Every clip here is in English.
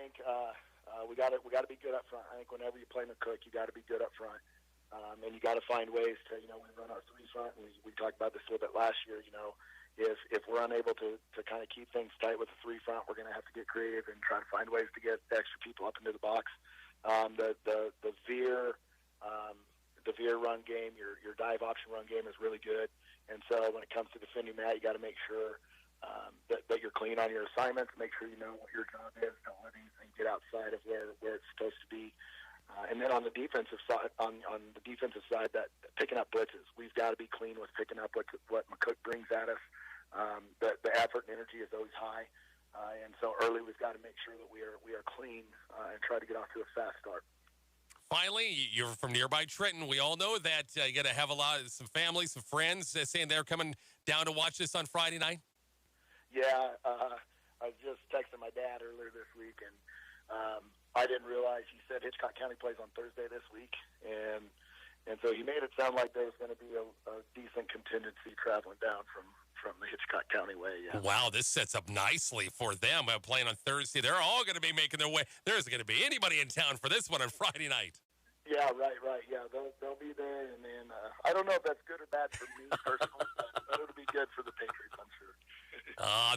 think we got to be good up front. I think whenever you play McCook, you got to be good up front, and you got to find ways to, we run our three front, and we talked about this a little bit last year. If we're unable to kind of keep things tight with the three front, we're going to have to get creative and try to find ways to get extra people up into the box. The veer run game, your dive option run game is really good, and so when it comes to defending that, you got to make sure that you're clean on your assignments. Make sure you know what your job is. Don't let anything get outside of where it's supposed to be. And then on the defensive side, that picking up blitzes, we've got to be clean with picking up what McCook brings at us. The effort and energy is always high, and so early we've got to make sure that we are clean and try to get off to a fast start. Finally, you're from nearby Trenton. We all know that you got to have some family, some friends saying they're coming down to watch this on Friday night. Yeah, I just texted my dad earlier this week, and I didn't realize he said Hitchcock County plays on Thursday this week, and so he made it sound like there was going to be a decent contingency traveling down from the Hitchcock County way. Yeah. Wow, this sets up nicely for them playing on Thursday. They're all going to be making their way. There isn't going to be anybody in town for this one on Friday night. Yeah, right. Yeah, they'll be there, and then I don't know if that's good or bad for me personally, but it'll be good for the Patriots, I'm sure.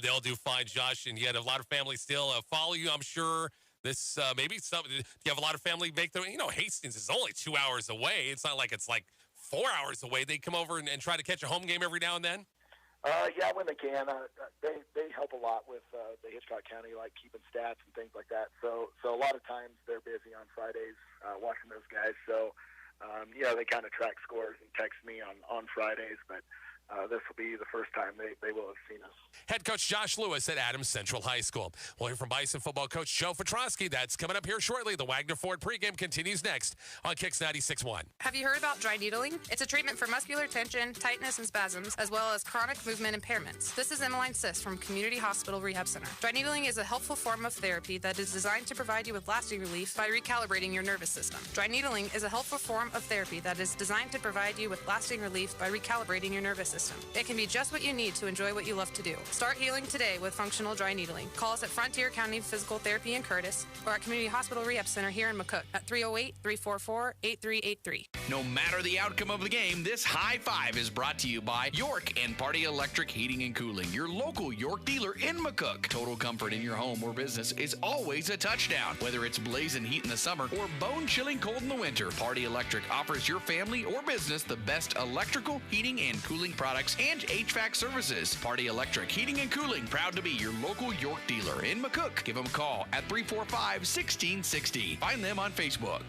They'll do fine, Josh, and you had a lot of family still follow you, I'm sure. This maybe some. Do you have a lot of family make their? Hastings is only 2 hours away. It's not like it's like 4 hours away. They come over and try to catch a home game every now and then. Yeah, when they can. They help a lot with the Hitchcock County, like keeping stats and things like that. So a lot of times they're busy on Fridays watching those guys. So they kind of track scores and text me on Fridays, but. This will be the first time they will have seen us. Head coach Josh Lewis at Adams Central High School. We'll hear from Bison football coach Joe Petrosky. That's coming up here shortly. The Wagner Ford pregame continues next on Kicks 96.1. Have you heard about dry needling? It's a treatment for muscular tension, tightness, and spasms, as well as chronic movement impairments. This is Emmeline Sis from Community Hospital Rehab Center. Dry needling is a helpful form of therapy that is designed to provide you with lasting relief by recalibrating your nervous system. Dry needling is a helpful form of therapy that is designed to provide you with lasting relief by recalibrating your nervous system. It can be just what you need to enjoy what you love to do. Start healing today with functional dry needling. Call us at Frontier County Physical Therapy in Curtis or at Community Hospital Rehab Center here in McCook at 308-344-8383. No matter the outcome of the game, this high five is brought to you by York and Party Electric Heating and Cooling, your local York dealer in McCook. Total comfort in your home or business is always a touchdown. Whether it's blazing heat in the summer or bone-chilling cold in the winter, Party Electric offers your family or business the best electrical, heating, and cooling products and HVAC services. Party Electric Heating and Cooling, proud to be your local York dealer in McCook. Give them a call at 345-1660. Find them on Facebook.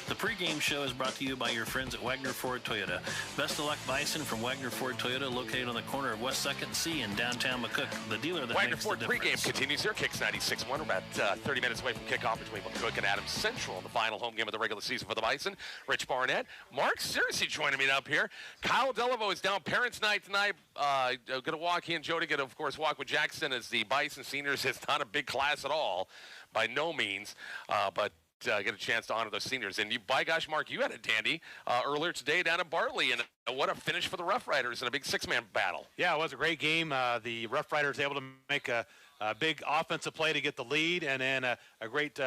The pregame show is brought to you by your friends at Wagner Ford Toyota. Best of luck, Bison, from Wagner Ford Toyota, located on the corner of West 2nd and C in downtown McCook. The dealer that Wagner makes Ford the difference. pregame continues here. Kicks 96.1. We're about 30 minutes away from kickoff between McCook and Adams Central in the final home game of the regular season for the Bison. Rich Barnett, Mark Searcy joining me up here. Kyle Delaveau is down parents' night tonight. Going to walk in. Jody going to, of course, walk with Jackson as the Bison seniors. It's not a big class at all, by no means, but get a chance to honor those seniors. And you, by gosh, Mark, you had a dandy earlier today down in Bartley, and what a finish for the Rough Riders in a big six-man battle. Yeah, it was a great game. The Rough Riders able to make a big offensive play to get the lead, and then a great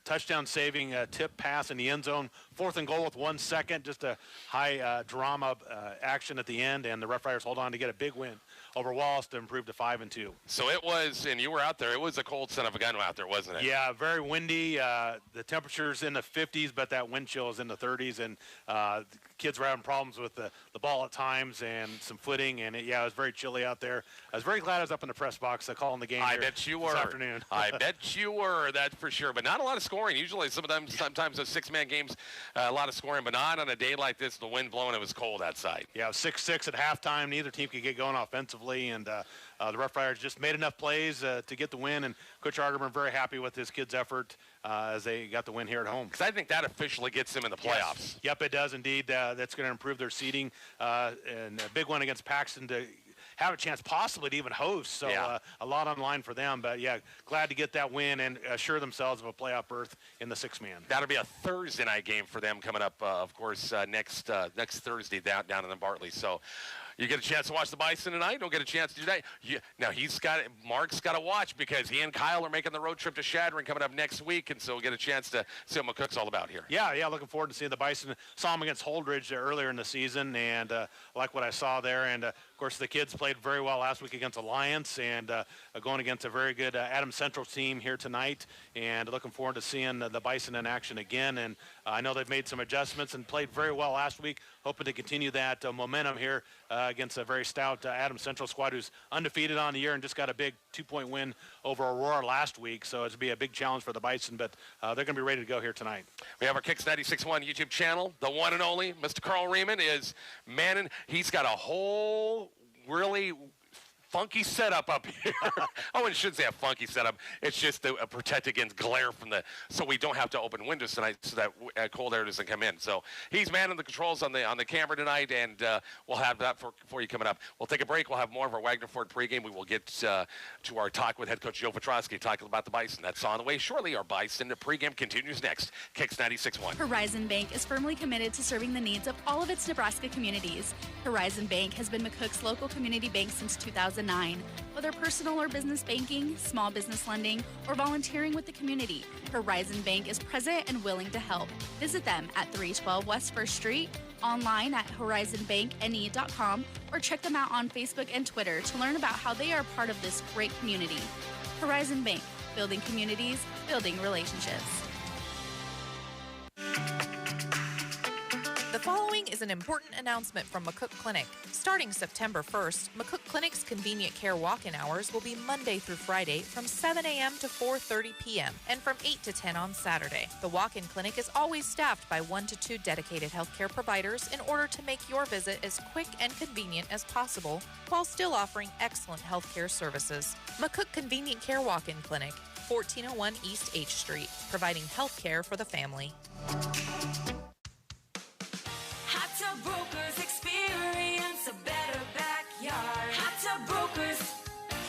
touchdown-saving tip pass in the end zone. 4th and goal with 1 second, just a high drama action at the end, and the Rough Riders hold on to get a big win over Wallace to improve to 5-2. So it was, and you were out there, it was a cold son of a gun out there, wasn't it? Yeah, very windy. The temperature's in the 50s, but that wind chill is in the 30s, and the kids were having problems with the ball at times and some footing, and it was very chilly out there. I was very glad I was up in the press box calling the game. I bet you were. This afternoon. I bet you were, that's for sure. But not a lot of scoring. Usually sometimes those six-man games, a lot of scoring, but not on a day like this, the wind blowing, it was cold outside. Yeah, it was 6-6 at halftime. Neither team could get going offensively, and the Rough Riders just made enough plays to get the win, and Coach Arterburn very happy with his kids' effort as they got the win here at home. Because I think that officially gets them in the playoffs. Yes. Yep, it does indeed. That's going to improve their seeding, and a big one against Paxton to have a chance possibly to even host. So a lot on the line for them. But, glad to get that win and assure themselves of a playoff berth in the six-man. That'll be a Thursday night game for them coming up, of course, next Thursday down in the Bartley. So, You get a chance to watch the Bison tonight? Don't get a chance to do that. Now, Mark's got to watch because he and Kyle are making the road trip to Shadron coming up next week, and so we'll get a chance to see what McCook's all about here. Yeah, looking forward to seeing the Bison. Saw them against Holdridge earlier in the season, and like what I saw there. And, of course, the kids played very well last week against Alliance, and going against a very good Adams Central team here tonight, and looking forward to seeing the Bison in action again. And I know they've made some adjustments and played very well last week, hoping to continue that momentum here against a very stout Adams Central squad who's undefeated on the year and just got a big 2-point win over Aurora last week. So it's going to be a big challenge for the Bison, but they're going to be ready to go here tonight. We have our Kicks 96.1 YouTube channel. The one and only Mr. Carl Riemann is manning. He's got a whole really funky setup up here. Oh, and it shouldn't say a funky setup. It's just to protect against glare from so we don't have to open windows tonight so that cold air doesn't come in. So he's manning the controls on the camera tonight, and we'll have that for you coming up. We'll take a break. We'll have more of our Wagner Ford pregame. We will get to our talk with head coach Joe Petrosky talking about the Bison. That's on the way shortly. Our Bison pregame continues next. Kicks 96.1. Horizon Bank is firmly committed to serving the needs of all of its Nebraska communities. Horizon Bank has been McCook's local community bank since 2009. Whether personal or business banking, small business lending, or volunteering with the community, Horizon Bank is present and willing to help. Visit them at 312 West 1st Street, online at horizonbankne.com, or check them out on Facebook and Twitter to learn about how they are part of this great community. Horizon Bank, building communities, building relationships. The following is an important announcement from McCook Clinic. Starting September 1st, McCook Clinic's convenient care walk-in hours will be Monday through Friday from 7 a.m. to 4:30 p.m. and from 8 to 10 on Saturday. The walk-in clinic is always staffed by 1 to 2 dedicated healthcare providers in order to make your visit as quick and convenient as possible while still offering excellent healthcare services. McCook Convenient Care Walk-in Clinic, 1401 East H Street, providing healthcare for the family. Brokers experience a better backyard. Hot Tub Brokers.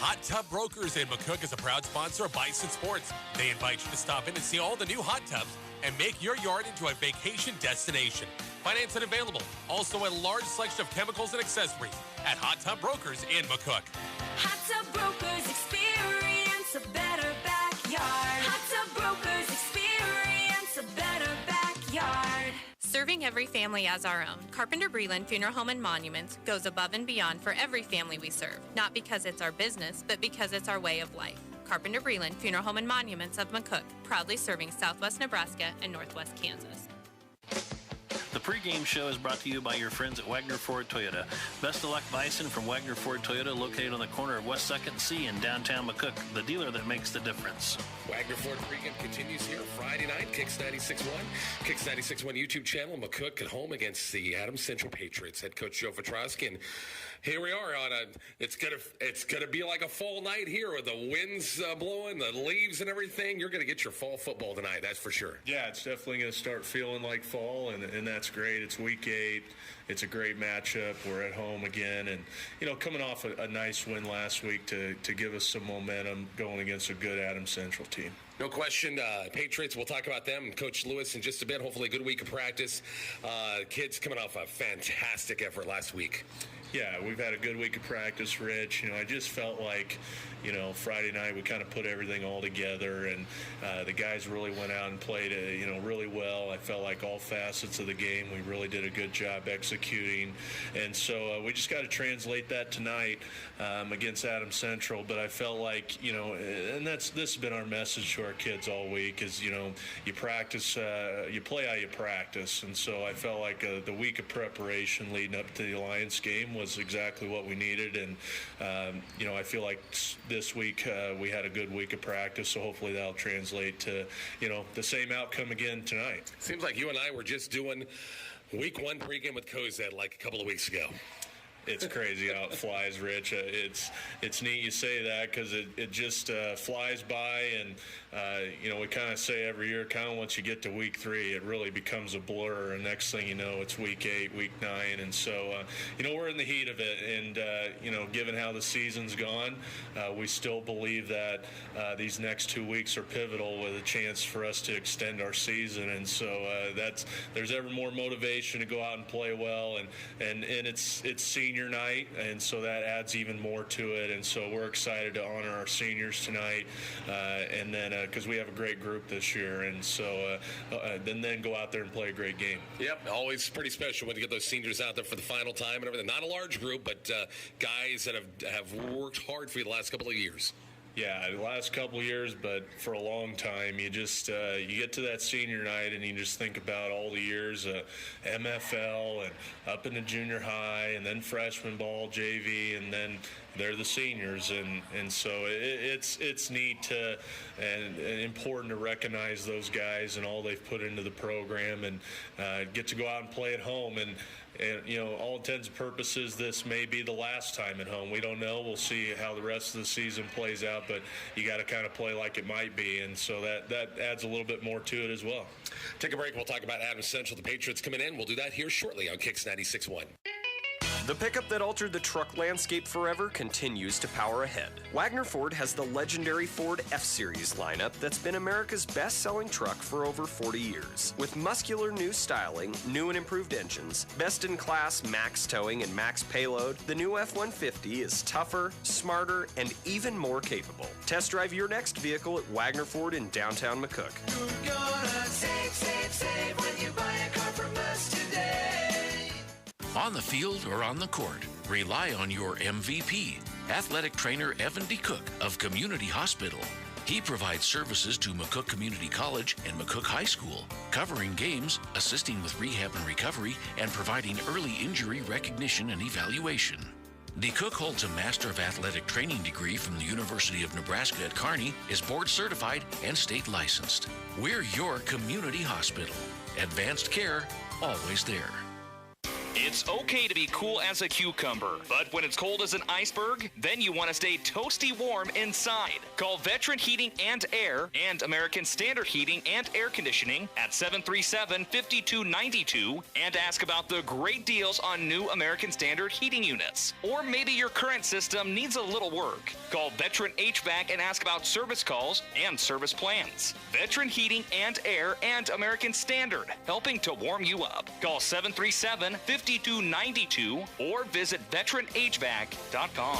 Hot Tub Brokers in McCook is a proud sponsor of Bison Sports. They invite you to stop in and see all the new hot tubs and make your yard into a vacation destination. Financing available. Also a large selection of chemicals and accessories at Hot Tub Brokers in McCook. Hot Tub Brokers experience a better backyard. Hot Tub Brokers experience a better backyard. Serving every family as our own, Carpenter Breland Funeral Home and Monuments goes above and beyond for every family we serve, not because it's our business, but because it's our way of life. Carpenter Breland Funeral Home and Monuments of McCook, proudly serving Southwest Nebraska and Northwest Kansas. The pregame show is brought to you by your friends at Wagner Ford Toyota. Best of luck, Bison, from Wagner Ford Toyota, located on the corner of West 2nd C in downtown McCook, the dealer that makes the difference. Wagner Ford pregame continues here Friday night. Kicks 96.1. Kicks 96.1 YouTube channel. McCook at home against the Adams Central Patriots. Head coach Joe Petrosky. And here we are on it's gonna be like a fall night here with the winds blowing, the leaves and everything. You're gonna get your fall football tonight, that's for sure. Yeah, it's definitely gonna start feeling like fall, and that's great. It's week 8. It's a great matchup. We're at home again, and coming off a nice win last week to give us some momentum going against a good Adams Central team. No question. Patriots, we'll talk about them. Coach Lewis in just a bit. Hopefully a good week of practice. Kids coming off a fantastic effort last week. Yeah, we've had a good week of practice, Rich. I just felt like, Friday night we kind of put everything all together, and the guys really went out and played, really well. I felt like all facets of the game, we really did a good job executing. And so we just got to translate that tonight against Adams Central. But I felt like, and this has been our message to our kids all week is, you practice, you play how you practice. And so I felt like the week of preparation leading up to the Alliance game was exactly what we needed. And, I feel like this week we had a good week of practice, so hopefully that'll translate to, the same outcome again tonight. Seems like you and I were just doing week 1 pregame with Cozad like a couple of weeks ago. It's crazy how it flies, Rich. It's neat you say that because it just flies by, and we kind of say every year, kind of once you get to week 3, it really becomes a blur, and next thing you know, it's week 8, week 9, and so we're in the heat of it, and given how the season's gone, we still believe that these next 2 weeks are pivotal with a chance for us to extend our season, and so there's ever more motivation to go out and play well, and it's seen senior night, and so that adds even more to it. And so we're excited to honor our seniors tonight, and then because we have a great group this year, and so then go out there and play a great game. Yep, always pretty special when you get those seniors out there for the final time and everything. Not a large group, but guys that have worked hard for you the last couple of years. Yeah, the last couple of years, but for a long time. You just you get to that senior night and you just think about all the years MFL and up into junior high and then freshman ball, JV, and then they're the seniors, and so it's neat and important to recognize those guys and all they've put into the program, and get to go out and play at home. And all intents and purposes, this may be the last time at home. We don't know. We'll see how the rest of the season plays out, but you got to kind of play like it might be, and so that adds a little bit more to it as well. Take a break. We'll talk about Adams Central, the Patriots coming in. We'll do that here shortly on Kicks 96.1. The pickup that altered the truck landscape forever continues to power ahead. Wagner Ford has the legendary Ford F-Series lineup that's been America's best-selling truck for over 40 years. With muscular new styling, new and improved engines, best-in-class max towing and max payload, the new F-150 is tougher, smarter, and even more capable. Test drive your next vehicle at Wagner Ford in downtown McCook. You're gonna save when you buy a car from us today. On the field or on the court, rely on your MVP, athletic trainer Evan DeCook of Community Hospital. He provides services to McCook Community College and McCook High School, covering games, assisting with rehab and recovery, and providing early injury recognition and evaluation. DeCook holds a Master of Athletic Training degree from the University of Nebraska at Kearney, is board certified and state licensed. We're your community hospital. Advanced care, always there. It's okay to be cool as a cucumber, but when it's cold as an iceberg, then you want to stay toasty warm inside. Call Veteran Heating and Air and American Standard Heating and Air Conditioning at 737-5292 and ask about the great deals on new American Standard heating units. Or maybe your current system needs a little work. Call Veteran HVAC and ask about service calls and service plans. Veteran Heating and Air and American Standard, helping to warm you up. Call 737-5292 or visit veteranhvac.com.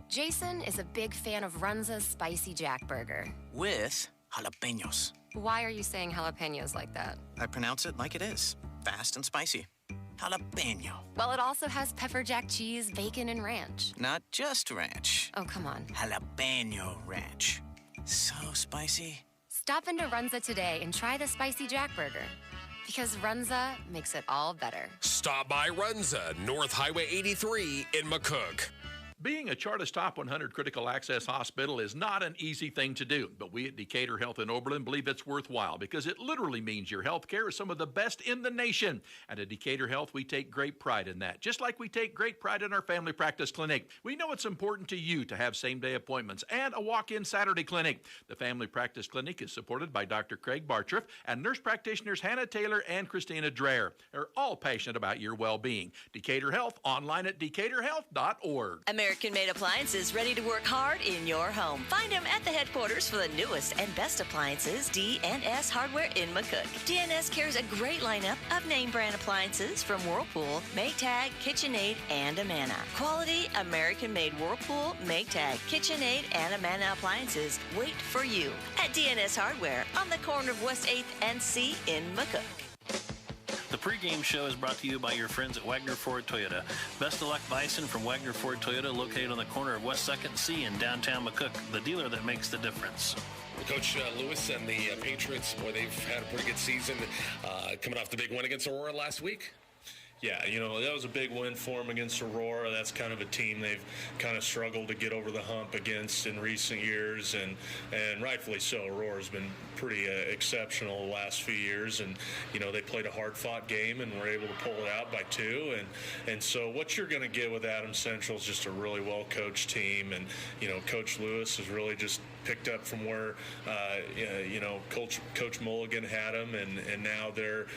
Jason is a big fan of Runza's Spicy Jack Burger. With jalapenos. Why are you saying jalapenos like that? I pronounce it like it is. Fast and spicy. Jalapeno. Well, it also has pepper jack cheese, bacon, and ranch. Not just ranch. Oh, come on. Jalapeno ranch. So spicy. Stop into Runza today and try the Spicy Jack Burger. Because Runza makes it all better. Stop by Runza, North Highway 83 in McCook. Being a Chartist Top 100 Critical Access Hospital is not an easy thing to do, but we at Decatur Health in Oberlin believe it's worthwhile because it literally means your health care is some of the best in the nation. And at Decatur Health, we take great pride in that, just like we take great pride in our family practice clinic. We know it's important to you to have same-day appointments and a walk-in Saturday clinic. The family practice clinic is supported by Dr. Craig Bartriff and nurse practitioners Hannah Taylor and Christina Dreher. They're all passionate about your well-being. Decatur Health, online at decaturhealth.org. American-made appliances ready to work hard in your home. Find them at the headquarters for the newest and best appliances, D&S Hardware in McCook. D&S carries a great lineup of name brand appliances from Whirlpool, Maytag, KitchenAid, and Amana. Quality American-made Whirlpool, Maytag, KitchenAid, and Amana appliances wait for you at D&S Hardware on the corner of West 8th and C in McCook. The pregame show is brought to you by your friends at Wagner Ford Toyota. Best of luck, Bison from Wagner Ford Toyota, located on the corner of West 2nd C in downtown McCook, the dealer that makes the difference. Coach Lewis and the Patriots, boy, they've had a pretty good season coming off the big win against Aurora last week. Yeah, that was a big win for them against Aurora. That's kind of a team they've kind of struggled to get over the hump against in recent years, and rightfully so. Aurora's been pretty exceptional the last few years, and they played a hard-fought game and were able to pull it out by 2. And so what you're going to get with Adams Central is just a really well-coached team, and Coach Lewis has really just picked up from where Coach Mulligan had them, and now they're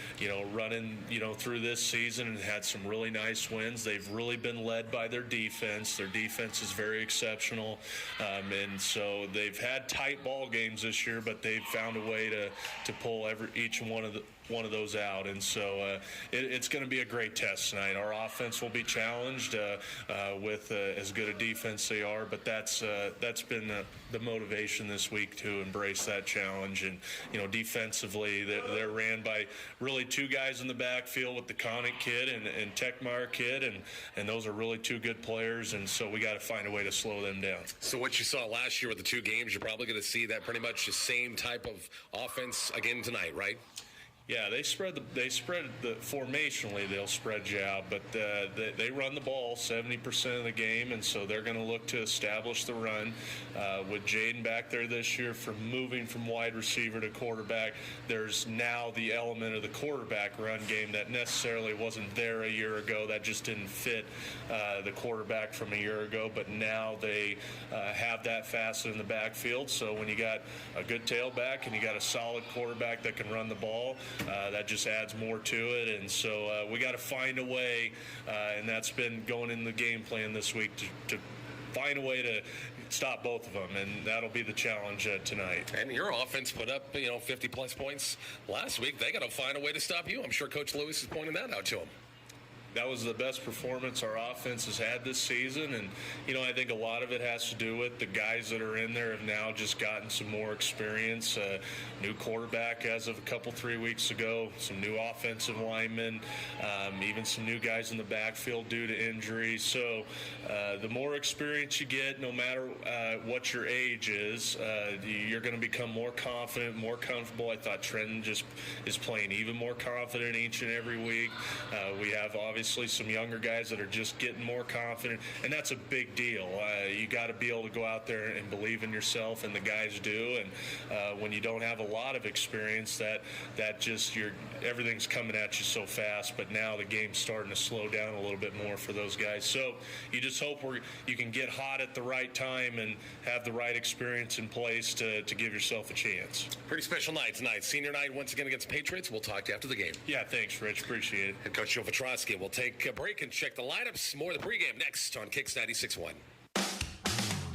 running through this season and had some really nice wins. They've really been led by their defense. Their defense is very exceptional, and so they've had tight ball games this year, but they've found a way to pull each one one of those out. And so it's going to be a great test tonight. Our offense will be challenged with as good a defense they are, but that's been the motivation this week to embrace that challenge. And, defensively, they're ran by really two guys in the backfield with the Connick kid and Techmeyer kid, and those are really two good players, and so we got to find a way to slow them down. So what you saw last year with the two games, you're probably going to see that pretty much the same type of offense again tonight, right? Yeah, they spread the formationally. They'll spread you out, but they run the ball 70% of the game, and so they're going to look to establish the run. With Jaden back there this year, from moving from wide receiver to quarterback, there's now the element of the quarterback run game that necessarily wasn't there a year ago. That just didn't fit the quarterback from a year ago, but now they have that facet in the backfield. So when you got a good tailback and you got a solid quarterback that can run the ball, that just adds more to it. And so we got to find a way, and that's been going in the game plan this week, to find a way to stop both of them, and that'll be the challenge tonight. And your offense put up 50-plus points last week. They got to find a way to stop you. I'm sure Coach Lewis is pointing that out to them. That was the best performance our offense has had this season, and I think a lot of it has to do with the guys that are in there have now just gotten some more experience. New quarterback as of 3 weeks ago, some new offensive linemen, even some new guys in the backfield due to injury. So the more experience you get, no matter what your age is, you're going to become more confident, more comfortable. I thought Trenton just is playing even more confident each and every week. We have obviously some younger guys that are just getting more confident, and that's a big deal. You got to be able to go out there and believe in yourself, and the guys do. And when you don't have a lot of experience, that just everything's coming at you so fast. But now the game's starting to slow down a little bit more for those guys. So you just hope you can get hot at the right time and have the right experience in place to give yourself a chance. Pretty special night tonight. Senior night once again against the Patriots. We'll talk to you after the game. Yeah, thanks, Rich. Appreciate it. And Coach Joe Petrosky will take a break and check the lineups. More of the pregame next on Kicks 96.1.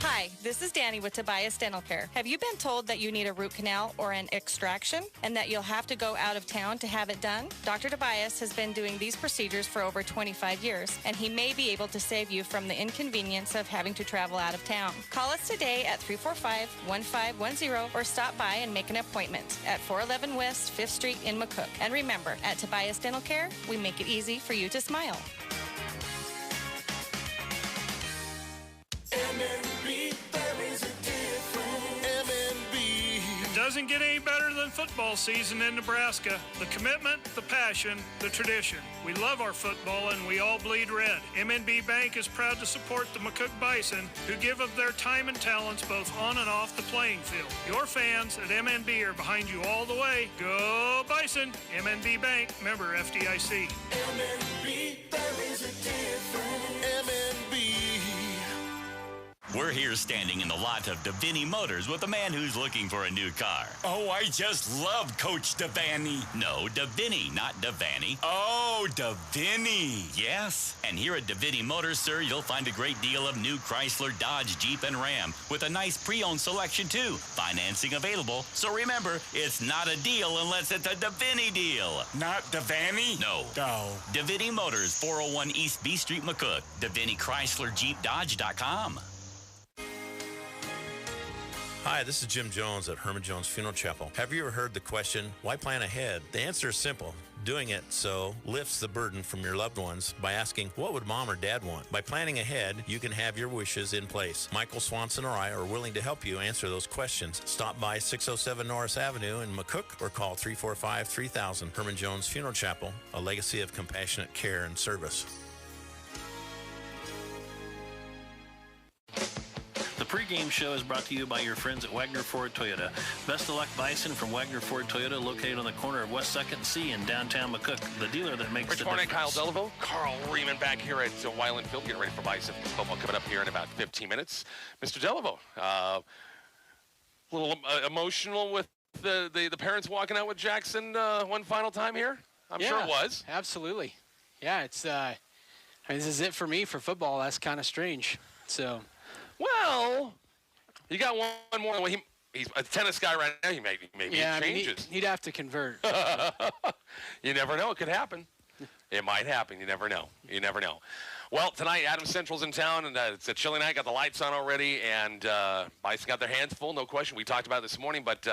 Hi, this is Danny with Tobias Dental Care. Have you been told that you need a root canal or an extraction and that you'll have to go out of town to have it done? Dr. Tobias has been doing these procedures for over 25 years, and he may be able to save you from the inconvenience of having to travel out of town. Call us today at 345-1510 or stop by and make an appointment at 411 West 5th Street in McCook. And remember, at Tobias Dental Care, we make it easy for you to smile. MNB, there is a difference. MNB. It doesn't get any better than football season in Nebraska. The commitment, the passion, the tradition. We love our football and we all bleed red. MNB Bank is proud to support the McCook Bison, who give of their time and talents both on and off the playing field. Your fans at MNB are behind you all the way. Go Bison! MNB Bank, member FDIC. MNB, there is a difference. MNB. We're here standing in the lot of Davini Motors with a man who's looking for a new car. Oh, I just love Coach Devaney. No, Davini, not Devaney. Oh, Davini. Yes, and here at Davini Motors, sir, you'll find a great deal of new Chrysler, Dodge, Jeep, and Ram with a nice pre-owned selection, too. Financing available. So remember, it's not a deal unless it's a Davini deal. Not Devaney? No. Oh. Davini Motors, 401 East B Street, McCook. Davini Chrysler Jeep Dodge.com. Hi, this is Jim Jones at Herman Jones Funeral Chapel. Have you ever heard the question, why plan ahead? The answer is simple. Doing it so lifts the burden from your loved ones by asking, what would mom or dad want? By planning ahead, you can have your wishes in place. Michael Swanson or I are willing to help you answer those questions. Stop by 607 Norris Avenue in McCook or call 345-3000. Herman Jones Funeral Chapel, a legacy of compassionate care and service. The pregame show is brought to you by your friends at Wagner Ford Toyota. Best of luck, Bison from Wagner Ford Toyota, located on the corner of West 2nd C in downtown McCook, the dealer that makes Rich the Barnett, difference. Kyle Delaveau, Carl Riemann back here at Weiland Field, getting ready for Bison football coming up here in about 15 minutes. Mr. Delaveau, a little emotional with the parents walking out with Jackson one final time here? I'm sure it was. Absolutely. Yeah, it's this is it for me for football. That's kind of strange. So. Well, you got one more. He's a tennis guy right now. Maybe Yeah, it changes. he'd have to convert. You never know. It could happen. It might happen. You never know. You never know. Well, tonight, Adams Central's in town, and it's a chilly night. Got the lights on already, and Bison got their hands full, no question. We talked about it this morning, but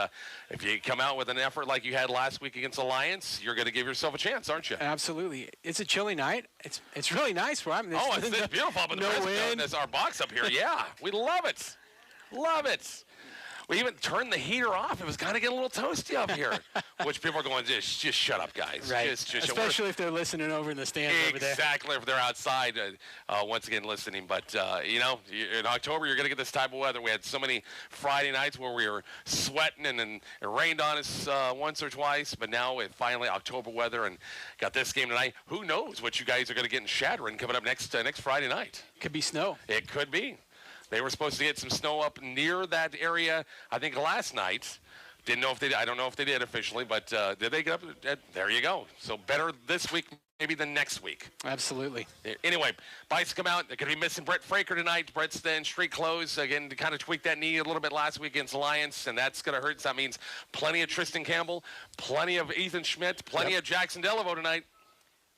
if you come out with an effort like you had last week against Alliance, you're going to give yourself a chance, aren't you? Absolutely. It's a chilly night. It's really nice where I'm. It's beautiful up in the wind. There's our box up here. Yeah, we love it. Love it. We even turned the heater off. It was kind of getting a little toasty up here, which people are going, just shut up, guys. Right. Just especially if they're listening over in the stands over there. Exactly, if they're outside, once again, listening. But, in October, you're going to get this type of weather. We had so many Friday nights where we were sweating, and then it rained on us once or twice. But now, finally, October weather, and got this game tonight. Who knows what you guys are going to get in Shattering coming up next Friday night. Could be snow. It could be. They were supposed to get some snow up near that area, I think, last night. I don't know if they did officially, but did they get up? There you go. So better this week, maybe than next week. Absolutely. Anyway, Bison come out. They're going to be missing Brett Fraker tonight. Brett's in street clothes, again, to kind of tweak that knee a little bit last week against Alliance, and that's going to hurt. So that means plenty of Tristan Campbell, plenty of Ethan Schmidt, plenty of Jackson Delaveau tonight.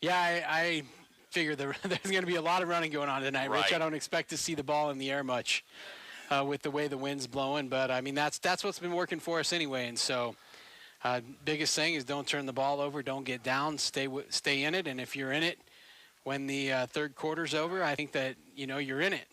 Yeah, I figure there's going to be a lot of running going on tonight, right. Rich. I don't expect to see the ball in the air much with the way the wind's blowing, but I mean that's what's been working for us anyway. And so, biggest thing is don't turn the ball over, don't get down, stay in it. And if you're in it when the third quarter's over, I think that you're in it.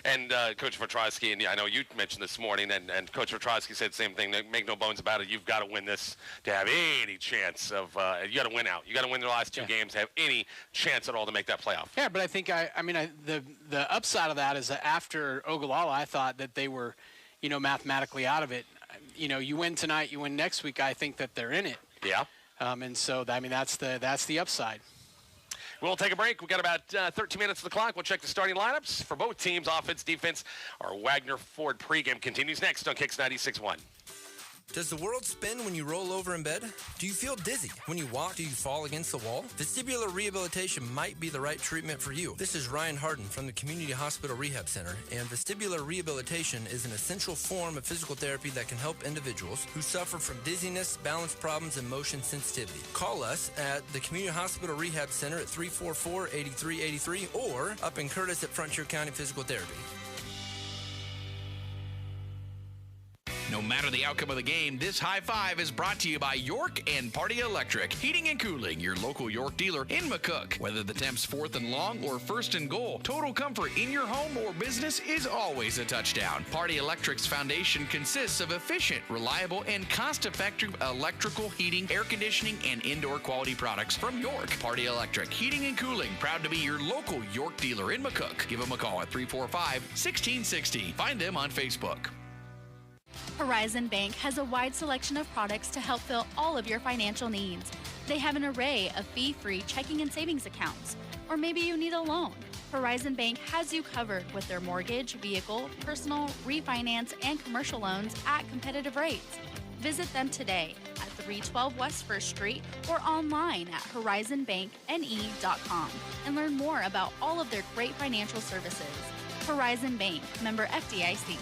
And Coach Petrosky, and I know you mentioned this morning, and Coach Petrosky said the same thing. Make no bones about it. You've got to win this to have any chance of. You got to win out. You got to win the last two games to have any chance at all to make that playoff. Yeah, but I think the upside of that is that after Ogallala, I thought that they were, mathematically out of it. You win tonight, you win next week. I think that they're in it. Yeah. And so that's the upside. We'll take a break. We've got about 13 minutes of the clock. We'll check the starting lineups for both teams, offense, defense. Our Wagner Ford pregame continues next on Kicks 96.1. Does the world spin when you roll over in bed? Do you feel dizzy when you walk? Do you fall against the wall? Vestibular rehabilitation might be the right treatment for you. This is Ryan Harden from the Community Hospital Rehab Center, and vestibular rehabilitation is an essential form of physical therapy that can help individuals who suffer from dizziness, balance problems, and motion sensitivity. Call us at the Community Hospital Rehab Center at 344-8383 or up in Curtis at Frontier County Physical Therapy. No matter the outcome of the game, this high five is brought to you by York and Party Electric Heating and Cooling, your local York dealer in McCook. Whether the temp's 4th and long or 1st and goal, total comfort in your home or business is always a touchdown. Party Electric's foundation consists of efficient, reliable, and cost-effective electrical heating, air conditioning, and indoor quality products from York. Party Electric Heating and Cooling, proud to be your local York dealer in McCook. Give them a call at 345-1660. Find them on Facebook. Horizon Bank has a wide selection of products to help fill all of your financial needs. They have an array of fee-free checking and savings accounts. Or maybe you need a loan. Horizon Bank has you covered with their mortgage, vehicle, personal, refinance, and commercial loans at competitive rates. Visit them today at 312 West 1st Street or online at horizonbankne.com and learn more about all of their great financial services. Horizon Bank, member FDIC.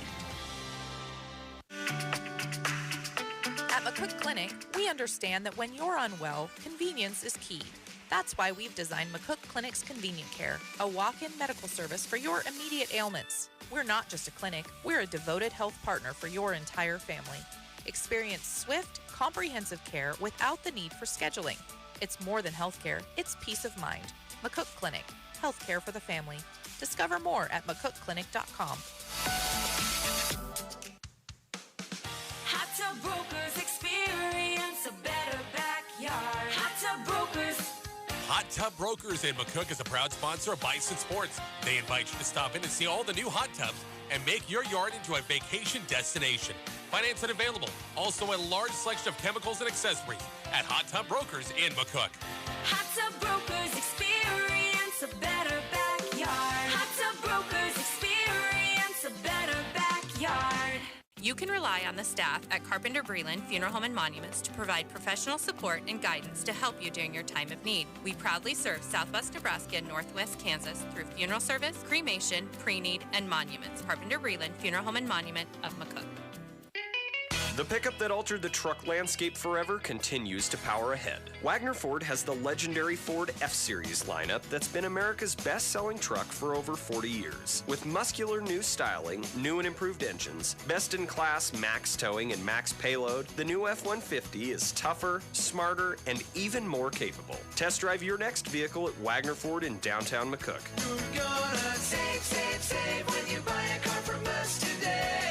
At McCook Clinic, we understand that when you're unwell, convenience is key. That's why we've designed McCook Clinic's Convenient Care, a walk-in medical service for your immediate ailments. We're not just a clinic, we're a devoted health partner for your entire family. Experience swift, comprehensive care without the need for scheduling. It's more than healthcare, it's peace of mind. McCook Clinic, healthcare for the family. Discover more at McCookClinic.com. Hot Tub Brokers, experience a better backyard. Hot Tub Brokers. Hot Tub Brokers in McCook is a proud sponsor of Bison Sports. They invite you to stop in and see all the new hot tubs and make your yard into a vacation destination. Financing available. Also a large selection of chemicals and accessories at Hot Tub Brokers in McCook. Hot Tub Brokers, experience a better backyard. Hot Tub Brokers, experience a better backyard. You can rely on the staff at Carpenter Breland Funeral Home and Monuments to provide professional support and guidance to help you during your time of need. We proudly serve Southwest Nebraska and Northwest Kansas through funeral service, cremation, pre-need, and monuments. Carpenter Breland Funeral Home and Monument of McCook. The pickup that altered the truck landscape forever continues to power ahead. Wagner Ford has the legendary Ford F-Series lineup that's been America's best-selling truck for over 40 years. With muscular new styling, new and improved engines, best-in-class max towing and max payload, the new F-150 is tougher, smarter, and even more capable. Test drive your next vehicle at Wagner Ford in downtown McCook. You're gonna save when you buy a car from us today.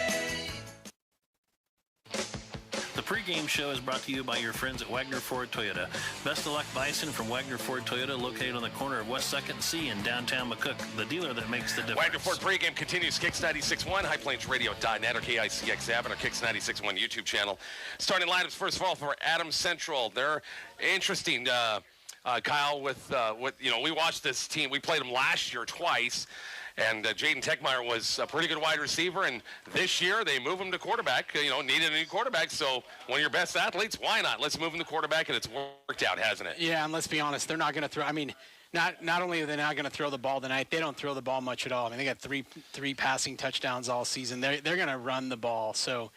The pregame show is brought to you by your friends at Wagner Ford Toyota. Best of luck, Bison from Wagner Ford Toyota, located on the corner of West 2nd C in downtown McCook, the dealer that makes the difference. Wagner Ford pregame continues. Kicks 96.1, HighPlainsRadio.net, or KICX app, and our Kicks 96.1 YouTube channel. Starting lineups, first of all, for Adams Central. They're interesting, Kyle, with we watched this team. We played them last year twice. And Jaden Techmeyer was a pretty good wide receiver, and this year they move him to quarterback. Needed a new quarterback, so one of your best athletes, why not? Let's move him to quarterback, and it's worked out, hasn't it? Yeah, and let's be honest, they're not going to throw. I mean, not only are they not going to throw the ball tonight, they don't throw the ball much at all. I mean, they got three passing touchdowns all season. They're going to run the ball, so.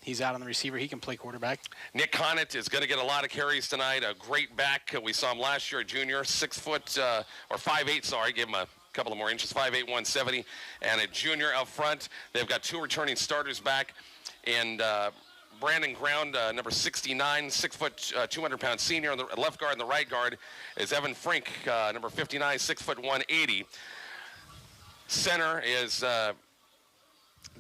He's out on the receiver. He can play quarterback. Nick Conant is going to get a lot of carries tonight. A great back. We saw him last year, a junior, 6 foot, or 5'8", sorry. Give him a couple of more inches, 5'8", 170, and a junior up front. They've got 2 returning starters back. And Brandon Ground, number 69, 6 foot, 200-pound senior. On the left guard and the right guard is Evan Frink, number 59, 6 foot, 180. Center is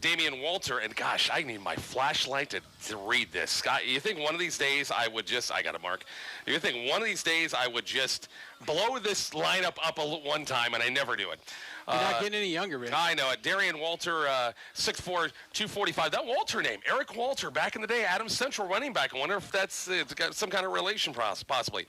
Damian Walter, and gosh, I need my flashlight to read this. Scott, you think one of these days I got it, Mark. You think one of these days I would just blow this lineup up one time, and I never do it. You're not getting any younger, Rich. I know it. Darian Walter, 6'4", 245. That Walter name, Eric Walter, back in the day, Adams Central running back. I wonder if that's got some kind of relation, possibly.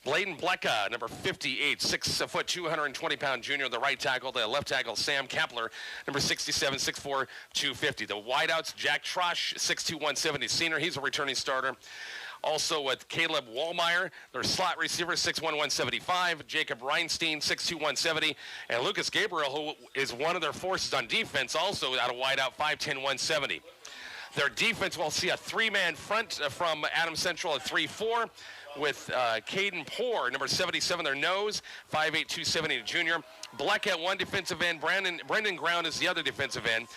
Bladen Blecka, number 58, 6 foot, 220-pound junior, the right tackle. The left tackle, Sam Kepler, number 67, 6'4", 250. The wideouts, Jack Trosh, 6'2", 170 senior. He's a returning starter. Also with Caleb Wallmeyer, their slot receiver, 6'1", 175. Jacob Reinstein, 6'2", 170. And Lucas Gabriel, who is one of their forces on defense, also out of wideout, 5'10", 170. Their defense will see a 3-man front from Adams Central at 3-4. With Caden Poore, number 77, their nose, 5'8", 270, junior. Bleck at one defensive end. Brendan Ground is the other defensive end.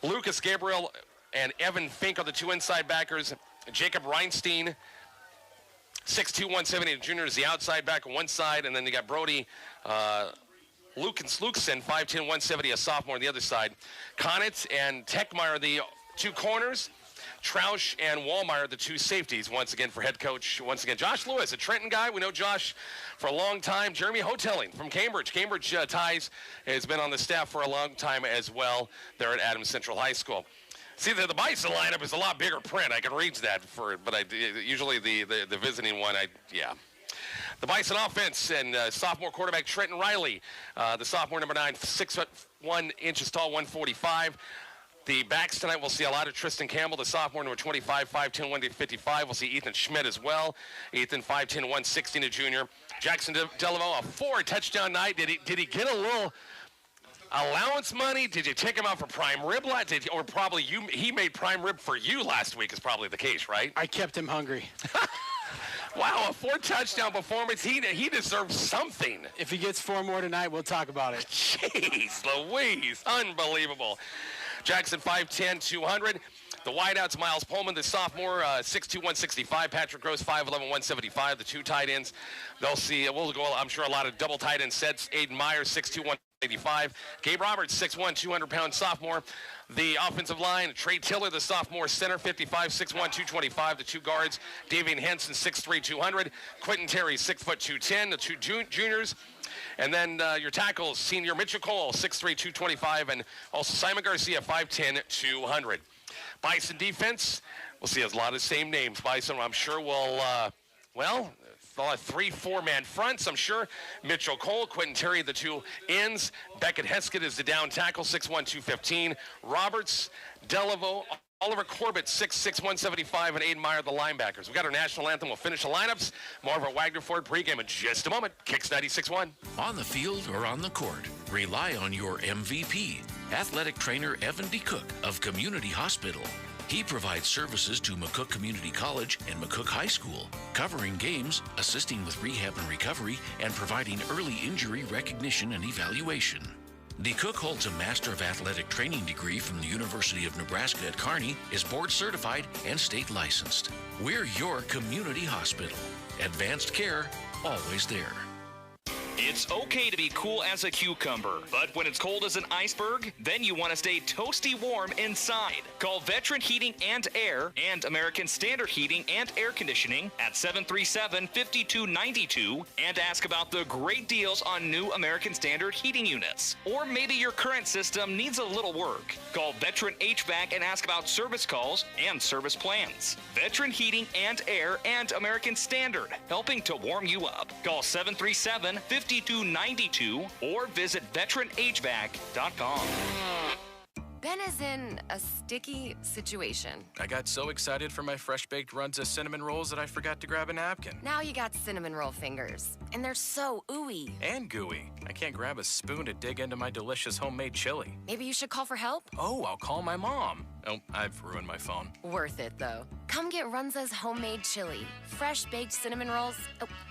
Lucas Gabriel and Evan Fink are the 2 inside backers. Jacob Reinstein, 6'2", 170, junior, is the outside back on one side. And then you got Brody Lukeson, 5'10", 170, a sophomore on the other side. Conant and Techmeyer are the 2 corners. Troush and Wallmeyer, the 2 safeties, once again for head coach. Once again, Josh Lewis, a Trenton guy. We know Josh for a long time. Jeremy Hotelling from Cambridge. Cambridge Ties has been on the staff for a long time as well there at Adams Central High School. See, the Bison lineup is a lot bigger print. I can read that, but usually the visiting one, yeah. The Bison offense and sophomore quarterback Trenton Riley, the sophomore number 9, 6'1" tall, 145. The backs tonight, we'll see a lot of Tristan Campbell, the sophomore, number 25, 5'10", 155. We'll see Ethan Schmidt as well. Ethan, 5'10", 160, a junior. Jackson Delaveau, a 4-touchdown night. Did he get a little allowance money? Did you take him out for prime rib? Or probably he made prime rib for you last week is probably the case, right? I kept him hungry. Wow, a 4-touchdown performance. He deserves something. If he gets 4 more tonight, we'll talk about it. Jeez Louise, unbelievable. Jackson, 5'10", 200. The wideouts, Miles Pullman, the sophomore, 6'2", 165. Patrick Gross, 5'11", 175. The 2 tight ends. We'll go, I'm sure, a lot of double tight end sets. Aiden Myers, 6'2", 185. Gabe Roberts, 6'1", 200-pound sophomore. The offensive line, Trey Tiller, the sophomore center, 55, 6'1", 225. The 2 guards, Davian Henson, 6'3", 200. Quentin Terry, 6', 210. The 2 juniors. And then your tackles, senior Mitchell Cole, 6'3", 225. And also Simon Garcia, 5'10", 200. Bison defense, we'll see a lot of the same names. Bison, I'm sure, will, they'll have 3-4-man fronts, I'm sure. Mitchell Cole, Quentin Terry, the 2 ends. Beckett Heskett is the down tackle, 6'1", 215. Roberts, Delaveau, Oliver Corbett, 6'6", 175, and Aiden Meyer, the linebackers. We've got our national anthem. We'll finish the lineups. More of our Wagner Ford pregame in just a moment. Kicks 96.1. On the field or on the court, rely on your MVP, athletic trainer Evan D. Cook of Community Hospital. He provides services to McCook Community College and McCook High School, covering games, assisting with rehab and recovery, and providing early injury recognition and evaluation. DeCook holds a Master of Athletic Training degree from the University of Nebraska at Kearney, is board certified and state licensed. We're your community hospital. Advanced care, always there. It's okay to be cool as a cucumber, but when it's cold as an iceberg, then you want to stay toasty warm inside. Call Veteran Heating and Air and American Standard Heating and Air Conditioning at 737-5292 and ask about the great deals on new American Standard heating units. Or maybe your current system needs a little work. Call Veteran HVAC and ask about service calls and service plans. Veteran Heating and Air and American Standard, helping to warm you up. Call 737-5292 or visit veteranhvac.com. Ben is in a sticky situation. I got so excited for my fresh-baked Runza cinnamon rolls that I forgot to grab a napkin. Now you got cinnamon roll fingers, and they're so ooey. And gooey. I can't grab a spoon to dig into my delicious homemade chili. Maybe you should call for help? Oh, I'll call my mom. Oh, I've ruined my phone. Worth it, though. Come get Runza's homemade chili, fresh-baked cinnamon rolls,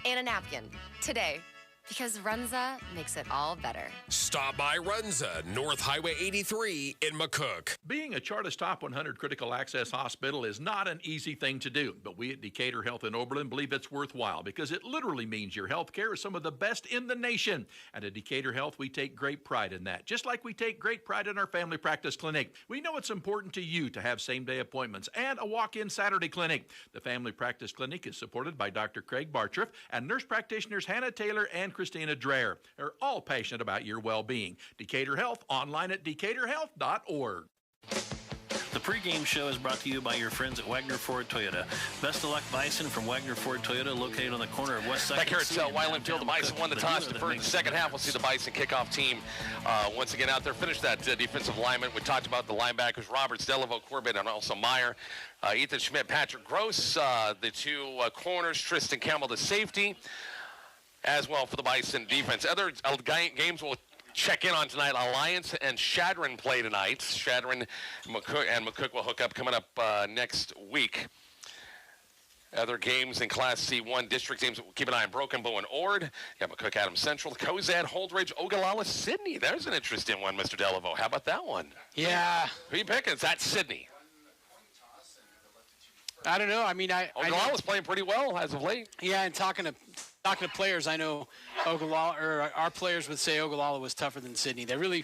and a napkin today. Because Runza makes it all better. Stop by Runza, North Highway 83 in McCook. Being a Chartis Top 100 Critical Access Hospital is not an easy thing to do, but we at Decatur Health in Oberlin believe it's worthwhile because it literally means your health care is some of the best in the nation. And at Decatur Health, we take great pride in that, just like we take great pride in our family practice clinic. We know it's important to you to have same-day appointments and a walk-in Saturday clinic. The family practice clinic is supported by Dr. Craig Bartriff and nurse practitioners Hannah Taylor and Christina Dreher. They're all passionate about your well-being. Decatur Health, online at decaturhealth.org. The pregame show is brought to you by your friends at Wagner Ford Toyota. Best of luck, Bison, from Wagner Ford Toyota, located on the corner of West 2nd. Back here at Wyland Field, the Bison won the toss deferred in the second half. We'll see the Bison kickoff team once again out there. Finish that defensive lineman. We talked about the linebackers, Roberts, Delaveau, Corbett, and also Meyer. Ethan Schmidt, Patrick Gross, the two corners, Tristan Campbell, the safety, as well for the Bison defense. Other games we'll check in on tonight. Alliance and Shadron play tonight. Shadron and McCook will hook up coming up next week. Other games in Class C1 district teams, keep an eye on Broken Bow and Ord. You got McCook Adams Central, Cozad, Holdridge, Ogallala, Sydney. There's an interesting one, Mr. Delaveau. How about that one? Yeah. Who are you picking? It's at Sydney. I don't know. I mean, Ogallala's playing pretty well as of late. Yeah, and talking to players, I know Ogallala, or our players would say Ogallala was tougher than Sydney. They really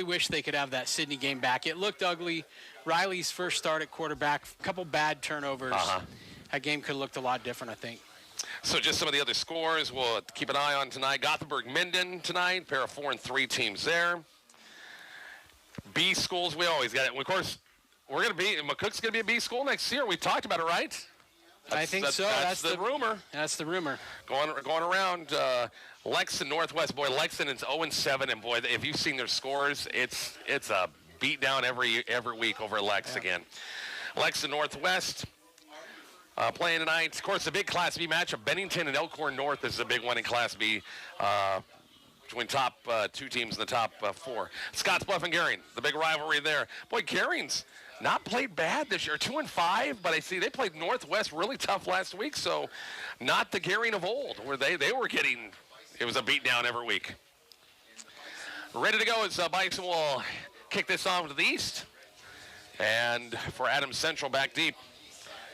wish they could have that Sydney game back. It looked ugly. Riley's first start at quarterback, a couple bad turnovers. That game could have looked a lot different, I think. So just some of the other scores we'll keep an eye on tonight. Gothenburg-Minden tonight, pair of 4 and 3 teams there. B schools, we always got it. Of course, McCook's going to be a B school next year. We talked about it, right? I think so. That's the rumor. That's the rumor. Going around Lexington Northwest. Boy, Lexington's 0-7, and boy, if you've seen their scores, it's a beat down every week over Lex again. Lexington Northwest playing tonight. Of course, the big Class B matchup, Bennington and Elkhorn North is a big one in Class B. Between top 2 teams in the top 4. Scottsbluff and Gering, the big rivalry there. Boy, Gering's not played bad this year, 2-5, but I see they played Northwest really tough last week, so not the Gering of old, where they were getting, it was a beat down every week. Ready to go as Bison will kick this off to the east. And for Adams Central back deep,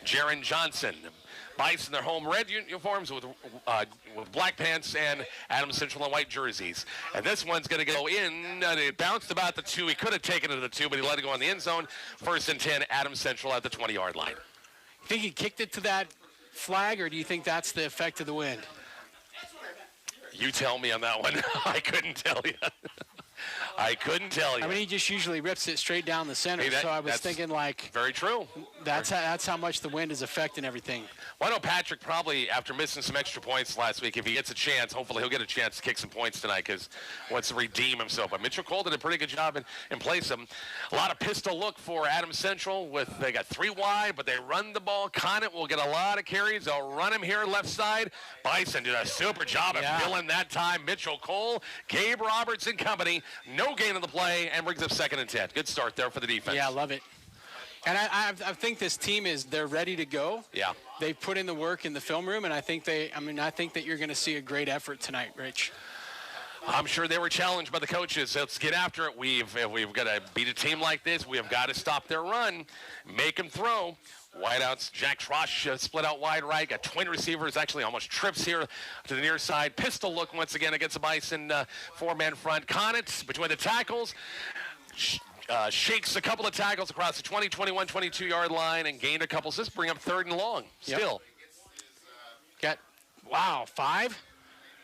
Jaron Johnson. Bison, their home red uniforms with black pants and Adams Central and white jerseys. And this one's going to go in. It bounced about the 2. He could have taken it to the 2, but he let it go in the end zone. 1st and 10, Adams Central at the 20-yard line. You think he kicked it to that flag, or do you think that's the effect of the wind? You tell me on that one. I couldn't tell you. I couldn't tell you. I mean, he just usually rips it straight down the center, so I was thinking, like... Very true. That's how much the wind is affecting everything. Well, I know Patrick probably, after missing some extra points last week, if he gets a chance, hopefully he'll get a chance to kick some points tonight because he wants to redeem himself. But Mitchell Cole did a pretty good job in place of him. A lot of pistol look for Adams Central. They got 3 wide, but they run the ball. Conant will get a lot of carries. They'll run him here left side. Bison did a super job of filling that time. Mitchell Cole, Gabe Roberts and company. No gain on the play and brings up 2nd and 10. Good start there for the defense. Yeah, I love it. And I think this team they're ready to go. Yeah. They've put in the work in the film room, and I think that you're going to see a great effort tonight, Rich. I'm sure they were challenged by the coaches. Let's get after it. We've got to beat a team like this. We have got to stop their run, make them throw. Wideouts, Jack Trosh split out wide right. Got twin receivers, actually almost trips here to the near side. Pistol look once again against the Bison four-man front. Conant between the tackles. Shakes a couple of tackles across the 20, 21, 22-yard line and gained a couple. So this bring up 3rd and long still. Got, 5,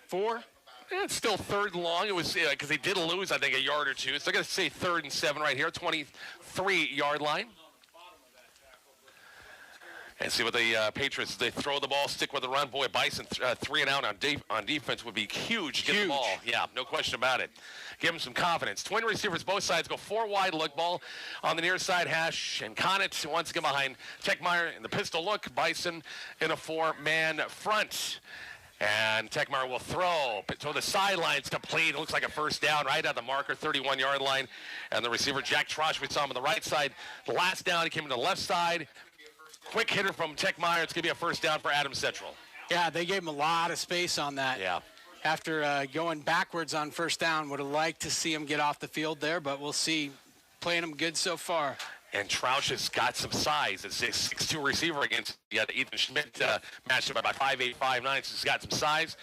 4. Yeah, it's still 3rd and long. It was because they did lose, I think, a yard or two. So I'm going to say 3rd and 7 right here, 23-yard line. And see what the Patriots, they throw the ball, stick with the run. Boy, Bison 3 and out on defense would be huge. Get the ball. Yeah, no question about it. Give them some confidence. Twin receivers, both sides go 4 wide look. Ball on the near side, Hash and Conant once again behind Techmeyer in the pistol look. Bison in a 4-man front. And Techmeyer will throw the sidelines complete. It looks like a first down right at the marker, 31-yard line. And the receiver, Jack Trosh, we saw him on the right side. The last down, he came to the left side. Quick hitter from Techmeyer. It's going to be a first down for Adams Central. Yeah, they gave him a lot of space on that. Yeah. After going backwards on first down, would have liked to see him get off the field there, but we'll see. Playing him good so far. And Troush has got some size. It's a 6'2 receiver against Ethan Schmidt, matched up about 5'8", 5'9", so he's got some size.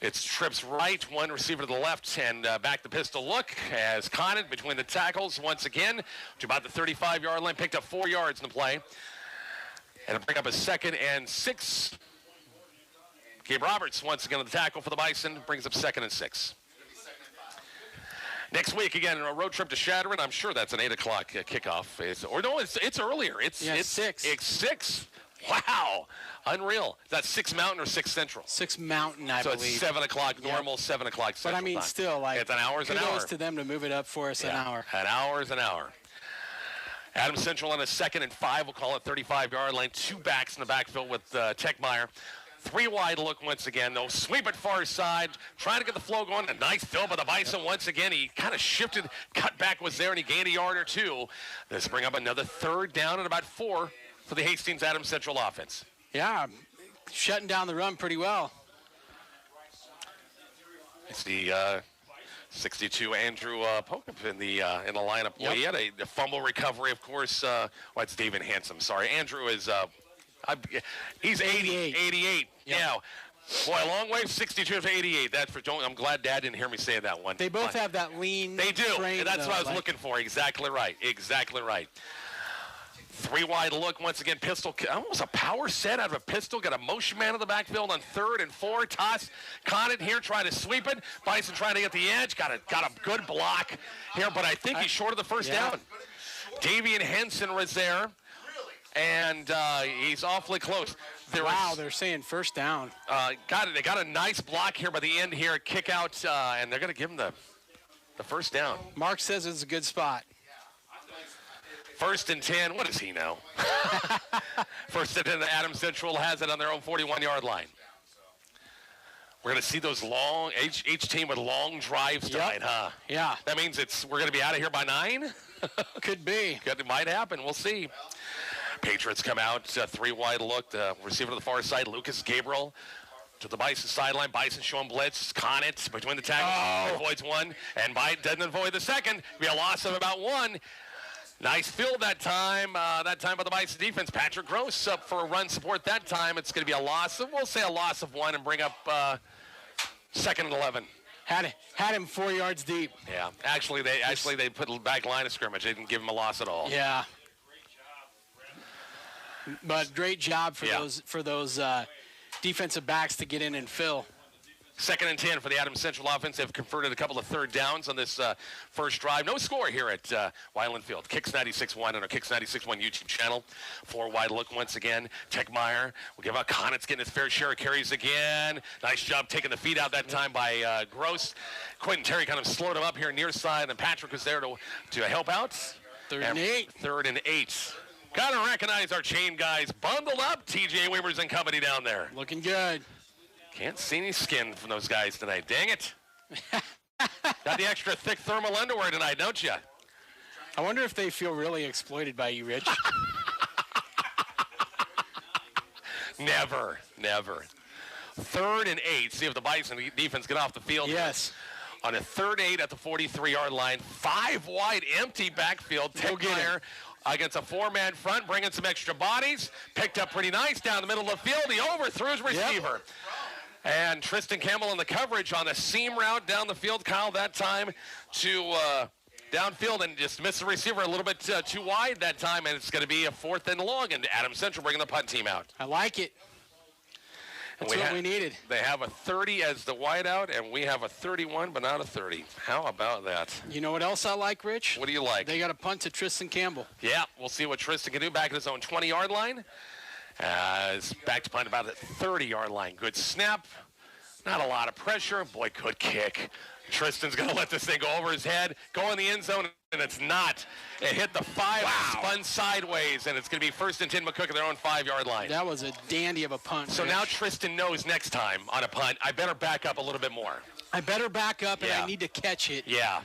It's trips right, one receiver to the left, and back the pistol look as Conant between the tackles once again to about the 35-yard line. Picked up 4 yards in the play. And it'll bring up a 2nd and 6. Gabe Roberts once again on the tackle for the Bison. Brings up 2nd and 6. Next week, again, a road trip to Shadron. I'm sure that's an 8 o'clock kickoff. It's earlier. It's 6. It's 6. Wow. Unreal. Is that 6 Mountain or 6 Central? 6 Mountain, I believe. So it's 7 o'clock normal, 7 o'clock Central. But I mean, time. still, like, it's an hour. Kudos to them to move it up for us an hour. An hour is an hour. Adams Central on a 2nd and 5. We'll call it 35-yard line. 2 backs in the backfield with Techmeyer. 3 wide look once again. They'll sweep it far side, trying to get the flow going. A nice fill by the Bison once again. He kind of shifted, cut back was there, and he gained a yard or 2. This bring up another 3rd down and about 4 for the Hastings Adams Central offense. Yeah, shutting down the run pretty well. It's the 62 Andrew Pokip in the lineup. Well, he had a fumble recovery, of course. It's David Handsome. Sorry, Andrew is. He's 88. Yep. Yeah. Boy, a long way, 62 to 88. I'm glad Dad didn't hear me say that one. They both have that lean. They do. Frame, That's what I was looking for. Exactly right. 3 wide look once again. Pistol, almost a power set out of a pistol. Got a motion man in the backfield on 3rd and 4. Toss Conant here trying to sweep it. Bison trying to get the edge. Got a good block here, but I think he's short of the first down. Davian Henson was there. And he's awfully close. They're saying first down. They got a nice block here by the end here. Kick out, and they're going to give him the first down. Mark says it's a good spot. 1st and 10. What does he know? 1st and 10. Adams Central has it on their own 41-yard line. We're going to see those long, each team with long drives tonight, huh? Yeah. That means we're going to be out of here by 9? Could be. It might happen. We'll see. Patriots come out, 3 wide look. The receiver to the far side, Lucas Gabriel. To the Bison sideline. Bison showing blitz. Conant between the tackles. Avoids 1. And doesn't avoid the 2nd. Be a loss of about 1. Nice fill that time. By the Bison defense. Patrick Gross up for a run support that time. It's going to be we'll say a loss of 1 and bring up 2nd and 11. Had him 4 yards deep. Yeah. Actually, they put a back line of scrimmage. They didn't give him a loss at all. Yeah. But great job for those defensive backs to get in and fill. 2nd and 10 for the Adams Central offense. They've converted a couple of 3rd downs on this first drive. No score here at Weiland Field. Kicks 96.1 on our Kicks 96.1 YouTube channel. 4 wide look once again. Techmeyer will give out. Conant's getting his fair share of carries again. Nice job taking the feet out that time by Gross. Quentin Terry kind of slowed him up here near side, and Patrick was there to help out. 3rd and 8. 3rd and 8. Got to recognize our chain guys. Bundled up, TJ Weavers and company down there. Looking good. Can't see any skin from those guys tonight. Dang it. Got the extra thick thermal underwear tonight, don't you? I wonder if they feel really exploited by you, Rich. Never. 3rd and 8. See if the Bison defense get off the field. Yes. On a 3rd and 8 at the 43-yard line. 5 wide, empty backfield. Tickmeyer against a 4-man front, bringing some extra bodies. Picked up pretty nice down the middle of the field. He overthrew his receiver. Yep. And Tristan Campbell in the coverage on the seam route down the field. Kyle, that time to downfield and just missed the receiver a little bit too wide that time. And it's going to be a 4th and long. And Adams Central bringing the punt team out. I like it. That's what we needed. They have a 30 as the wideout, and we have a 31, but not a 30. How about that? You know what else I like, Rich? What do you like? They got a punt to Tristan Campbell. Yeah, we'll see what Tristan can do back at his own 20-yard line. It's back to punt about the 30-yard line. Good snap. Not a lot of pressure. Boy, good kick. Tristan's going to let this thing go over his head, go in the end zone, and it's not. It hit the 5, spun sideways, and it's going to be 1st and 10 McCook at their own 5-yard line. That was a dandy of a punt. So now Tristan knows next time on a punt, I better back up a little bit more. I better back up, and I need to catch it. Yeah.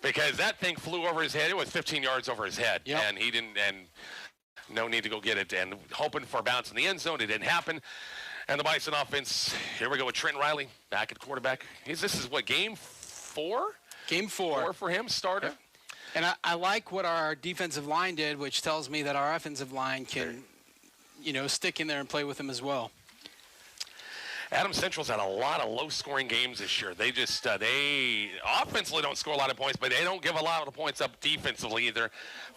Because that thing flew over his head. It was 15 yards over his head, and he didn't, and no need to go get it. And hoping for a bounce in the end zone, it didn't happen. And the Bison offense, here we go with Trent Riley back at quarterback. This is what, game 4? Game 4. 4 for him, starter. And I like what our defensive line did, which tells me that our offensive line can, stick in there and play with him as well. Adams Central's had a lot of low-scoring games this year. They just, they offensively don't score a lot of points, but they don't give a lot of points up defensively either.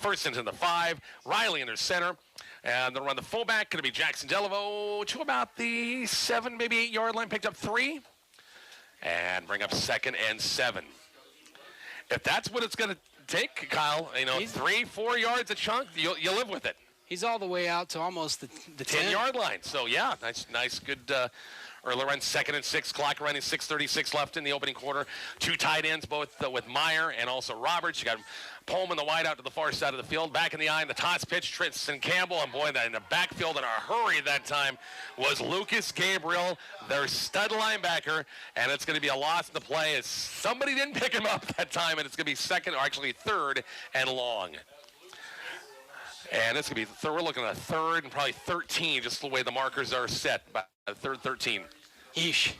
1st into the 5, Riley in their center. And they'll run the fullback, going to be Jackson Delaveau to about the 7, maybe 8-yard line, picked up 3. And bring up 2nd and 7. If that's what it's going to take, Kyle, 3-4 yards a chunk, you live with it. He's all the way out to almost the 10-yard line. So, yeah, nice, good early run. 2nd and 6, clock running, 6:36 left in the opening quarter. 2 tight ends, both with Meyer and also Roberts. You got Pullman, the wide out to the far side of the field. Back in the eye, and the toss pitch, Tristan Campbell. And boy, that in the backfield in a hurry that time was Lucas Gabriel, their stud linebacker. And it's going to be a loss in the play as somebody didn't pick him up that time. And it's going to be 2nd, or actually 3rd and long. And it's going to be, we're looking at 3rd and probably 13, just the way the markers are set. By 3rd, 13. Eesh.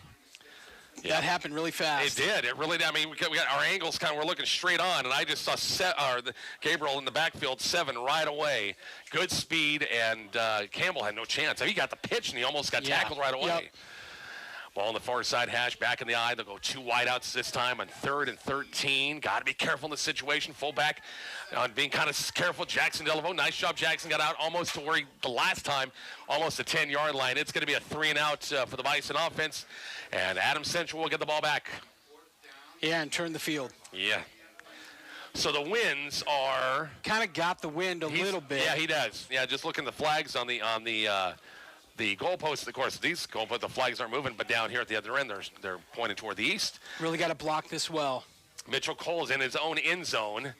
Yeah. That happened really fast. It did. It really did. I mean, we got our angles we're looking straight on, and I just saw Gabriel in the backfield 7 right away. Good speed, and Campbell had no chance. He got the pitch, and he almost got tackled right away. Yep. Ball on the far side hash, back in the eye. They'll go 2 wideouts this time on 3rd and 13. Got to be careful in the situation. Fullback being kind of careful. Jackson Delaveau. Nice job. Jackson got out almost to where the last time, almost the 10-yard line. It's going to be a 3-and-out for the Bison offense. And Adams Central will get the ball back. Yeah, and turn the field. Yeah. So the winds are... kind of got the wind a little bit. Yeah, he does. Yeah, just looking at the flags on the goalposts, of course, these goalposts, the flags aren't moving, but down here at the other end, they're pointing toward the east. Really got to block this well. Mitchell Cole's in his own end zone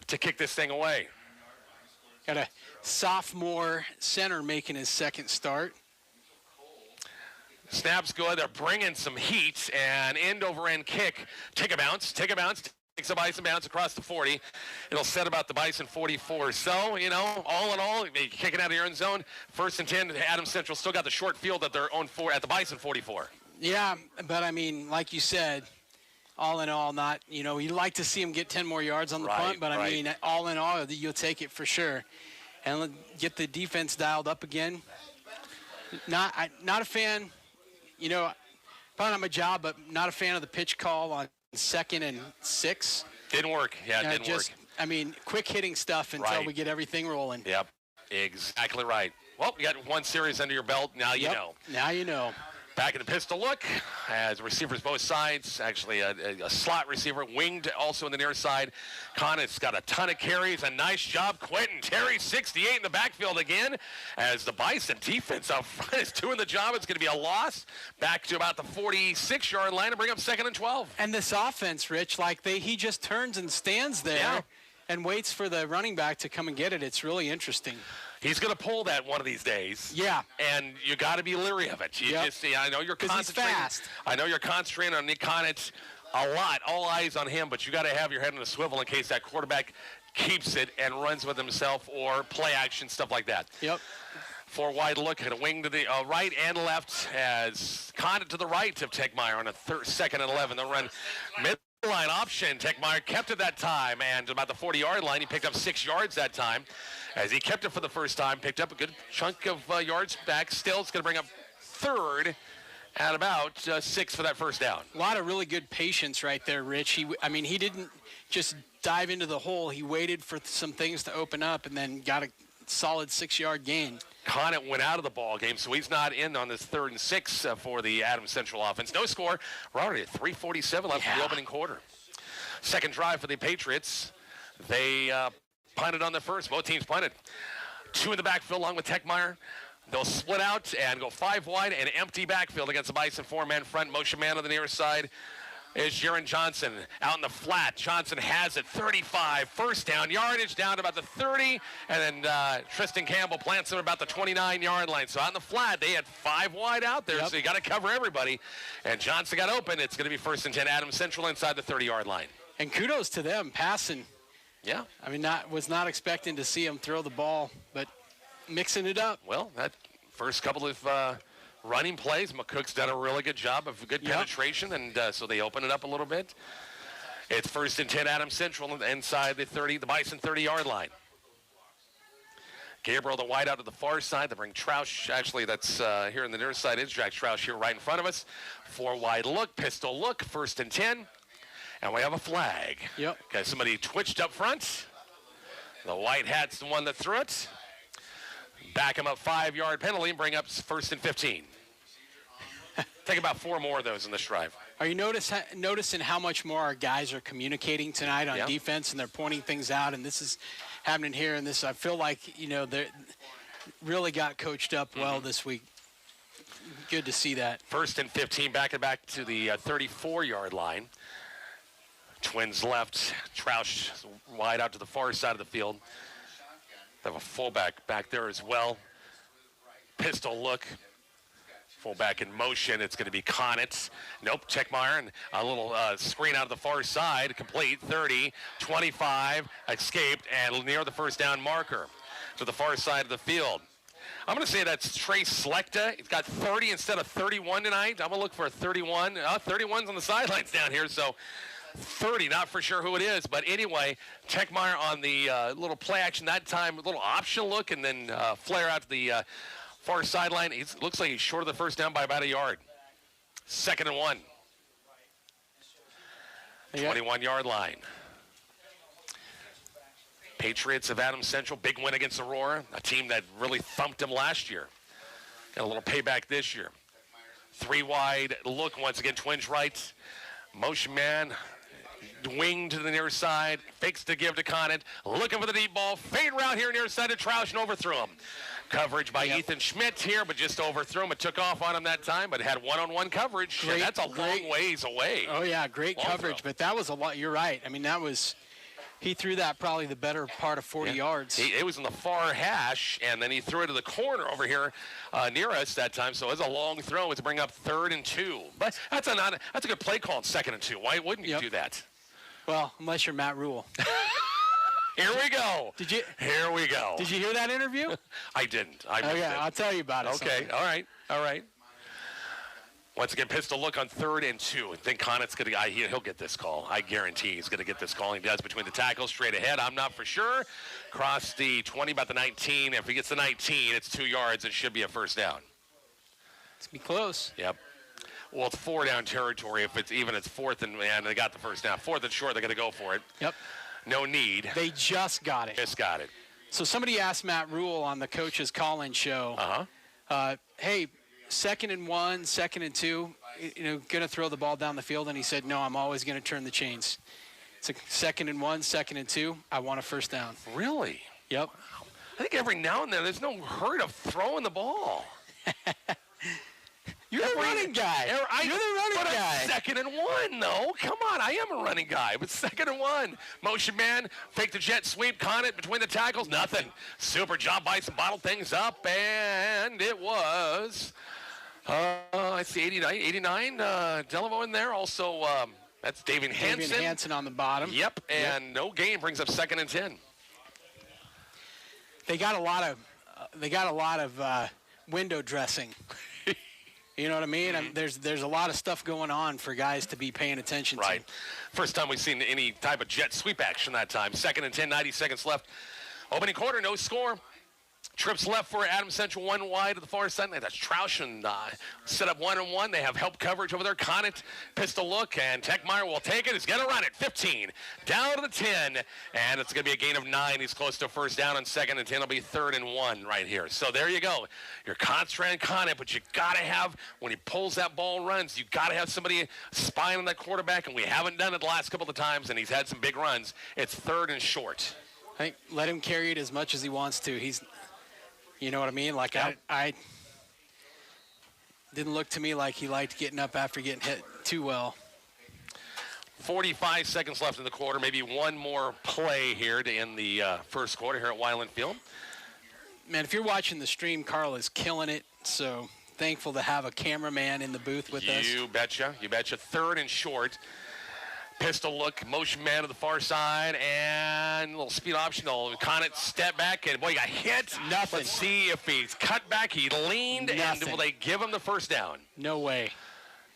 to kick this thing away. Got a sophomore center making his 2nd start. Snap's good. They're bringing some heat, and end-over-end kick. Take a bounce. Takes a Bison bounce across the 40. It'll set about the Bison 44. So, all in all, kicking out of your end zone. 1st and 10, Adams Central still got the short field at their own at the Bison 44. Yeah, but I mean, like you said, all in all, not, you'd like to see him get 10 more yards on the punt, but I mean, all in all, you'll take it for sure. And get the defense dialed up again. Not a fan, probably not my job, but not a fan of the pitch call on 2nd and 6. Didn't work. Yeah, it didn't work. I mean, quick hitting stuff until we get everything rolling. Yep, exactly right. Well, you got 1 series under your belt. Now you know. Now you know. Back in the pistol look, as receivers both sides. Actually, a slot receiver, winged also in the near side. Connett's got a ton of carries. A nice job, Quentin Terry, 68 in the backfield again. As the Bison defense up front is doing the job. It's going to be a loss. Back to about the 46-yard line to bring up 2nd and 12. And this offense, Rich, he just turns and stands there and waits for the running back to come and get it. It's really interesting. He's going to pull that one of these days. Yeah. And you got to be leery of it. I know you're concentrating. He's fast. I know you're concentrating on Nick Connett a lot. All eyes on him, but you got to have your head on a swivel in case that quarterback keeps it and runs with himself or play action, stuff like that. Yep. 4 wide look at a wing to the right and left as Condit to the right of Techmeyer on a 2nd and 11. They'll run midline option. Techmeyer kept it that time, and about the 40-yard line, he picked up 6 yards that time. As he kept it for the first time, picked up a good chunk of yards back. Still, it's going to bring up 3rd at about 6 for that first down. A lot of really good patience right there, Rich. He didn't just dive into the hole. He waited for some things to open up and then got a solid 6-yard gain. Condit went out of the ball game, so he's not in on this 3rd and 6 for the Adams Central offense. No score. We're already at 3:47 left in the opening quarter. Second drive for the Patriots. They punted on the first. Both teams punted. 2 in the backfield along with Techmeyer. They'll split out and go 5 wide and empty backfield against the Bison 4-man front. Motion man on the near side is Jaron Johnson out in the flat. Johnson has it, 35, first down, yardage down to about the 30, and then Tristan Campbell plants him about the 29-yard line. So out in the flat, they had 5 wide out there, so you got to cover everybody. And Johnson got open. It's going to be 1st and 10, Adams Central inside the 30-yard line. And kudos to them passing. Yeah. I mean, was not expecting to see him throw the ball, but mixing it up. Well, that first couple of running plays, McCook's done a really good job of good penetration, and so they open it up a little bit. It's 1st and 10, Adams Central inside the Bison 30-yard line. Gabriel, the wide out to the far side. They bring Troush. Actually, that's here on the near side is Jack Troush here right in front of us. 4 wide look, pistol look, 1st and 10. And we have a flag. Yep. Okay, somebody twitched up front. The white hat's the one that threw it. Back him up, 5-yard penalty, and bring up 1st and 15. Take about 4 more of those in this drive. Are you noticing how much more our guys are communicating tonight on defense, and they're pointing things out, and this is happening here, and this, I feel like, they really got coached up well this week. Good to see that. 1st and 15, back to the 34-yard line. Twins left, Troush wide out to the far side of the field. They have a fullback back there as well. Pistol look. Fullback in motion. It's going to be Connett. Nope, Techmeyer, and a little screen out of the far side. Complete, 30, 25, escaped, and near the first down marker to the far side of the field. I'm going to say that's Trey Slechta. He's got 30 instead of 31 tonight. I'm going to look for a 31. 31's on the sidelines down here, so 30, not for sure who it is, but anyway, Techmeyer on the little play action that time, a little option look, and then flare out to the far sideline. He looks like he's short of the first down by about a yard. 2nd and 1. 21-yard line. Patriots of Adams Central, big win against Aurora, a team that really thumped them last year. Got a little payback this year. 3 wide look once again, Twins right. Motion man. Wing to the near side, fakes to give to Connett, looking for the deep ball, fade route here near side to Troush and overthrew him. Coverage by Ethan Schmidt here, but just overthrew him. It took off on him that time, but had one-on-one coverage. And that's a long ways away. Oh, yeah, great coverage, but that was a lot. You're right. I mean, he threw that probably the better part of 40 yards. It was in the far hash, and then he threw it to the corner over here near us that time. So it was a long throw to bring up 3rd and 2. But that's a good play call in 2nd and 2. Why wouldn't you do that? Well, unless you're Matt Rule. Here we go. Here we go. Did you hear that interview? I didn't. I'll tell you about it. Okay. All right. Once again, pistol look on 3rd and 2. I think Connett's going to, he'll get this call. I guarantee he's going to get this call. He does between the tackles, straight ahead. I'm not for sure. Cross the 20, about the 19. If he gets the 19, it's 2 yards. It should be a first down. It's going to be close. Yep. Well, it's 4-down territory. If it's 4th and they got the first down. 4th and short, they're going to go for it. Yep. No need. They just got it. Just got it. So somebody asked Matt Rule on the coach's call-in show, hey, 2nd and 1, 2nd and 2, going to throw the ball down the field? And he said, no, I'm always going to turn the chains. It's a 2nd and 1, 2nd and 2, I want a first down. Really? Yep. I think every now and then there's no hurt of throwing the ball. You're the running guy. You're the running guy. 2nd and 1, though. Come on, I am a running guy. But 2nd and 1. Motion man, fake the jet sweep, Connett between the tackles, nothing. Super job, Bison bottled things up, and it was, I see 89, Delaveau in there. Also, That's David Hansen. David Hansen on the bottom. Yep, and no gain brings up 2nd and 10. They got a lot of window dressing. You know what I mean? Mm-hmm. There's a lot of stuff going on for guys to be paying attention to. Right. First time we've seen any type of jet sweep action that time. 2nd and 10, 90 seconds left. Opening quarter, no score. Trips left for Adams Central, 1 wide to the far side. That's Troush and set up 1-on-1. They have help coverage over there. Conant, pistol look, and Techmeyer will take it. He's going to run it. 15, down to the 10, and it's going to be a gain of 9. He's close to a first down on 2nd and 10. It'll be 3rd and 1 right here. So there you go. You're concentrating Conant, but you got to have, when he pulls that ball and runs, you got to have somebody spying on that quarterback, and we haven't done it the last couple of times, and he's had some big runs. It's 3rd and short. I think let him carry it as much as he wants to. You know what I mean? Like, I didn't look to me like he liked getting up after getting hit too well. 45 seconds left in the quarter. Maybe one more play here to end the first quarter here at Weiland Field. Man, if you're watching the stream, Carl is killing it. So thankful to have a cameraman in the booth with us. You betcha. You betcha. 3rd and short. Pistol look, motion man to the far side, and a little speed optional. Conant step back, and boy, he got hit. Nothing. Let's see if he's cut back. He leaned, Nothing. and will they give him the first down? No way.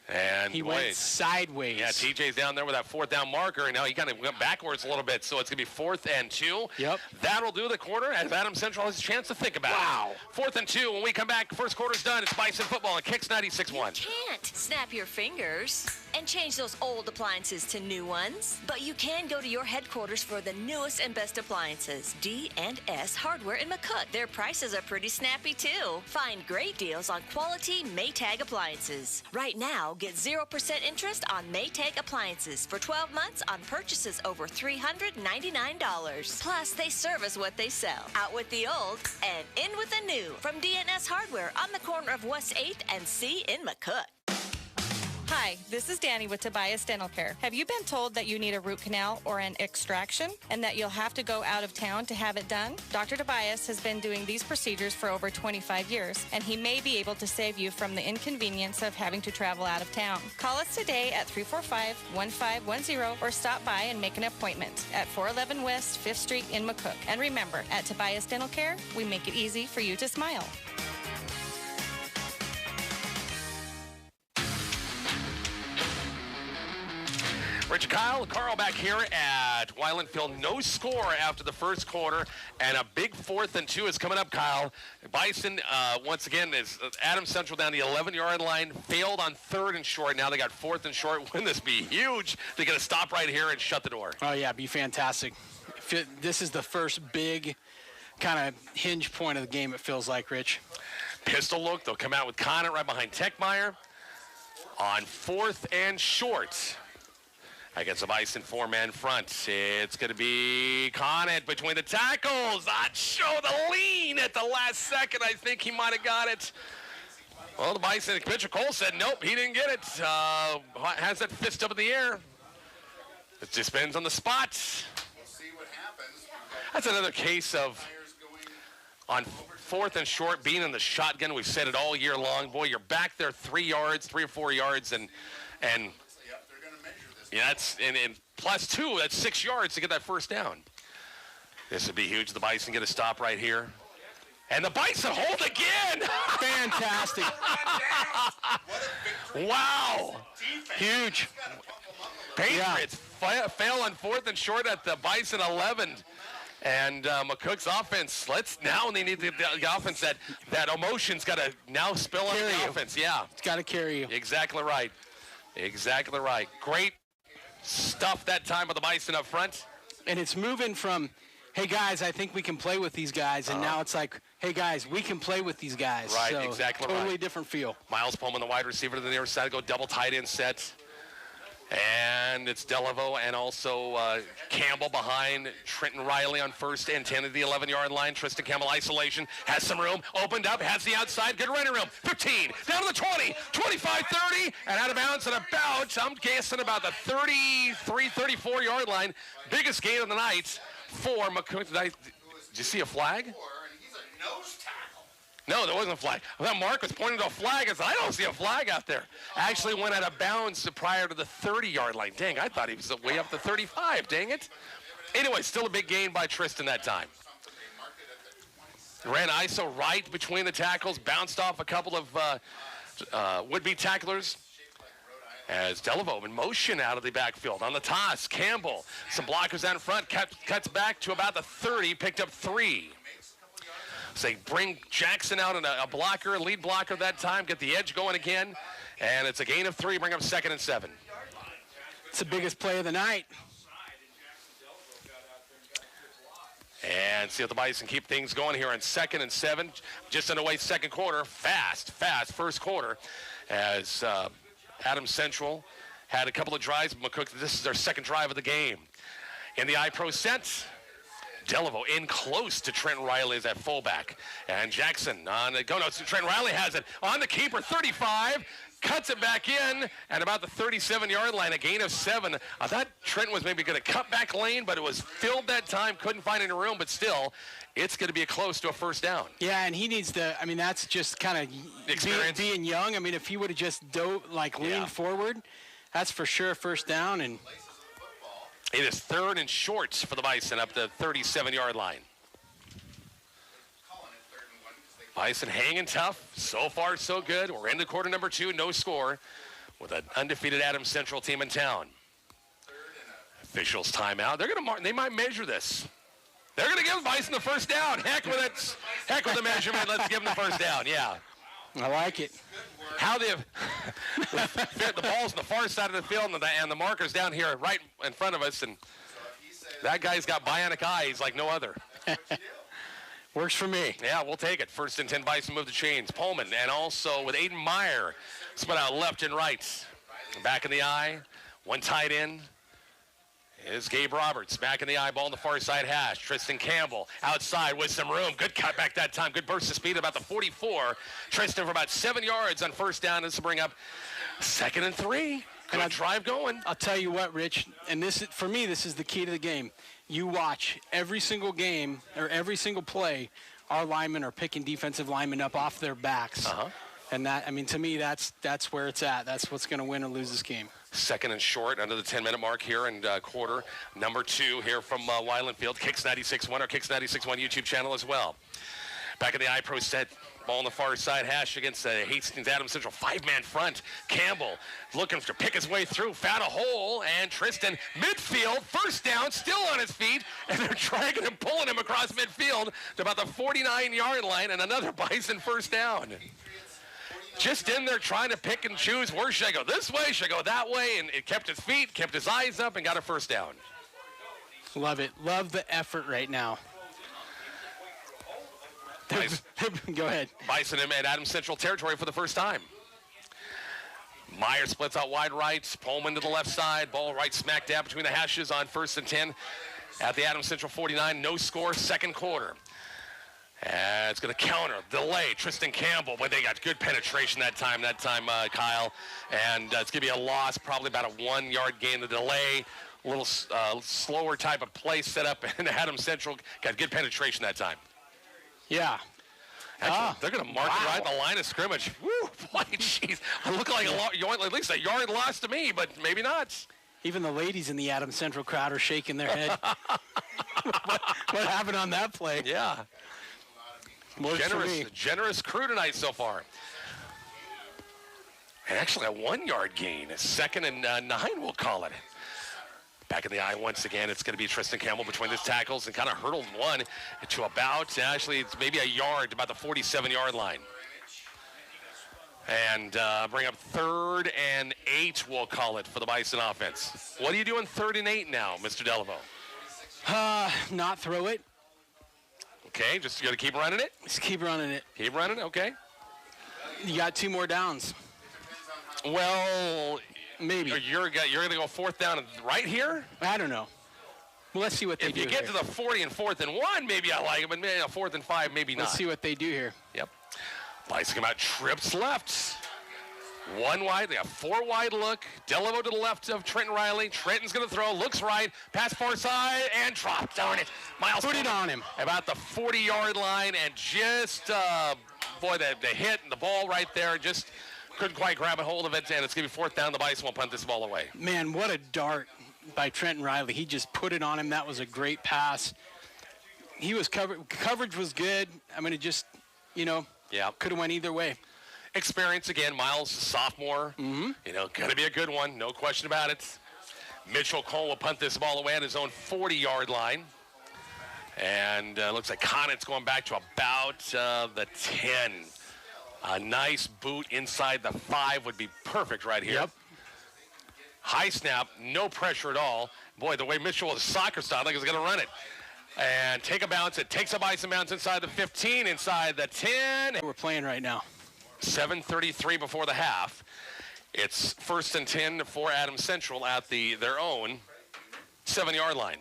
And he went sideways. Yeah, TJ's down there with that 4th down marker, and now he kind of went backwards a little bit, so it's going to be 4th and 2. Yep. That'll do the quarter, as Adams Central has a chance to think about it. 4th and 2. When we come back, first quarter's done. It's Bison football and Kicks 96.1. You can't snap your fingers and change those old appliances to new ones, but you can go to your headquarters for the newest and best appliances, D&S Hardware in McCook. Their prices are pretty snappy too. Find great deals on quality Maytag appliances. Right now, get 0% interest on Maytag appliances for 12 months on purchases over $399. Plus, they service what they sell. Out with the old and in with the new. From D&S Hardware on the corner of West 8th and C in McCook. Hi, this is Danny with Tobias Dental Care. Have you been told that you need a root canal or an extraction and that you'll have to go out of town to have it done? Dr. Tobias has been doing these procedures for over 25 years, and he may be able to save you from the inconvenience of having to travel out of town. Call us today at 345-1510 or stop by and make an appointment at 411 West 5th Street in McCook. And remember, at Tobias Dental Care, we make it easy for you to smile. Rich Carl back here at Weiland Field. No score after the first quarter, and a big 4th and 2 is coming up, Kyle. Bison, once again, is Adams Central down the 11-yard line, failed on 3rd and short. Now they got 4th and short. Wouldn't this be huge to get a stop right here and shut the door? Oh, yeah, be fantastic. This is the first big kind of hinge point of the game, it feels like, Rich. Pistol look. They'll come out with Conant right behind Techmeyer on 4th and short. Against a Bison 4-man front. It's going to be Conant between the tackles. Not show the lean at the last second. I think he might have got it. Well, the Bison pitcher Cole said nope, he didn't get it. Has that fist up in the air. It just depends on the spot. We'll see what happens. That's another case of on 4th and short being in the shotgun. We've said it all year long. Boy, you're back there 3 or 4 yards, and yeah, that's and plus 2. That's 6 yards to get that first down. This would be huge. The Bison get a stop right here, and the Bison hold again. Fantastic! Wow, huge. Patriots fail on 4th and short at the Bison 11. And McCook's offense, they need the offense that emotion's got to now spill on the offense. Yeah, it's got to carry you. Exactly right. Exactly right. Great stuff that time with the Bison up front. And it's moving from, hey, guys, I think we can play with these guys, and now it's like, hey, guys, we can play with these guys. Right, so, exactly totally right. different feel. Miles Pullman, the wide receiver to the near side, go double tight end set. And it's Delaveau and also Campbell behind Trenton Riley on 1st and 10 at the 11-yard line. Tristan Campbell isolation, has some room, opened up, has the outside, good running room. 15, down to the 20, 25, 30, and out of bounds and about, I'm guessing about the 33, 34-yard line. Biggest gain of the night for McCook. Did you see a flag? He's a nose tackle. No, there wasn't a flag. I thought Mark was pointing to a flag. I said, I don't see a flag out there. Actually went out of bounds prior to the 30-yard line. Dang, I thought he was way up to 35. Dang it. Anyway, still a big gain by Tristan that time. Ran ISO right between the tackles, bounced off a couple of would-be tacklers. As Delaveau in motion out of the backfield. On the toss, Campbell. Some blockers out in front. Cuts back to about the 30. Picked up 3. So they bring Jackson out in a blocker, a lead blocker that time. Get the edge going again. And it's a gain of 3. Bring up 2nd and 7. It's the biggest play of the night. And see if the Bison keep things going here on 2nd and 7. Just underway second quarter. Fast first quarter. As Adams Central had a couple of drives. McCook, this is their second drive of the game. In the I-Pro set, Delaveau in close to Trent Riley as that fullback. And Jackson on the go. No, Trent Riley has it on the keeper, 35. Cuts it back in at about the 37-yard line, a gain of 7. I thought Trent was maybe going to cut back lane, but it was filled that time. Couldn't find any room, but still, it's going to be close to a first down. Yeah, and he needs to, I mean, that's just kind of being young. I mean, if he would have just leaned forward, that's for sure a first down. And it is 3rd and short for the Bison up the 37-yard line. Bison hanging tough. So far, so good. We're into quarter number 2, no score, with an undefeated Adams Central team in town. Officials timeout. They might measure this. They're going to give Bison the first down. Heck with it. Heck with the measurement. Let's give them the first down. Yeah. I like it. How the ball's on the far side of the field, and the marker's down here right in front of us, and that guy's got bionic eyes like no other. Works for me. Yeah, we'll take it. 1st and 10, Bison move the chains. Pullman, and also with Aiden Meyer, split out left and right. Back in the eye, one tight end is Gabe Roberts. Back in the eye, ball on the far side hash. Tristan Campbell outside with some room. Good cutback that time. Good burst of speed about the 44. Tristan for about 7 yards on first down. This will bring up 2nd and 3. Good drive going. I'll tell you what, Rich, and for me, this is the key to the game. You watch every single game or every single play, our linemen are picking defensive linemen up off their backs. And that, I mean, to me, that's where it's at. That's what's going to win or lose this game. 2nd and short, under the 10-minute mark here in quarter number 2 here from Wyland Field. Kicks 96.1, our Kicks 96.1 YouTube channel as well. Back in the I-Pro set. Ball on the far side hash against Hastings Adams Central 5-man front. Campbell looking to pick his way through, found a hole, and Tristan midfield, first down, still on his feet, and they're dragging him, pulling him across midfield to about the 49-yard line, and another Bison first down. Just in there trying to pick and choose, where should I go? This way, should I go that way? And it kept his feet, kept his eyes up, and got a first down. Love it. Love the effort right now. Go ahead. Bison in Adams Central territory for the first time. Meyer splits out wide right. Pullman to the left side. Ball right smack dab between the hashes on 1st and 10 at the Adams Central 49. No score, second quarter. It's going to counter, delay, Tristan Campbell, but they got good penetration that time, Kyle. And it's going to be a loss, probably about a 1-yard gain. The delay, a little slower type of play set up, and Adams Central got good penetration that time. Yeah. Actually, they're going to mark it right at the line of scrimmage. Woo, boy, jeez. I look like at least a yard lost to me, but maybe not. Even the ladies in the Adams Central crowd are shaking their head. what happened on that play? Yeah. Generous crew tonight so far. And actually a 1-yard gain. A 2nd and 9, we'll call it. Back in the eye once again, it's going to be Tristan Campbell between his tackles and kind of hurdled one to about, actually it's maybe a yard, about the 47-yard line. And bring up 3rd and 8, we'll call it, for the Bison offense. What are you doing 3rd and 8 now, Mr. Delaveau? Not throw it. Okay, just you got to keep running it? Just keep running it. Keep running it, okay. You got 2 more downs. Well, maybe. You're going to go 4th down right here? I don't know. Well, let's see what they do. If you get to the 40 and 4th and 1, maybe I like it, but maybe a 4th and 5, maybe not. Let's see what they do here. Yep. Bison come out, trips left. 1 wide, they have 4 wide look. Delaveau to the left of Trenton Riley. Trenton's going to throw, looks right, pass far side, and drop. Darn it. Miles put it on him. About the 40-yard line, and just boy, they hit and the ball right there, just couldn't quite grab a hold of it, and it's going to be fourth down. The Bison will punt this ball away. Man, what a dart by Trenton Riley. He just put it on him. That was a great pass. He was coverage was good. I mean, it just, could have went either way. Experience again, Miles, sophomore. Mm-hmm. Going to be a good one, no question about it. Mitchell Cole will punt this ball away at his own 40-yard line. And looks like Connett's going back to about the 10. A nice boot inside the 5 would be perfect right here. Yep. High snap, no pressure at all. Boy, the way Mitchell is soccer style, I think he's going to run it. And take a bounce. It takes a Bison bounce inside the 15, inside the 10. We're playing right now. 7:33 before the half. It's 1st and 10 for Adams Central at their own 7-yard line.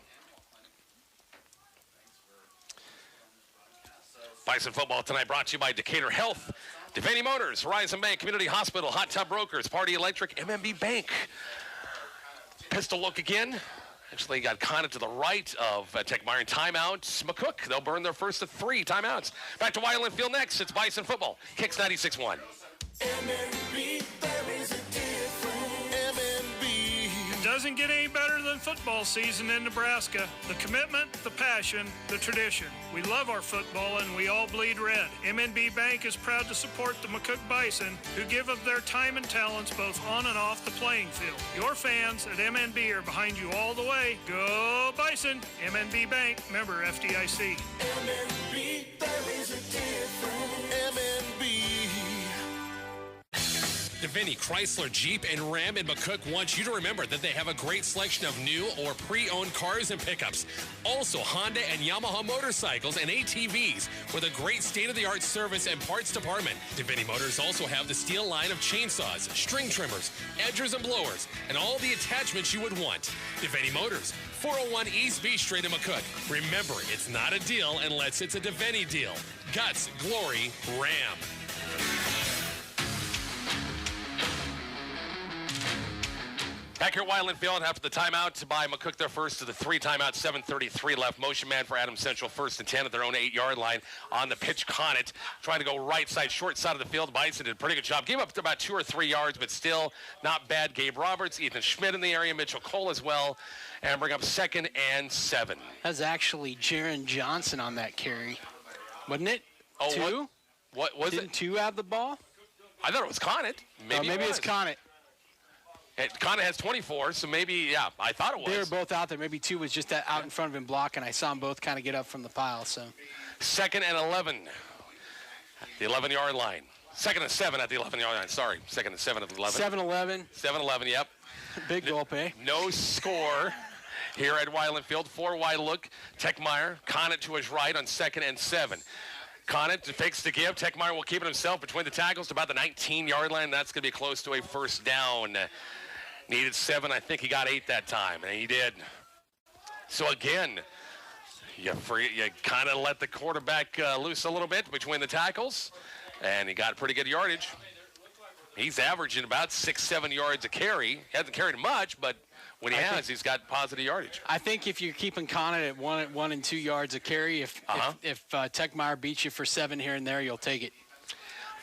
Bison football tonight brought to you by Decatur Health, Devaney Motors, Horizon Bank, Community Hospital, Hot Tub Brokers, Party Electric, MMB Bank. Pistol look again. Actually got Conant to the right of Techmeyer. Timeout, McCook. They'll burn their first of 3 timeouts. Back to Wyland Field next. It's Bison football. Kicks 96-1. MMB, there is a difference. MMB. Doesn't get any better than football season in Nebraska. The commitment, the passion, the tradition. We love our football and we all bleed red. MNB Bank is proud to support the McCook Bison, who give of their time and talents both on and off the playing field. Your fans at MNB are behind you all the way. Go Bison! MNB Bank, member FDIC. MNB, there is a difference. MNB. Devaney Chrysler, Jeep, and Ram in McCook want you to remember that they have a great selection of new or pre-owned cars and pickups. Also, Honda and Yamaha motorcycles and ATVs with a great state-of-the-art service and parts department. Devaney Motors also have the steel line of chainsaws, string trimmers, edgers, and blowers, and all the attachments you would want. Devaney Motors, 401 East B Street in McCook. Remember, it's not a deal unless it's a Devaney deal. Guts, glory, Ram. Back here at Wyland Field, after the timeout by McCook, their first of the 3 timeouts, 7:33 left. Motion man for Adams Central, 1st and 10 at their own 8-yard line. On the pitch, Conant trying to go right side, short side of the field. Bison did a pretty good job. Gave up to about 2 or 3 yards, but still not bad. Gabe Roberts, Ethan Schmidt in the area, Mitchell Cole as well, and bring up 2nd and 7. That's actually Jaron Johnson on that carry, wasn't it? Oh, 2? What was Didn't it? 2 have the ball? I thought it was Conant. Maybe it's Conant. Conant has 24, so maybe, yeah, I thought it was. They were both out there. Maybe 2 was just out in front of him blocking. I saw them both kind of get up from the pile. So 2nd and 11 at the 11-yard line. 2nd and 7 at the 11-yard line. Sorry, 2nd and 7 at the 11. 7-11. 7-11, yep. Big gulp, eh? No score here at Wyland Field. 4 wide look. Techmeyer, Conant to his right on 2nd and 7. Conant fakes to give. Techmeyer will keep it himself between the tackles to about the 19-yard line. That's going to be close to a first down. Needed 7. I think he got 8 that time, and he did. So again, you kind of let the quarterback loose a little bit between the tackles, and he got pretty good yardage. He's averaging about 6-7 yards a carry. Hasn't carried much, but when he has, he's got positive yardage. I think if you're keeping Conant at 1 and 2 yards a carry, if Techmeyer beats you for 7 here and there, you'll take it.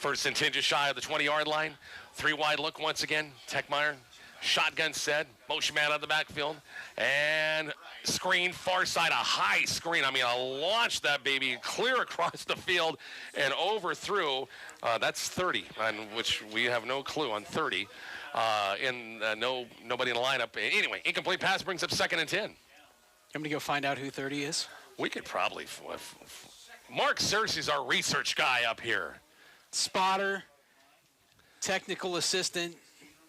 1st and 10 just shy of the 20-yard line. 3 wide look once again. Techmeyer, shotgun set, motion man out of the backfield, and screen far side, a high screen. I mean, I launched that baby clear across the field and overthrew. That's 30, on which we have no clue on 30. Nobody in the lineup. Anyway, incomplete pass brings up 2nd and 10. I'm going to go find out who 30 is. We could probably. Mark Cersei's our research guy up here. Spotter, technical assistant,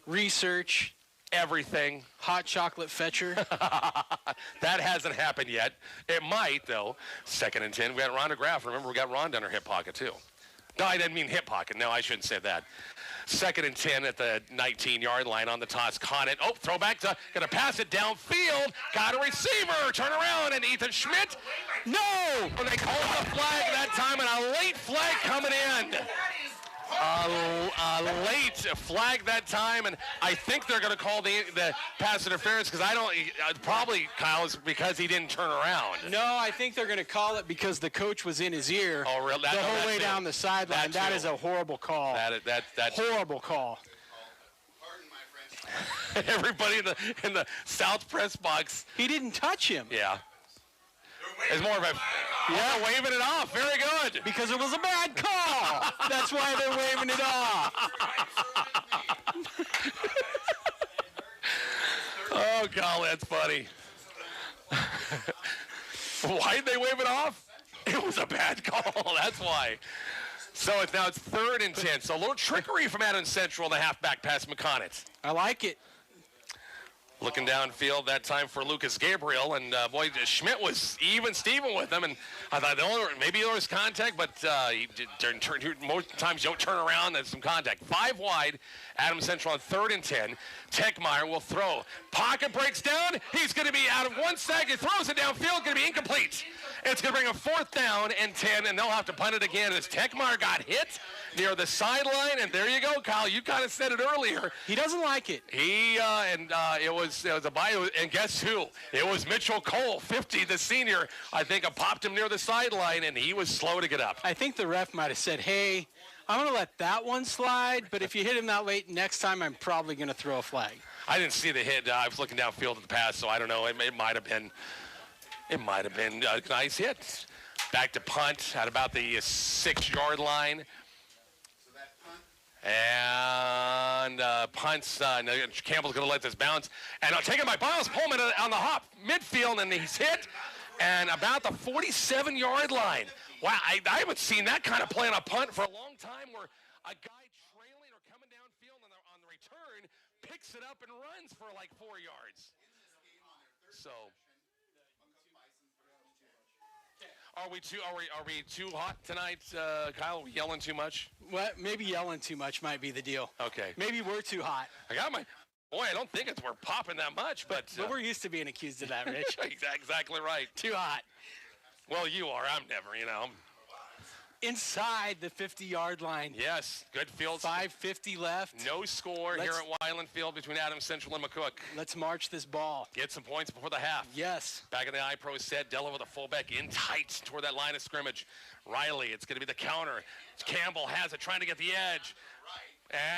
research. Everything. Hot chocolate fetcher. That hasn't happened yet. It might, though. 2nd and 10. We got Rhonda Graff. Remember, we got Rhonda in her hip pocket, too. No, I didn't mean hip pocket. No, I shouldn't say that. 2nd and 10 at the 19-yard line on the toss. Conant. Oh, throwback to, going to pass it downfield. Got a receiver. Turn around, and Ethan Schmidt. No! Well, they called the flag that time, and a late flag coming in. Late flag that time, and I think they're going to call the pass interference because probably, Kyle, is because he didn't turn around. No, I think they're going to call it because the coach was in his ear the whole way down the sideline. That is a horrible call. That's horrible call. Everybody in the South press box. He didn't touch him. Yeah. It's more of a waving it off. Very good. Because it was a bad call. That's why they're waving it off. Oh, golly, that's funny. Why did they wave it off? It was a bad call. That's why. So it's 3rd and 10. So a little trickery from Adams Central, the halfback past McConnett. I like it. Looking downfield that time for Lucas Gabriel, and Schmidt was even Steven with him, and I thought maybe there was contact, but most times you don't turn around, there's some contact. 5 wide, Adams Central on 3rd and 10. Techmeyer will throw. Pocket breaks down. He's going to be out of 1 second. Throws it downfield, going to be incomplete. It's going to bring a 4th down and 10, and they'll have to punt it again as Techmeyer got hit near the sideline, and there you go, Kyle. You kind of said it earlier. He doesn't like it. It was a bio, and guess who? It was Mitchell Cole, 50, the senior. I think popped him near the sideline, and he was slow to get up. I think the ref might have said, hey, I'm going to let that one slide, but if you hit him that late, next time I'm probably going to throw a flag. I didn't see the hit. I was looking downfield at the pass, so I don't know. It might have been a nice hit. Back to punt at about the 6-yard line. And punts. Campbell's going to let this bounce. And taken by Miles Pullman on the hop midfield, and he's hit. And about the 47-yard line. Wow, I haven't seen that kind of play on a punt for a long time where a guy trailing or coming downfield on the return picks it up and runs for like 4 yards. So... Are we too hot tonight, Kyle? Are we yelling too much? Well, maybe yelling too much might be the deal. Okay. Maybe we're too hot. I don't think we're popping that much, but we're used to being accused of that, Rich. Exactly right. Too hot. Well, you are. I'm never, Inside the 50-yard line. Yes, good field. 5:50 left. No score here at Weiland Field between Adams Central and McCook. Let's march this ball. Get some points before the half. Yes. Back in the iPro set, Della with a fullback in tight toward that line of scrimmage. Riley, it's going to be the counter. Campbell has it, trying to get the edge.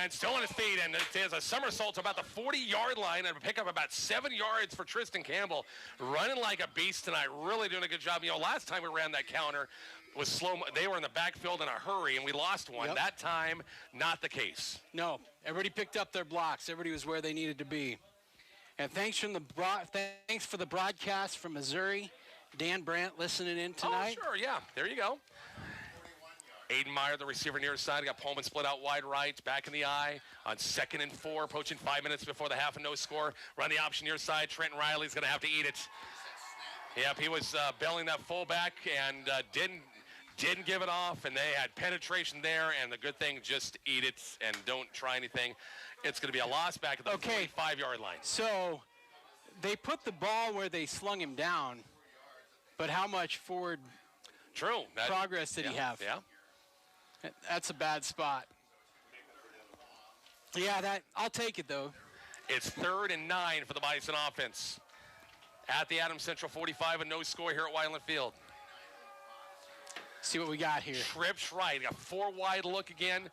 And still on his feet, and it is a somersault to about the 40-yard line and pick up about 7 yards for Tristan Campbell. Running like a beast tonight, really doing a good job. Last time we ran that counter was slow. They were in the backfield in a hurry, and we lost one. Yep. That time, not the case. No, everybody picked up their blocks. Everybody was where they needed to be. And thanks for the broadcast from Missouri. Dan Brandt listening in tonight. Oh, sure, yeah. There you go. Aiden Meyer, the receiver near side, got Pullman split out wide right, back in the eye on 2nd and 4, approaching 5 minutes before the half and no score. Run the option near side. Trenton Riley's going to have to eat it. Yep, he was belling that fullback and didn't give it off, and they had penetration there, and the good thing, just eat it and don't try anything. It's going to be a loss back at the 45-yard line. So they put the ball where they slung him down, but how much forward progress did he have? Yeah. That's a bad spot. Yeah, I'll take it, though. It's 3rd and 9 for the Bison offense. At the Adams Central 45, and no score here at Weiland Field. See what we got here. Trips right. Got 4 wide look again.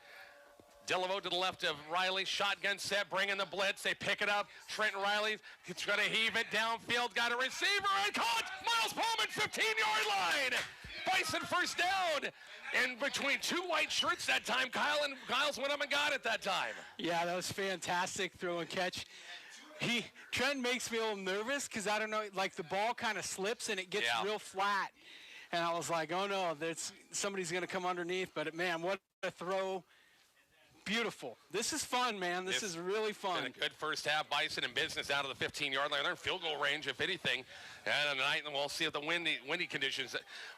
Delaveau to the left of Riley. Shotgun set, bringing the blitz. They pick it up. Trenton Riley is going to heave it downfield. Got a receiver and caught. Miles Pullman, 15-yard line. Bison first down. In between 2 white shirts that time, Kyles went up and got it that time. Yeah, that was fantastic throw and catch. Trent makes me a little nervous because I don't know, like the ball kind of slips and it gets real flat. And I was like, oh no, somebody's going to come underneath. But man, what a throw. Beautiful. This is fun, man. This is really fun. Been a good first half. Bison in business out of the 15-yard line. They're in field goal range, if anything. And tonight, we'll see if the windy conditions.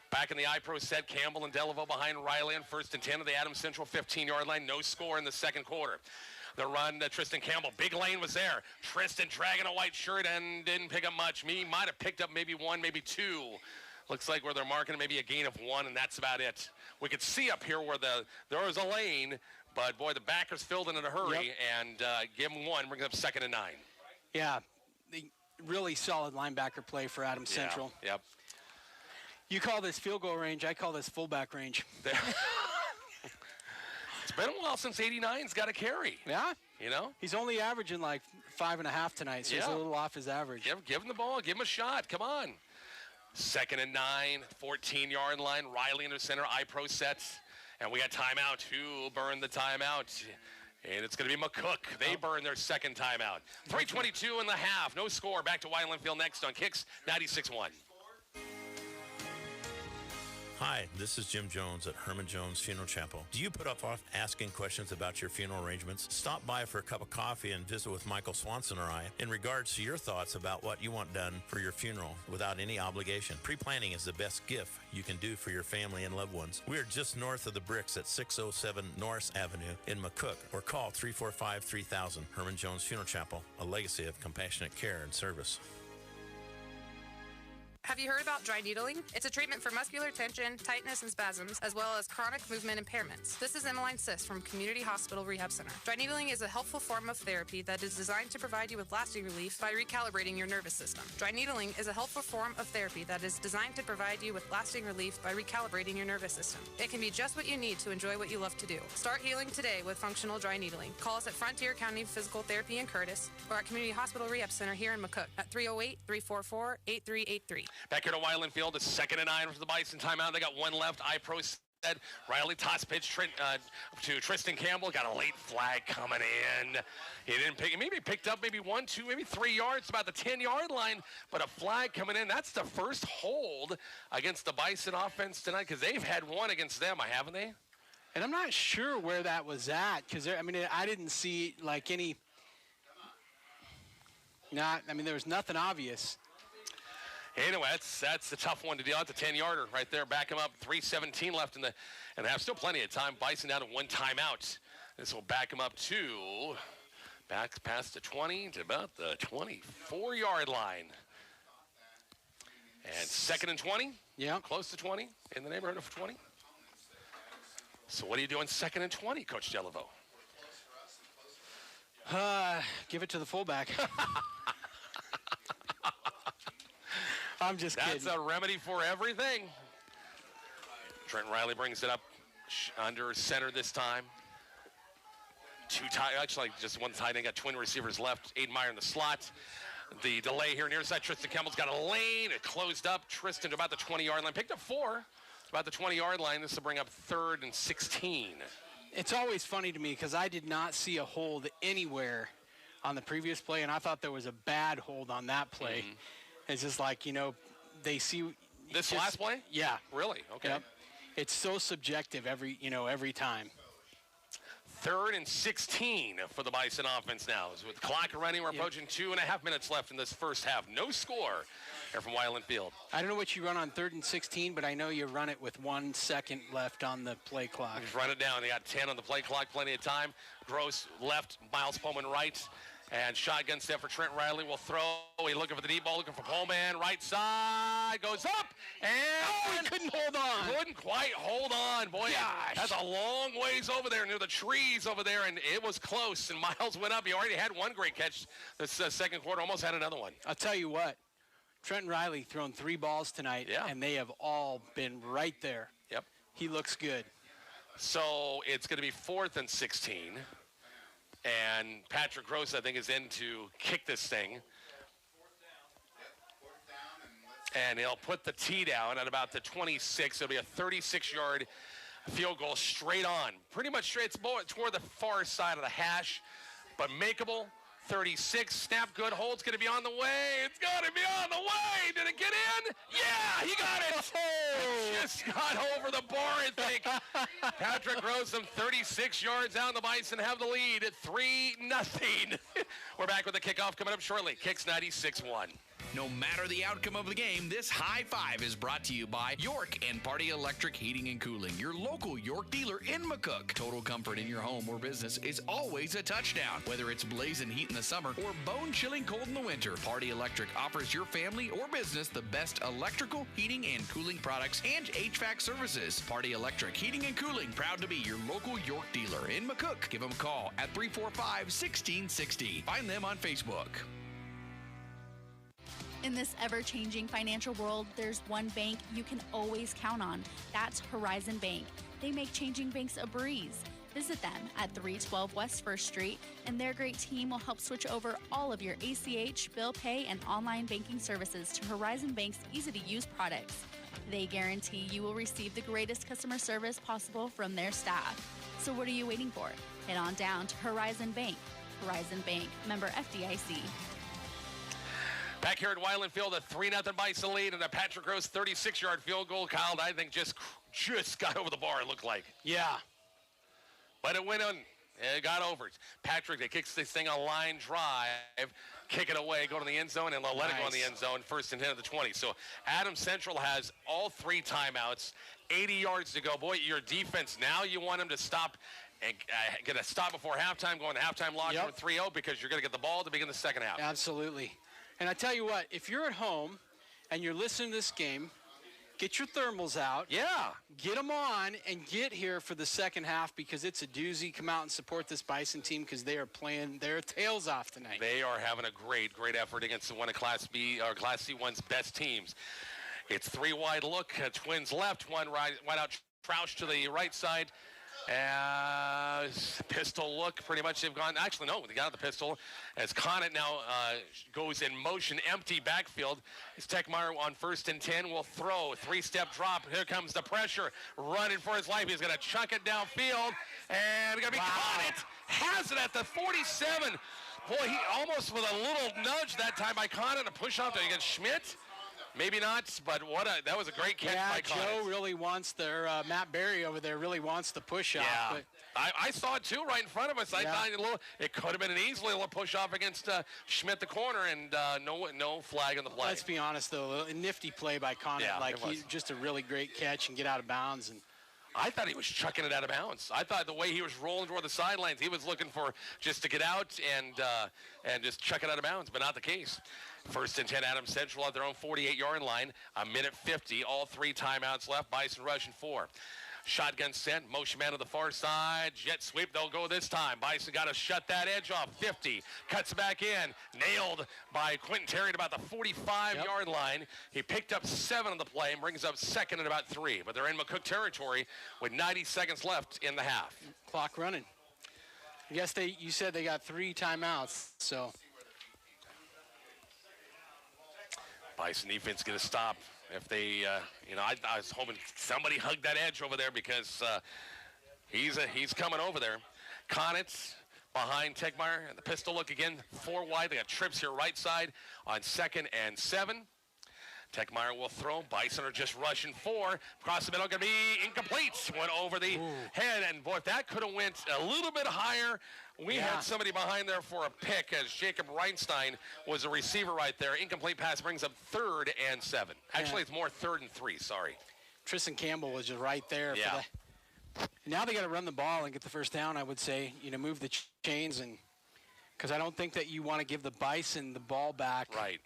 Back in the iPro set, Campbell and Delaveau behind Riley on 1st and 10 of the Adams Central 15-yard line. No score in the second quarter. The run, Tristan Campbell, big lane was there. Tristan dragging a white shirt and didn't pick up much. Might have picked up maybe 1, maybe 2. Looks like where they're marking maybe a gain of 1, and that's about it. We could see up here where there was a lane, But, boy, the backers filled in a hurry and give them one. Brings up 2nd and 9. Yeah, the really solid linebacker play for Adams Central. Yep. You call this field goal range. I call this fullback range. It's been a while since 89's got a carry. Yeah. You know? He's only averaging like 5.5 tonight, so he's a little off his average. Give him the ball. Give him a shot. Come on. 2nd and 9, 14-yard line. Riley under center. iPro sets. And we got timeout. Who burned the timeout? And it's going to be McCook. They burn their second timeout. 3:22 in the half. No score. Back to Wyland Field next on Kicks 96.1. Hi, this is Jim Jones at Herman Jones Funeral Chapel. Do you put off asking questions about your funeral arrangements? Stop by for a cup of coffee and visit with Michael Swanson or I in regards to your thoughts about what you want done for your funeral without any obligation. Pre-planning is the best gift you can do for your family and loved ones. We are just north of the Bricks at 607 Norris Avenue in McCook, or call 345-3000. Herman Jones Funeral Chapel, a legacy of compassionate care and service. Have you heard about dry needling? It's a treatment for muscular tension, tightness, and spasms, as well as chronic movement impairments. This is Emmeline Sis from Community Hospital Rehab Center. Dry needling is a helpful form of therapy that is designed to provide you with lasting relief by recalibrating your nervous system. Dry needling is a helpful form of therapy that is designed to provide you with lasting relief by recalibrating your nervous system. It can be just what you need to enjoy what you love to do. Start healing today with functional dry needling. Call us at Frontier County Physical Therapy in Curtis or at Community Hospital Rehab Center here in McCook at 308-344-8383. Back here to Wyland Field. It's 2nd and 9 for the Bison timeout. They got one left. iPro said. Riley toss pitch to Tristan Campbell. Got a late flag coming in. He didn't pick. Maybe picked up maybe 1, 2, maybe 3 yards, about the 10-yard line. But a flag coming in. That's the first hold against the Bison offense tonight, because they've had one against them, haven't they? And I'm not sure where that was at, because I didn't see like any. There was nothing obvious. Anyway, that's a tough one to deal. It's a 10-yarder right there. Back him up. 3:17 left in the, and they have still plenty of time. Bison down to one timeout. This will back him up to back past the 20 to about the 24-yard line. And 2nd and 20. Yeah, close to 20, in the neighborhood of 20. So what are you doing 2nd and 20, Coach Delaveau? Give it to the fullback. I'm just kidding. That's a remedy for everything. Trent Riley brings it up under center this time. Just one tight end. Got twin receivers left. Aiden Meyer in the slot. The delay here near side. Tristan Campbell's got a lane. It closed up. Tristan to about the 20-yard line. Picked up 4. About the 20-yard line. This will bring up 3rd and 16. It's always funny to me because I did not see a hold anywhere on the previous play, and I thought there was a bad hold on that play. Mm-hmm. It's just like, they see this last play? Yeah. Really? Okay. Yep. It's so subjective every time. 3rd and 16 for the Bison offense now. With the clock running, we're approaching 2.5 minutes left in this first half. No score here from Wyland Field. I don't know what you run on 3rd and 16, but I know you run it with 1 second left on the play clock. Just run it down. They got 10 on the play clock, plenty of time. Gross left, Miles Pullman right. And shotgun step for Trent Riley will throw. He's looking for the deep ball, looking for Pullman. Right side, goes up. And he couldn't hold on. Couldn't quite hold on. Boy, that's a long ways over there near the trees over there, and it was close. And Miles went up. He already had one great catch this second quarter, almost had another one. I'll tell you what, Trent Riley thrown 3 balls tonight, and they have all been right there. Yep. He looks good. So it's going to be 4th and 16. And Patrick Gross, I think, is in to kick this thing. And he'll put the tee down at about the 26. It'll be a 36-yard field goal straight on. Pretty much straight. It's more toward the far side of the hash, but makeable. 36, snap good, hold's going to be on the way. It's going to be on the way. Did it get in? Yeah, he got it. It just got over the bar, I think. Patrick Grossum, 36 yards down. The Bison have the lead at 3-0. We're back with the kickoff coming up shortly. Kicks 96-1. No matter the outcome of the game, this high five is brought to you by York and Party Electric Heating and Cooling, your local York dealer in McCook. Total comfort in your home or business is always a touchdown. Whether it's blazing heat in the summer or bone-chilling cold in the winter, Party Electric offers your family or business the best electrical, heating, and cooling products and HVAC services. Party Electric Heating and Cooling, proud to be your local York dealer in McCook. Give them a call at 345-1660. Find them on Facebook. In this ever-changing financial world, there's one bank you can always count on. That's Horizon Bank. They make changing banks a breeze. Visit them at 312 West 1st Street, and their great team will help switch over all of your ACH, bill pay, and online banking services to Horizon Bank's easy-to-use products. They guarantee you will receive the greatest customer service possible from their staff. So what are you waiting for? Head on down to Horizon Bank. Horizon Bank, member FDIC. Back here at Wyland Field, a 3-0 Bison lead, and a Patrick Rose 36-yard field goal. Kyle, I think just got over the bar, it looked like. Yeah. But it went on. It got over. Patrick, they kicks this thing a line drive, kick it away, go to the end zone, and they'll let it go in the end zone, 1st and 10 at the 20. So Adams Central has all 3 timeouts, 80 yards to go. Boy, your defense, now you want them to stop and get a stop before halftime, go in the halftime locker room 3-0 because you're going to get the ball to begin the second half. Absolutely. And I tell you what, if you're at home and you're listening to this game, get your thermals out. Yeah. Get them on and get here for the second half because it's a doozy. Come out and support this Bison team because they are playing their tails off tonight. They are having a great effort against one of Class B or Class C1's best teams. It's 3 wide look, Twins left, 1 right out, Troush to the right side. Pistol look, pretty much they've gone. Actually, no, they got the pistol. As Conant now goes in motion, empty backfield. It's Techmeyer on 1st and 10. Will throw, 3-step drop. Here comes the pressure. Running for his life. He's going to chuck it downfield. And going to be Conant. Has it at the 47. Boy, he almost with a little nudge that time by Conant. A push off against Schmidt. Maybe not, but that was a great catch by Conant. Joe really wants Matt Berry over there really wants the push off. Yeah, but I saw it too right in front of us. I thought it could have been an easily little push off against Schmidt the corner, and no flag on the play. Let's be honest though, a nifty play by Conant. Just a really great catch and get out of bounds. And I thought he was chucking it out of bounds. I thought the way he was rolling toward the sidelines, he was looking for just to get out and just chuck it out of bounds, but not the case. 1st and 10, Adams Central at their own 48-yard line. A minute 50, all 3 timeouts left. Bison rushing 4. Shotgun sent, motion man to the far side. Jet sweep, they'll go this time. Bison got to shut that edge off. 50, cuts back in. Nailed by Quentin Terry at about the 45-yard line. He picked up 7 on the play and brings up 2nd at about 3. But they're in McCook territory with 90 seconds left in the half. Clock running. I guess you said they got 3 timeouts, so. Bison defense going to stop. If they, I was hoping somebody hugged that edge over there because he's coming over there. Conant behind Tegmeyer, and the pistol look again, 4 wide. They got trips here right side on 2nd and 7. Techmeyer will throw. Bison are just rushing 4. Across the middle, going to be incomplete. Went over the head, and boy, if that could have went a little bit higher, we had somebody behind there for a pick as Jacob Reinstein was a receiver right there. Incomplete pass brings up 3rd and 7. Actually, it's more 3rd and 3, sorry. Tristan Campbell was just right there. Yeah. Now they got to run the ball and get the first down, I would say. Move the chains, and because I don't think that you want to give the Bison the ball back. Right.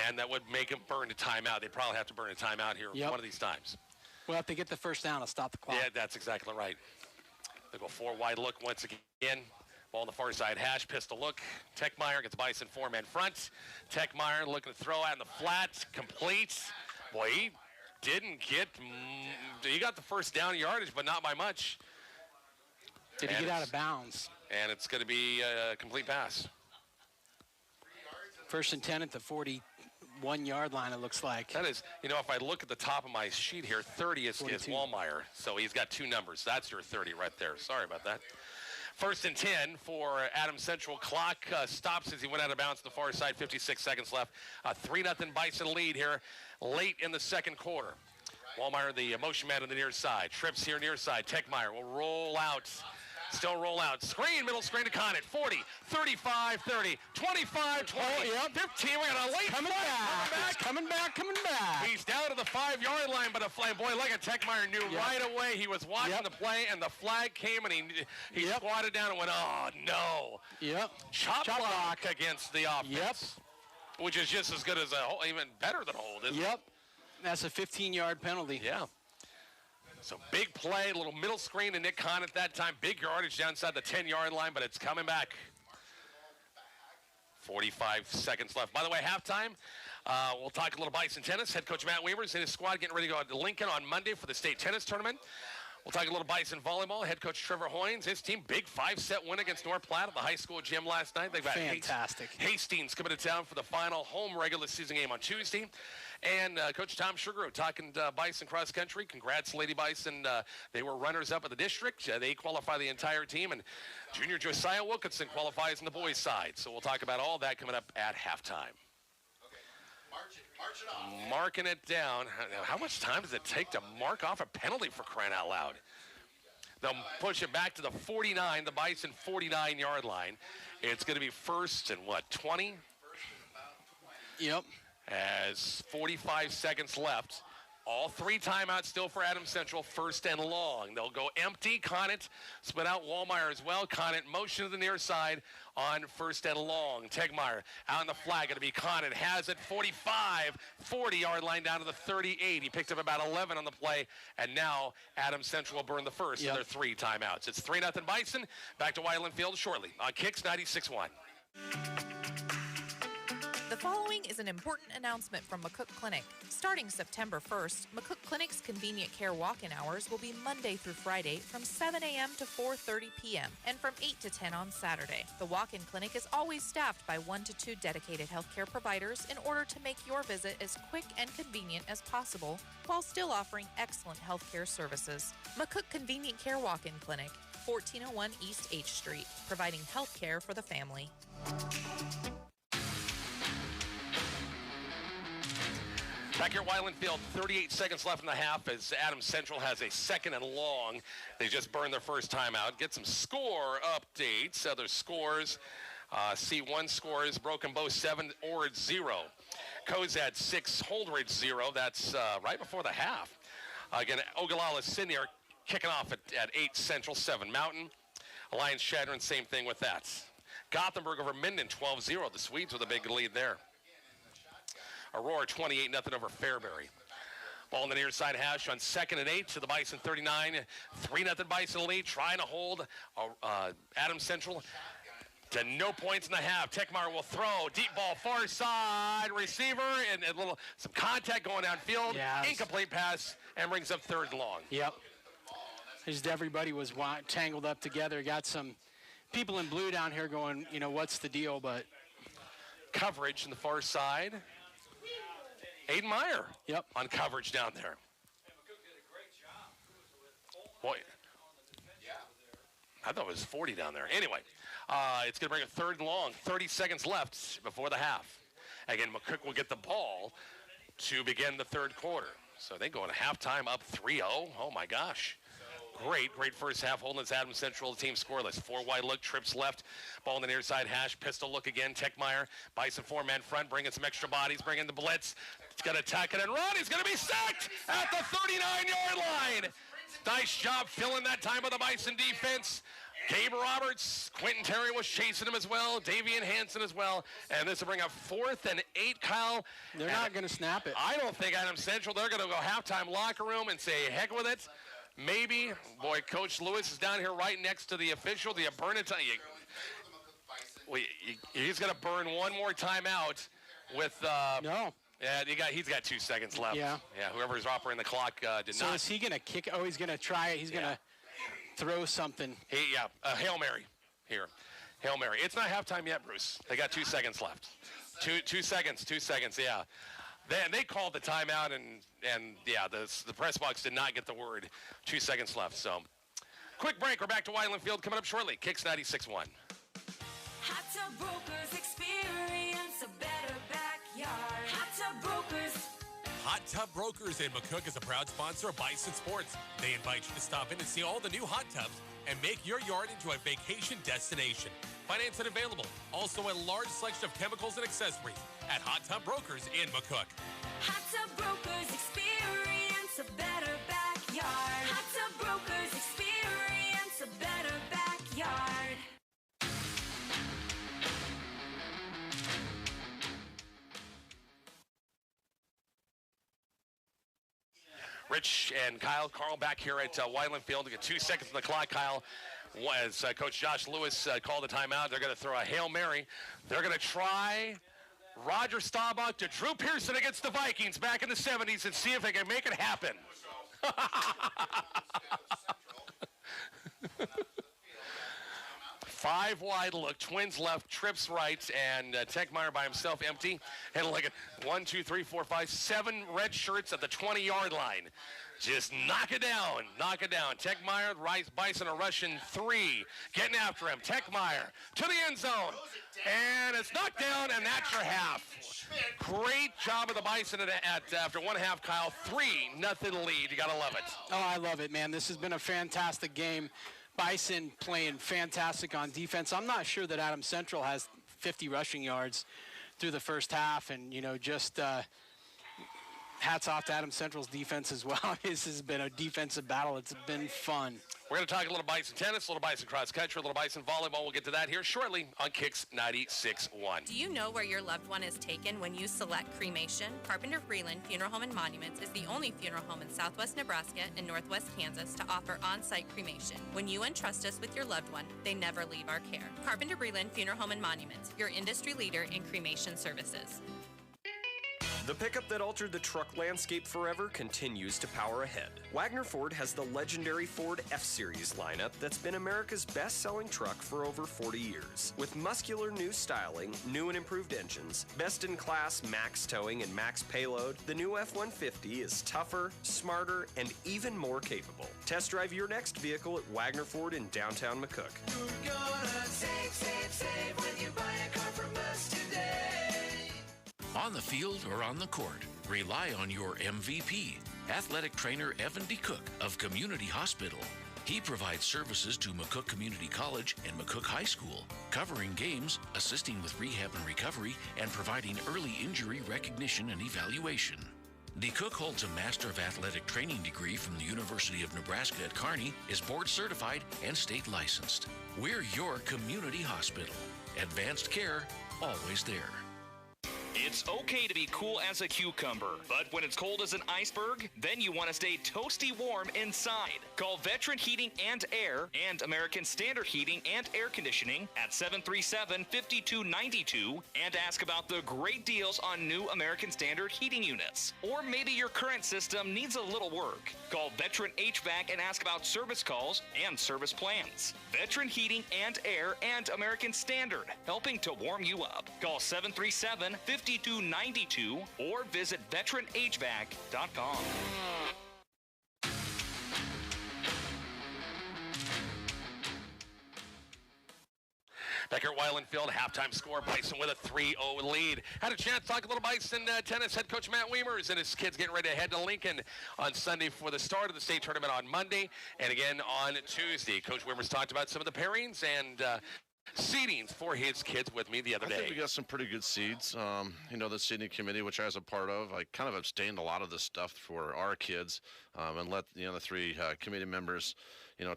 And that would make them burn a timeout. They probably have to burn a timeout here one of these times. Well, if they get the first down, it'll stop the clock. Yeah, that's exactly right. They go 4 wide look once again. Ball on the far side hash, pistol look. Techmeyer gets Bison 4-man front. Techmeyer looking to throw out in the flat, complete. Boy, he didn't get, he got the first down yardage, but not by much. Did he get out of bounds? And it's going to be a complete pass. 1st and 10 at the 41-yard line, it looks like. That is, if I look at the top of my sheet here, 30 is Wallmeyer. So he's got 2 numbers. That's your 30 right there. Sorry about that. 1st and 10 for Adams Central. Clock stops as he went out of bounds to the far side. 56 seconds left. A 3-0 Bison lead here late in the second quarter. Wallmeyer, the motion man on the near side. Trips here near side. Techmeyer will roll out Still roll out. Screen, middle screen to Conant. 40, 35, 30, 25, 20, 15. We got a late coming back. He's down to the 5-yard line, but a flag. Boy, like a Techmeyer knew right away. He was watching the play, and the flag came, and he squatted down and went, oh, no. Chop block against the offense, which is just as good as a hold, even better than a hold, isn't it? That's a 15-yard penalty. Yeah. So big play, a little middle screen to Nick Conant that time. Big yardage down inside the 10-yard line, but it's coming back. 45 seconds left. By the way, halftime, we'll talk a little Bison tennis. Head coach Matt Weavers and his squad getting ready to go to Lincoln on Monday for the state tennis tournament. We'll talk a little Bison volleyball. Head coach Trevor Hoynes, his team, big 5-set win against North Platte at the high school gym last night. They've got fantastic. Hastings coming to town for the final home regular season game on Tuesday. And Coach Tom Sugaru talking Bison cross country. Congrats, Lady Bison. They were runners-up at the district. They qualify the entire team. And junior Josiah Wilkinson qualifies on the boys' side. So we'll talk about all that coming up at halftime. March it off. Marking it down. How much time does it take to mark off a penalty, for crying out loud? They'll push it back to the 49, the Bison 49-yard line. It's going to be first and 20? Yep. As 45 seconds left. All 3 timeouts still for Adams Central, first and long. They'll go empty. Conant split out. Wallmeyer as well. Conant motion to the near side on first and long. Tegmeyer out on the flag. Going to be Conant. Has it 45, 40-yard line down to the 38. He picked up about 11 on the play, and now Adams Central will burn the first of their 3 timeouts. It's 3-0 Bison. Back to Wyland Field shortly on Kicks 96.1. The following is an important announcement from McCook Clinic. Starting September 1st, McCook Clinic's convenient care walk-in hours will be Monday through Friday from 7 a.m. to 4:30 p.m. and from 8 to 10 on Saturday. The walk-in clinic is always staffed by 1 to 2 dedicated healthcare providers in order to make your visit as quick and convenient as possible while still offering excellent healthcare services. McCook Convenient Care Walk-in Clinic, 1401 East H Street, providing healthcare for the family. Back here at Wyland Field, 38 seconds left in the half as Adams Central has a second and long. They just burned their first timeout. Get some score updates. Other scores. C1 scores, Broken Bow 7, Ord 0. Cozad 6, Holdridge 0. That's right before the half. Again, Ogallala Sydney are kicking off at 8 Central, 7 Mountain. Alliance Shadron, same thing with that. Gothenburg over Minden, 12-0. The Swedes with a big lead there. Aurora 28-0 over Fairbury. Ball on the near side hash on 2nd and 8 to the Bison 39. 3-0 Bison lead, trying to hold Adams Central to no points in the half. Techmeyer will throw. Deep ball, far side. Receiver and some contact going downfield. Incomplete pass and brings up 3rd and long. Yep. Just everybody was tangled up together. Got some people in blue down here going, what's the deal? But coverage on the far side. Aiden Meyer on coverage down there. Boy, I thought it was 40 down there. Anyway, it's going to bring a 3rd and long. 30 seconds left before the half. Again, McCook will get the ball to begin the 3rd quarter. So they go into halftime up 3-0. Oh, my gosh. Great first half. Holding this Adams Central team scoreless. 4 wide look, trips left. Ball on the near side hash. Pistol look again. Techmeyer, Bison 4-man front, bringing some extra bodies, bringing the blitz. He's going to attack it and run. He's going to be sacked at the 39-yard line. Nice job filling that time by the Bison defense. Gabe Roberts, Quentin Terry was chasing him as well. Davian Hansen as well. And this will bring up 4th and 8, Kyle. They're not going to snap it. I don't think Adams Central, they're going to go halftime locker room and say, heck with it. Maybe. Boy, Coach Lewis is down here right next to the official. Do you burn it? He's going to burn one more timeout with... no. Yeah, he's got 2 seconds left. Yeah. Whoever's operating the clock did not. So is he going to kick? Oh, he's going to try it. He's going to throw something. Hail Mary here. Hail Mary. It's not halftime yet, Bruce. They got 2 seconds left. 2 seconds, yeah. They called the timeout, and the press box did not get the word. 2 seconds left, so. Quick break. We're back to Wyland Field coming up shortly. Kicks 96.1. Hot Tub Brokers, experience a better backyard. Hot Tub Brokers. Hot Tub Brokers in McCook is a proud sponsor of Bison Sports. They invite you to stop in and see all the new hot tubs and make your yard into a vacation destination. Financing available. Also a large selection of chemicals and accessories at Hot Tub Brokers in McCook. Hot Tub Brokers, experience a better backyard. Hot Tub Brokers, experience a better backyard. Rich and Carl back here at Wyland Field. To get 2 seconds on the clock, Kyle. As Coach Josh Lewis called the timeout, they're going to throw a Hail Mary. They're going to try Roger Staubach to Drew Pearson against the Vikings back in the 70s and see if they can make it happen. 5 wide look, Twins left, trips right, and Techmeyer by himself empty. And look at 1, 2, 3, 4, 5, 7 red shirts at the 20-yard line. Just knock it down, knock it down. Techmeyer, Bison, a Russian 3, getting after him. Techmeyer to the end zone, and it's knocked down, and that's your half. Great job of the Bison after one half, Kyle. 3-0 lead. You gotta love it. Oh, I love it, man. This has been a fantastic game. Bison playing fantastic on defense. I'm not sure that Adams Central has 50 rushing yards through the first half, and just hats off to Adams Central's defense as well. This has been a defensive battle. It's been fun. We're going to talk a little Bison tennis, a little Bison cross country, a little Bison volleyball. We'll get to that here shortly on Kicks 96.1. Do you know where your loved one is taken when you select cremation? Carpenter Freeland Funeral Home and Monuments is the only funeral home in southwest Nebraska and northwest Kansas to offer on-site cremation. When you entrust us with your loved one, they never leave our care. Carpenter Freeland Funeral Home and Monuments, your industry leader in cremation services. The pickup that altered the truck landscape forever continues to power ahead. Wagner Ford has the legendary Ford F-Series lineup that's been America's best-selling truck for over 40 years. With muscular new styling, new and improved engines, best-in-class max towing and max payload, the new F-150 is tougher, smarter, and even more capable. Test drive your next vehicle at Wagner Ford in downtown McCook. You're gonna save when you buy a car from us today. On the field or on the court, rely on your MVP, athletic trainer Evan D. Cook of Community Hospital. He provides services to McCook Community College and McCook High School, covering games, assisting with rehab and recovery, and providing early injury recognition and evaluation. D. Cook holds a Master of Athletic Training degree from the University of Nebraska at Kearney, is board certified and state licensed. We're your community hospital. Advanced care, always there. It's okay to be cool as a cucumber, but when it's cold as an iceberg, then you want to stay toasty warm inside. Call Veteran Heating and Air and American Standard Heating and Air Conditioning at 737-5292 and ask about the great deals on new American Standard heating units. Or maybe your current system needs a little work. Call Veteran HVAC and ask about service calls and service plans. Veteran Heating and Air and American Standard, helping to warm you up. Call 737-5292 or visit veteranhvac.com. Back here at Wyland Field, halftime score, Bison with a 3-0 lead. Had a chance to talk a little Bison tennis. Head coach Matt Weimers and his kids getting ready to head to Lincoln on Sunday for the start of the state tournament on Monday and again on Tuesday. Coach Weimers talked about some of the pairings and seedings for his kids with me the other day. I think we got some pretty good seeds. The seeding committee, which I was a part of, I kind of abstained a lot of this stuff for our kids and let the 3 committee members,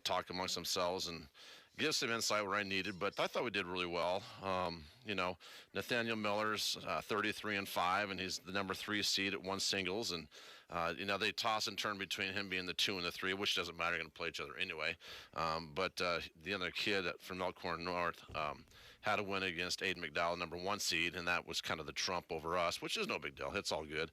talk amongst themselves and give some insight where I needed. But I thought we did really well. Nathaniel Miller's 33-5, and he's the number 3 seed at 1 singles. And they toss and turn between him being the 2 and the 3, which doesn't matter. They're going to play each other anyway. But the other kid from Elkhorn North had a win against Aiden McDowell, number 1 seed, and that was kind of the trump over us, which is no big deal. It's all good.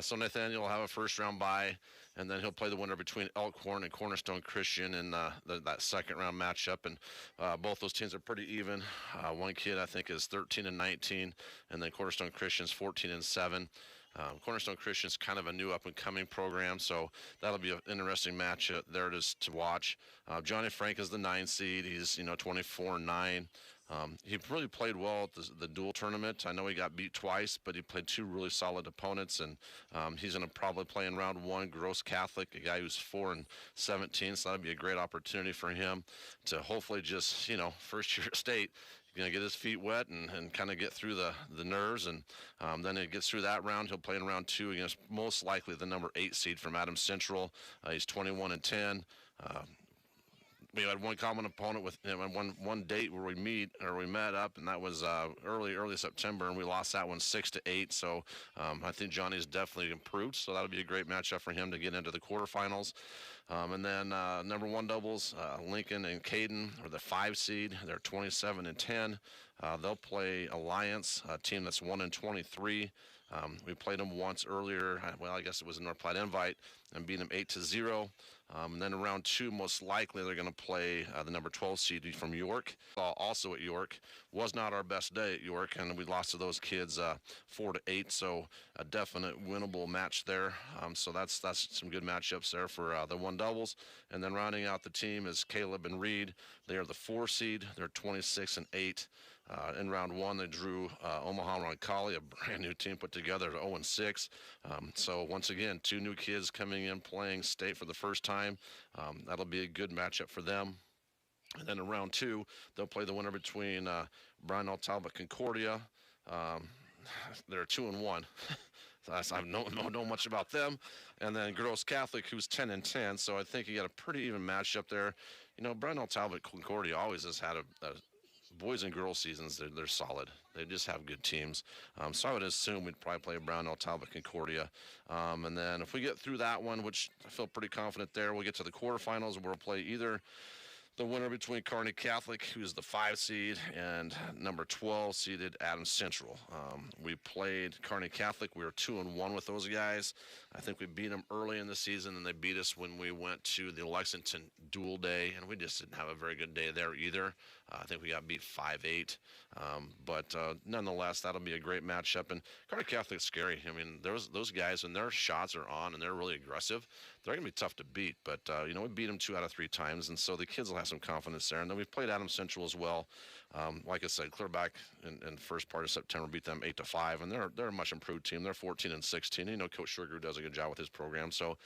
So Nathaniel will have a first-round bye, and then he'll play the winner between Elkhorn and Cornerstone Christian in that second-round matchup. And both those teams are pretty even. One kid, I think, is 13-19, and then Cornerstone Christian's 14-7. Cornerstone Christian's kind of a new up-and-coming program, so that'll be an interesting match there to watch. Johnny Frank is the 9 seed. He's 24-9. He really played well at the dual tournament. I know he got beat twice, but he played 2 really solid opponents, and he's going to probably play in round 1, Gross Catholic, a guy who's 4-17, so that'll be a great opportunity for him to hopefully just, first year at state, going to get his feet wet and kind of get through the nerves, and then he gets through that round. He'll play in round 2 against most likely the number 8 seed from Adams Central. He's 21-10. We had one common opponent with one date where we met up, and that was early September, and we lost that one 6-8. So I think Johnny's definitely improved. So that'll be a great matchup for him to get into the quarterfinals. And then number 1 doubles, Lincoln and Caden are the 5 seed. They're 27-10. They'll play Alliance, a team that's 1-23. We played them once earlier. Well, I guess it was a North Platte invite, and beat them 8-0. And then in round 2, most likely they're going to play the number 12 seed from York. Also at York. Was not our best day at York, and we lost to those kids 4-8. So a definite winnable match there. So that's some good matchups there for the 1 doubles. And then rounding out the team is Caleb and Reed. They are the 4 seed. They're 26-8. In round 1, they drew Omaha Roncalli, a brand new team put together at 0-6. So once again, 2 new kids coming in playing state for the first time. That'll be a good matchup for them. And then in round 2, they'll play the winner between Brownell Talbot Concordia. They're 2-1. I don't know much about them. And then Gross Catholic, who's 10-10. So I think you got a pretty even matchup there. Brownell Talbot Concordia always has had a boys and girls seasons. They're solid. They just have good teams. So I would assume we'd probably play Brownell Talbot Concordia. And then if we get through that one, which I feel pretty confident there, we'll get to the quarterfinals where we'll play either the winner between Kearney Catholic, who's the 5 seed, and number 12 seeded Adams Central. We played Kearney Catholic. We were 2-1 with those guys. I think we beat them early in the season, and they beat us when we went to the Lexington dual day, and we just didn't have a very good day there either. I think we got beat 5-8. But nonetheless, that'll be a great matchup. And Kearney Catholic's scary. I mean, those guys, when their shots are on and they're really aggressive, they're going to be tough to beat. But, we beat them 2 out of 3 times, and so the kids will have some confidence there. And then we've played Adams Central as well. Like I said, clear back in the first part of September, beat them 8-5, and they're a much improved team. They're 14-16. Coach Sugar does a good job with his program. So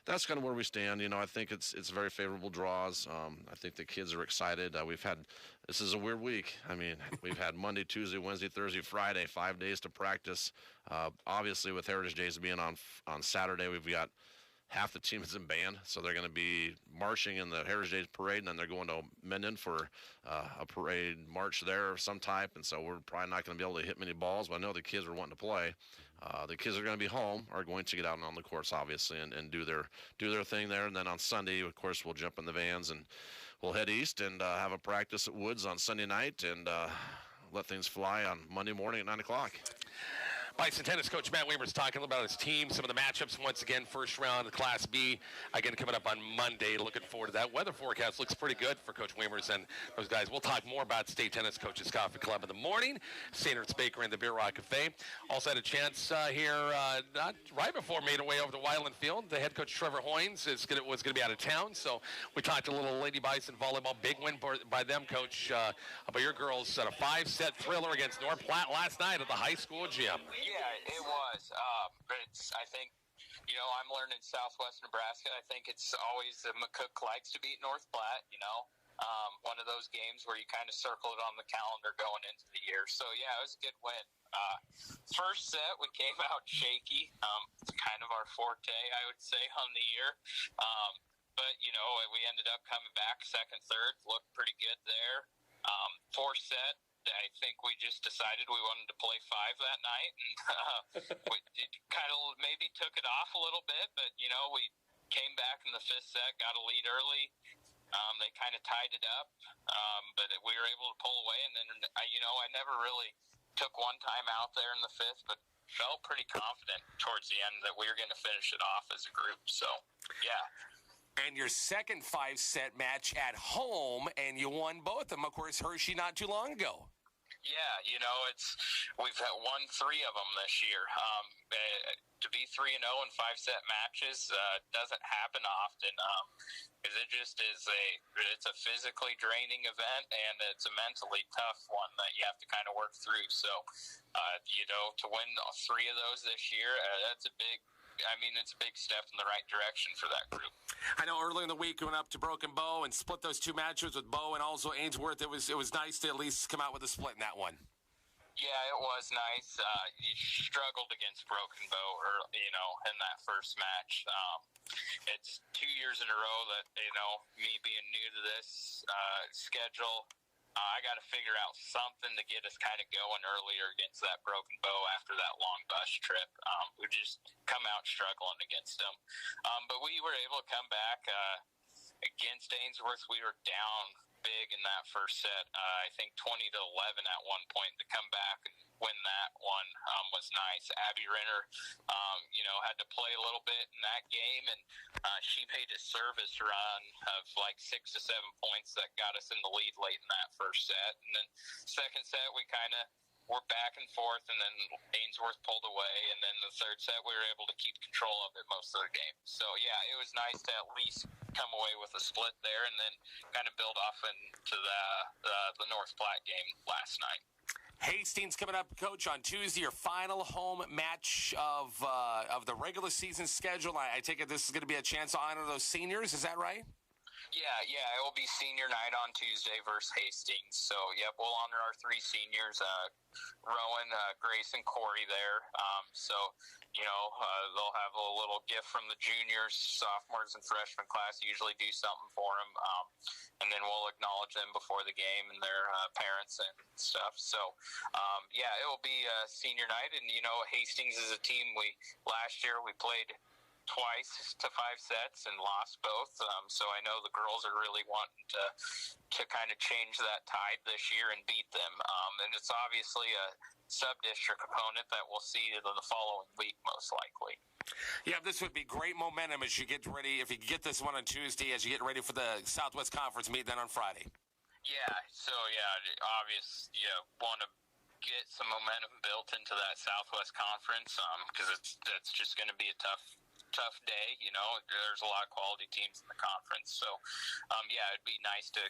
that's kind of where we stand. I think it's very favorable draws. I think the kids are excited. This is a weird week. I mean, we've had Monday, Tuesday, Wednesday, Thursday, Friday, 5 days to practice. Obviously, with Heritage Days being on Saturday, we've got half the team is in band, so they're going to be marching in the Heritage Days parade, and then they're going to Minden for a parade march there of some type, and so we're probably not going to be able to hit many balls, but I know the kids are wanting to play. The kids are going to be home, are going to get out and on the course, obviously, and do their thing there, and then on Sunday, of course, we'll jump in the vans, and we'll head east and have a practice at Woods on Sunday night, and let things fly on Monday morning at 9 o'clock. Bison tennis coach Matt Weaver's talking about his team, some of the matchups once again, first round of Class B, again coming up on Monday. Looking forward to that. Weather forecast looks pretty good for Coach Weaver's and those guys. We'll talk more about State Tennis Coaches Coffee Club in the morning, St. Ertz Bakery and the Beer Rock Cafe. Also had a chance here not right before made our way over to Wyland Field. The head coach Trevor Hoynes was going to be out of town, so we talked a little Lady Bison volleyball. Big win by them, Coach. About your girls at a 5-set thriller against North Platte last night at the high school gym. Yeah, it was. But I think, I'm learning Southwest Nebraska. I think it's always McCook likes to beat North Platte, one of those games where you kind of circle it on the calendar going into the year. So, yeah, it was a good win. First set, we came out shaky. It's kind of our forte, I would say, on the year. But, we ended up coming back second, third, looked pretty good there. Fourth set, I think we just decided we wanted to play 5 that night. And it kind of maybe took it off a little bit, but, we came back in the 5th set, got a lead early. They kind of tied it up, but we were able to pull away. And then, I never really took one time out there in the 5th, but felt pretty confident towards the end that we were going to finish it off as a group. So, yeah. And your second 5-set match at home, and you won both of them, of course, Hershey not too long ago. Yeah, we've won 3 of them this year. To be 3-0 in 5-set matches doesn't happen often. Because it just is it's a physically draining event, and it's a mentally tough one that you have to kind of work through. So, to win 3 of those this year, it's a big step in the right direction for that group. I know earlier in the week we went up to Broken Bow and split those 2 matches with Bow and also Ainsworth. It was nice to at least come out with a split in that one. Yeah, it was nice. You struggled against Broken Bow, in that first match. It's 2 years in a row that, me being new to this schedule, I got to figure out something to get us kind of going earlier against that Broken Bow after that long bus trip. We just come out struggling against them. But we were able to come back against Ainsworth. We were down big in that first set. I think 20-11 at one point. To come back and win that one was nice. Abby Renner, had to play a little bit in that game, and she made a service run of like 6 to 7 points that got us in the lead late in that first set. And then second set, we kind of were back and forth, and then Ainsworth pulled away, and then the third set we were able to keep control of it most of the game. So yeah, it was nice to at least come away with a split there, and then kind of build off into the North Platte game last night. Hastings coming up, Coach, on Tuesday, your final home match of the regular season schedule. I take it this is going to be a chance to honor those seniors. Is that right? Yeah, it will be senior night on Tuesday versus Hastings. So, yep, we'll honor our 3 seniors, Rowan, Grace, and Corey there. They'll have a little gift from the juniors, sophomores, and freshman class. Usually do something for them. And then we'll acknowledge them before the game and their parents and stuff. So, it will be senior night. And, Hastings is a team last year we played twice to 5 sets and lost both. So I know the girls are really wanting to kind of change that tide this year and beat them. And it's obviously a sub-district opponent that we'll see in the following week, most likely. Yeah, this would be great momentum as you get ready. If you can get this one on Tuesday, as you get ready for the Southwest Conference meet then on Friday. Yeah, want to get some momentum built into that Southwest Conference because it's just going to be a tough day. There's a lot of quality teams in the conference. So, it'd be nice to,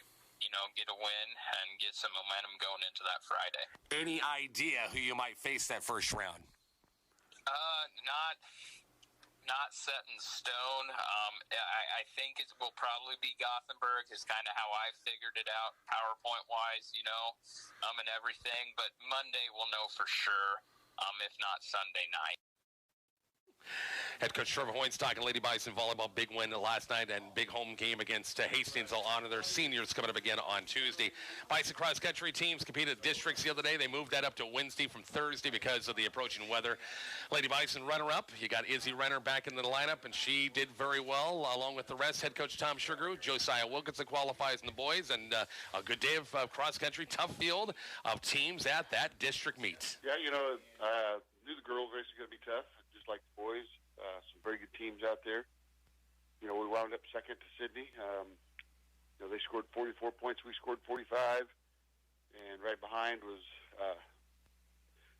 get a win and get some momentum going into that Friday. Any idea who you might face that first round? Not set in stone. I think it will probably be Gothenburg is kind of how I figured it out PowerPoint-wise, and everything. But Monday we'll know for sure, if not Sunday night. Head coach Trevor Hoynes talking Lady Bison volleyball. Big win last night and big home game against Hastings. They'll honor their seniors coming up again on Tuesday. Bison cross country teams competed at districts the other day. They moved that up to Wednesday from Thursday because of the approaching weather. Lady Bison runner-up. You got Izzy Renner back in the lineup, and she did very well along with the rest. Head coach Tom Sugaru, Josiah Wilkinson qualifies in the boys, and a good day of cross country. Tough field of teams at that district meet. Yeah, knew the girls race is going to be tough, just like the boys. Some very good teams out there. We wound up second to Sydney. They scored 44 points. We scored 45. And right behind was,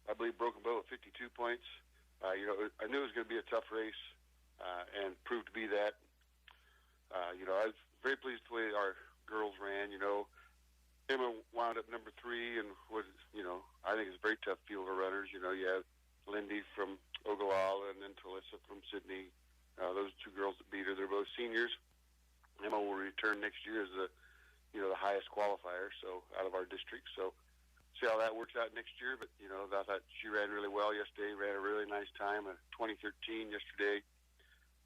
I believe, Broken Bow at 52 points. I knew it was going to be a tough race and proved to be that. I was very pleased with the way our girls ran. Emma wound up number 3 and was, I think it's a very tough field of runners. You have Lindy from Ogallala and then Talissa from Sydney. Those 2 girls that beat her, they're both seniors. Emma will return next year as the highest qualifier, so out of our district. So see how that works out next year. But I thought she ran really well yesterday. Ran a really nice time, a 2013 yesterday.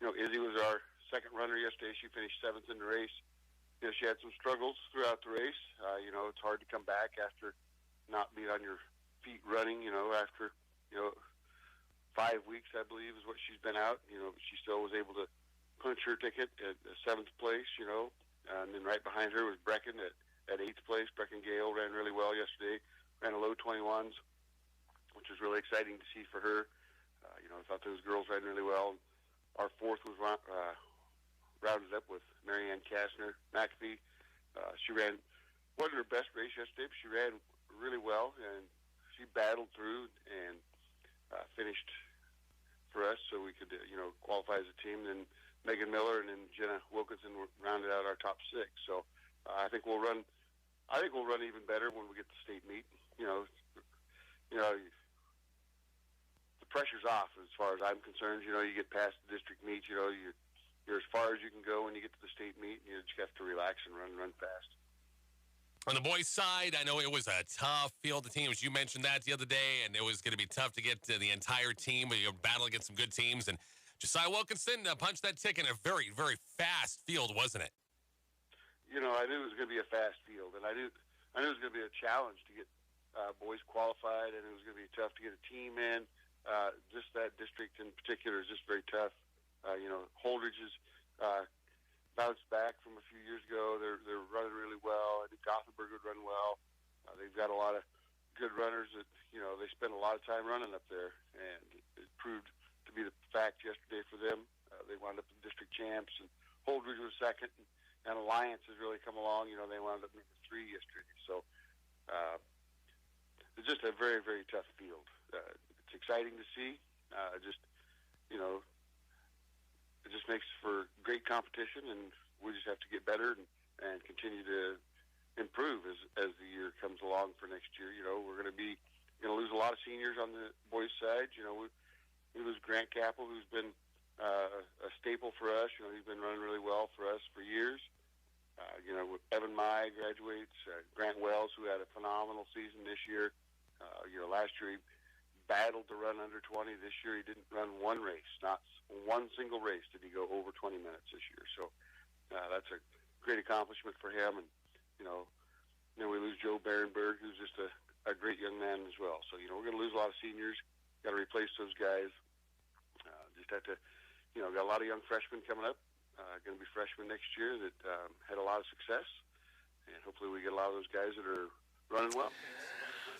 Izzy was our second runner yesterday. She finished 7th in the race. She had some struggles throughout the race. It's hard to come back after not being on your feet running. After 5 weeks, I believe, is what she's been out. She still was able to punch her ticket at 7th place, and then right behind her was Brecken at 8th place. Brecken Gale ran really well yesterday, ran a low 21s, which was really exciting to see for her. I thought those girls ran really well. Our 4th was rounded up with Marianne McAfee. She wasn't her best race yesterday, but she ran really well, and she battled through and finished for us so we could, qualify as a team. Then Megan Miller and then Jenna Wilkinson rounded out our top 6. So I think we'll run even better when we get to state meet. The pressure's off as far as I'm concerned. You get past the district meet, you're as far as you can go when you get to the state meet. You just have to relax and run fast. On the boys' side, I know it was a tough field of teams. You mentioned that the other day, and it was going to be tough to get to the entire team, but you're battling against some good teams. And Josiah Wilkinson punched that ticket in a very, very fast field, wasn't it? I knew it was going to be a fast field, and I knew it was going to be a challenge to get boys qualified, and it was going to be tough to get a team in. Just that district in particular is just very tough. Holdridge is bounced back from a few years ago. They're running really well. I think Gothenburg would run well. They've got a lot of good runners that they spend a lot of time running up there, and it proved to be the fact yesterday for them. They wound up the district champs, and Holdridge was second, and Alliance has really come along. They wound up number 3 yesterday. So it's just a very, very tough field. It's exciting to see. It just makes for great competition, and we just have to get better and continue to improve as the year comes along for next year. We're going to lose a lot of seniors on the boys' side. We lose Grant Capel, who's been a staple for us. He's been running really well for us for years. Evan Mai graduates. Grant Wells, who had a phenomenal season this year. Last year he battled to run under 20. This year he didn't run one race, not one single race did he go over 20 minutes this year. So that's a great accomplishment for him. And then we lose Joe Barenberg, who's just a great young man as well. So we're going to lose a lot of seniors. Got to replace those guys. Just have to, got a lot of young freshmen coming up. Going to be freshmen next year that had a lot of success, and hopefully we get a lot of those guys that are running well.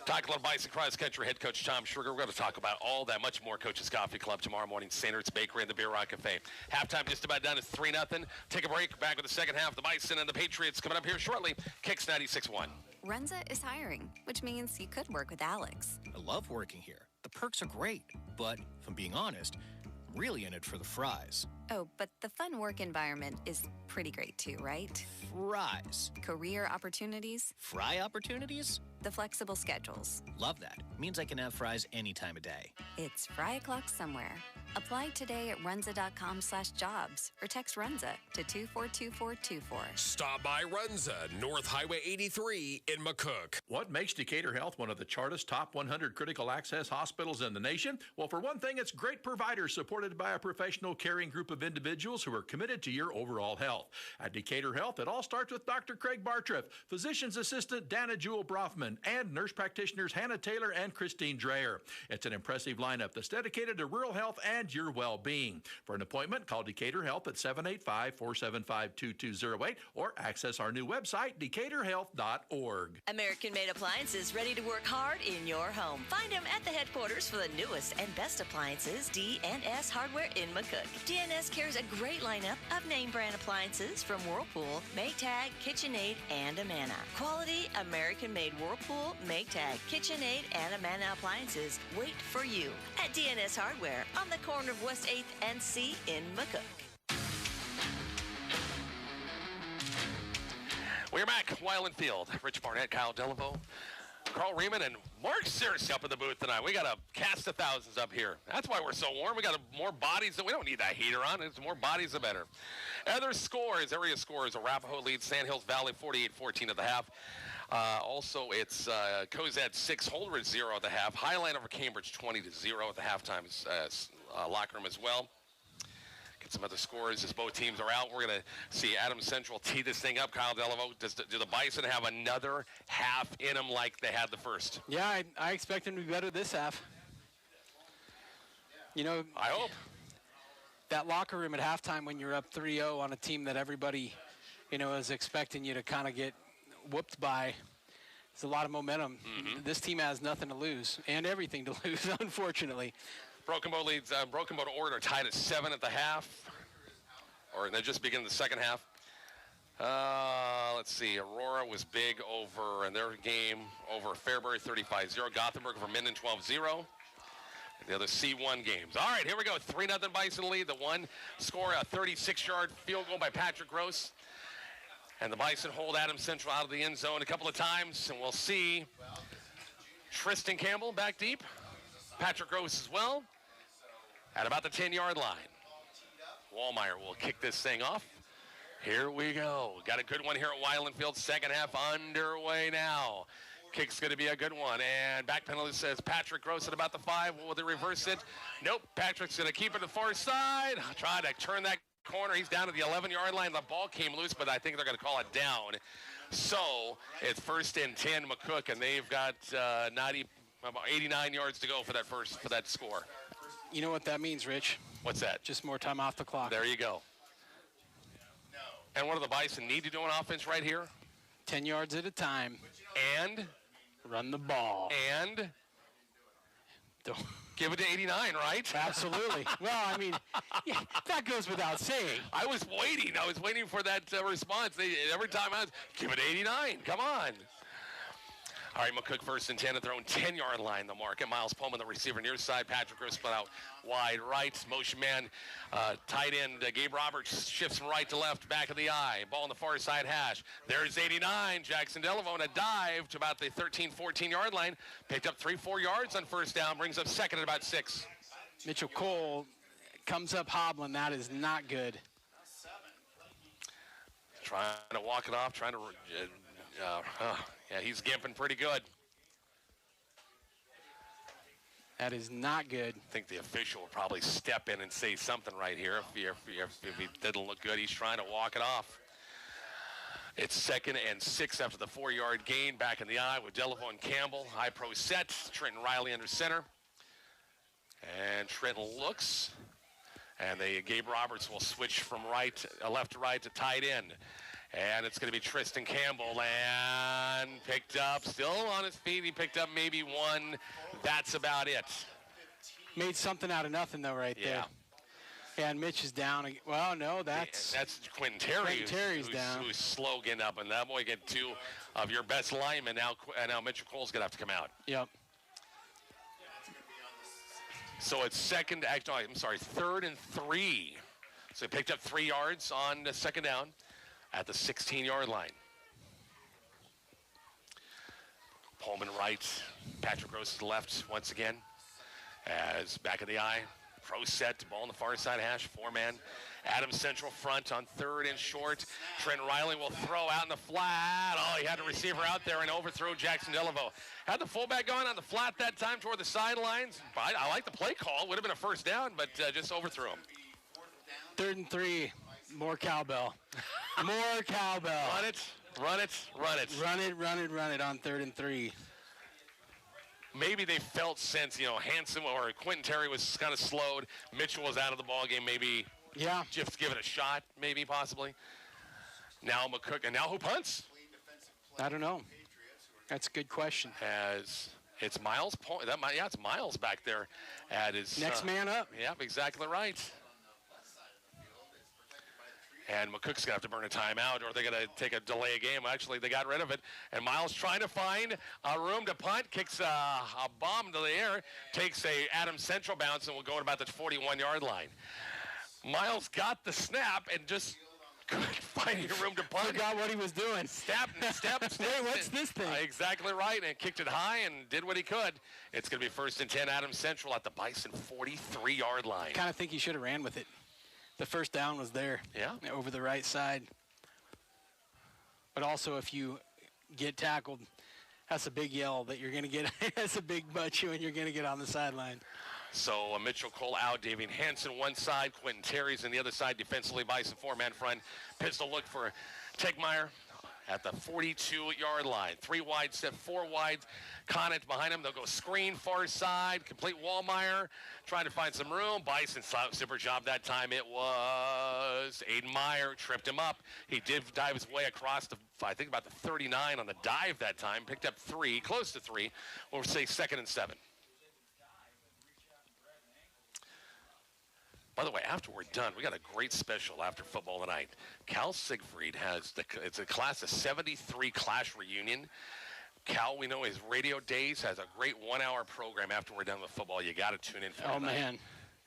Talk a little Bison Cross Country head coach Tom Sugar. We're going to talk about all that, much more. Coach's Coffee Club tomorrow morning, St. Ertz Bakery and the Beer Rock Cafe. Halftime just about done. It's 3-0. Take a break. Back with the second half. The Bison and the Patriots coming up here shortly. Kicks 96.1. Runza is hiring, which means you could work with Alex. I love working here. The perks are great, but if I'm being honest, I'm really in it for the fries. Oh, but the fun work environment is pretty great too, right? Fries. Career opportunities. Fry opportunities? The flexible schedules. Love that. Means I can have fries any time of day. It's fry o'clock somewhere. Apply today at runza.com/jobs or text Runza to 242424. Stop by Runza, North Highway 83 in McCook. What makes Decatur Health one of the Chartist top 100 critical access hospitals in the nation? Well, for one thing, it's great providers supported by a professional caring group of individuals who are committed to your overall health. At Decatur Health, it all starts with Dr. Craig Bartriff, physician's assistant Dana Jewel Brofman, and nurse practitioners Hannah Taylor and Christine Dreyer. It's an impressive lineup that's dedicated to rural health and your well-being. For an appointment, call Decatur Health at 785-475-2208 or access our new website, decaturhealth.org. American-made appliances ready to work hard in your home. Find them at the headquarters for the newest and best appliances, D&S Hardware in McCook. D&S carries a great lineup of name-brand appliances from Whirlpool, Maytag, KitchenAid, and Amana. Quality American-made Whirlpool, Maytag, KitchenAid, and Amana appliances wait for you at D&S Hardware on the corner of West 8th and C in McCook. We're back. Wyland Field. Rich Barnett, Kyle Delaveau, Carl Riemann, and Mark Searcy up in the booth tonight. We got a cast of thousands up here. That's why we're so warm. We got more bodies. We don't need that heater on. It's more bodies, the better. Other scores, area scores. Arapahoe leads Sand Hills Valley 48-14 at the half. Also, it's Cozad 6, Holdridge 0 at the half. Highline over Cambridge 20-0 at the halftime locker room as well. Get some other scores as both teams are out. We're going to see Adams Central tee this thing up. Kyle Delaveau, do the Bison have another half in them like they had the first? Yeah, I expect them to be better this half. I hope. That locker room at halftime when you're up 3-0 on a team that everybody, is expecting you to kind of get whooped by. It's a lot of momentum. Mm-hmm. This team has nothing to lose and everything to lose, unfortunately. Broken Bow leads. Broken Bow to Ord are tied at 7 at the half, or they're just beginning the second half. Let's see. Aurora was big over in their game over Fairbury 35-0. Gothenburg over Minden 12-0. The other C1 games. All right, here we go. 3-0 Bison lead. The one score, a 36-yard field goal by Patrick Gross. And the Bison hold Adams Central out of the end zone a couple of times. And we'll see Tristan Campbell back deep. Patrick Gross as well at about the 10-yard line. Wallmeyer will kick this thing off. Here we go. Got a good one here at Weiland Field. Second half underway now. Kick's going to be a good one. And back penalty says Patrick Gross at about the 5. Will they reverse it? Nope. Patrick's going to keep it to the far side. Try to turn that corner. He's down to the 11-yard line. The ball came loose, but I think they're going to call it down. So it's 1st and 10 McCook, and they've got about 89 yards to go for that score. You know what that means, Rich? What's that? Just more time off the clock. There you go. And what do the Bison need to do on offense right here? 10 yards at a time. And? Run the ball. And? Don't give it to 89, right? Absolutely. Well, I mean, yeah, that goes without saying. I was waiting for that response. Every time I was, give it to 89. Come on. All right, McCook 1st and 10 at their own 10-yard line. The mark at Miles Pullman, the receiver near side. Patrick Gross split out wide right. Motion man, tight end Gabe Roberts shifts from right to left, back of the eye. Ball on the far side hash. There's 89. Jackson Delaveau on a dive to about the 13, 14-yard line. Picked up 3-4 yards on 1st down. Brings up second at about 6. Mitchell Cole comes up hobbling. That is not good. Trying to walk it off. Yeah, he's gimping pretty good. That is not good. I think the official will probably step in and say something right here if he didn't look good. He's trying to walk it off. It's 2nd and 6 after the 4-yard gain. Back in the eye with Delaveau and Campbell. High pro set. Trenton Riley under center. And Trenton looks. And Gabe Roberts will switch from left to right to tight end. And it's going to be Tristan Campbell, and picked up, still on his feet. He picked up maybe one. That's about it. Made something out of nothing, though, right there. Yeah, and Mitch is down. Well, no, that's Quentin Terry. Terry's down. Who's slow getting up, and that boy get 2 of your best linemen. Now Mitchell Cole's going to have to come out. Yep. So it's 3rd and 3. So he picked up 3 yards on the 2nd down at the 16-yard line. Pullman right, Patrick Gross to the left once again. As back of the eye, pro set, ball on the far side hash, 4-man. Adams Central front on 3rd and short. Trent Riley will throw out in the flat. Oh, he had a receiver out there and overthrew Jackson Delaveau. Had the fullback going on the flat that time toward the sidelines. I like the play call. Would have been a 1st down, but just overthrew him. 3rd and 3. More cowbell. More cowbell. Run it. Run it on 3rd and 3. Maybe they felt since, Hanson or Quentin Terry was kind of slowed. Mitchell was out of the ball game. Maybe just give it a shot, maybe, possibly. Now McCook. And now who punts? I don't know. That's a good question. It's Miles. It's Miles back there at his next man up. Yeah, exactly right. And McCook's going to have to burn a timeout, or they're going to take a delay a game. Actually, they got rid of it. And Miles trying to find a room to punt, kicks a bomb to the air, takes a Adams Central bounce, and will go at about the 41-yard line. Miles got the snap and just couldn't find a room to punt. Forgot what he was doing. Step. Hey, what's this thing? Exactly right, and kicked it high and did what he could. It's going to be 1st and 10, Adams Central at the Bison 43-yard line. I kind of think he should have ran with it. The 1st down was there. Yeah. Over the right side. But also, if you get tackled, that's a big yell that you're going to get. That's a big butt you, and you're going to get on the sideline. So Mitchell Cole out, Davian Hanson one side, Quentin Terry's on the other side, defensively Bison 4-man front. Pistol look for Tegmeyer at the 42-yard line. 3 wide, set 4 wide. Conant behind him. They'll go screen, far side, complete Wallmeyer, trying to find some room. Bison, super job that time. It was Aiden Meyer, tripped him up. He did dive his way across I think about the 39 on the dive that time. Picked up 3, close to 3. We'll say 2nd and 7. By the way, after we're done, we got a great special after football tonight. Cal Siegfried has it's a class of 73 class reunion. Cal, we know his radio days has a great 1-hour program after we're done with football. You got to tune in for Oh, tonight. man.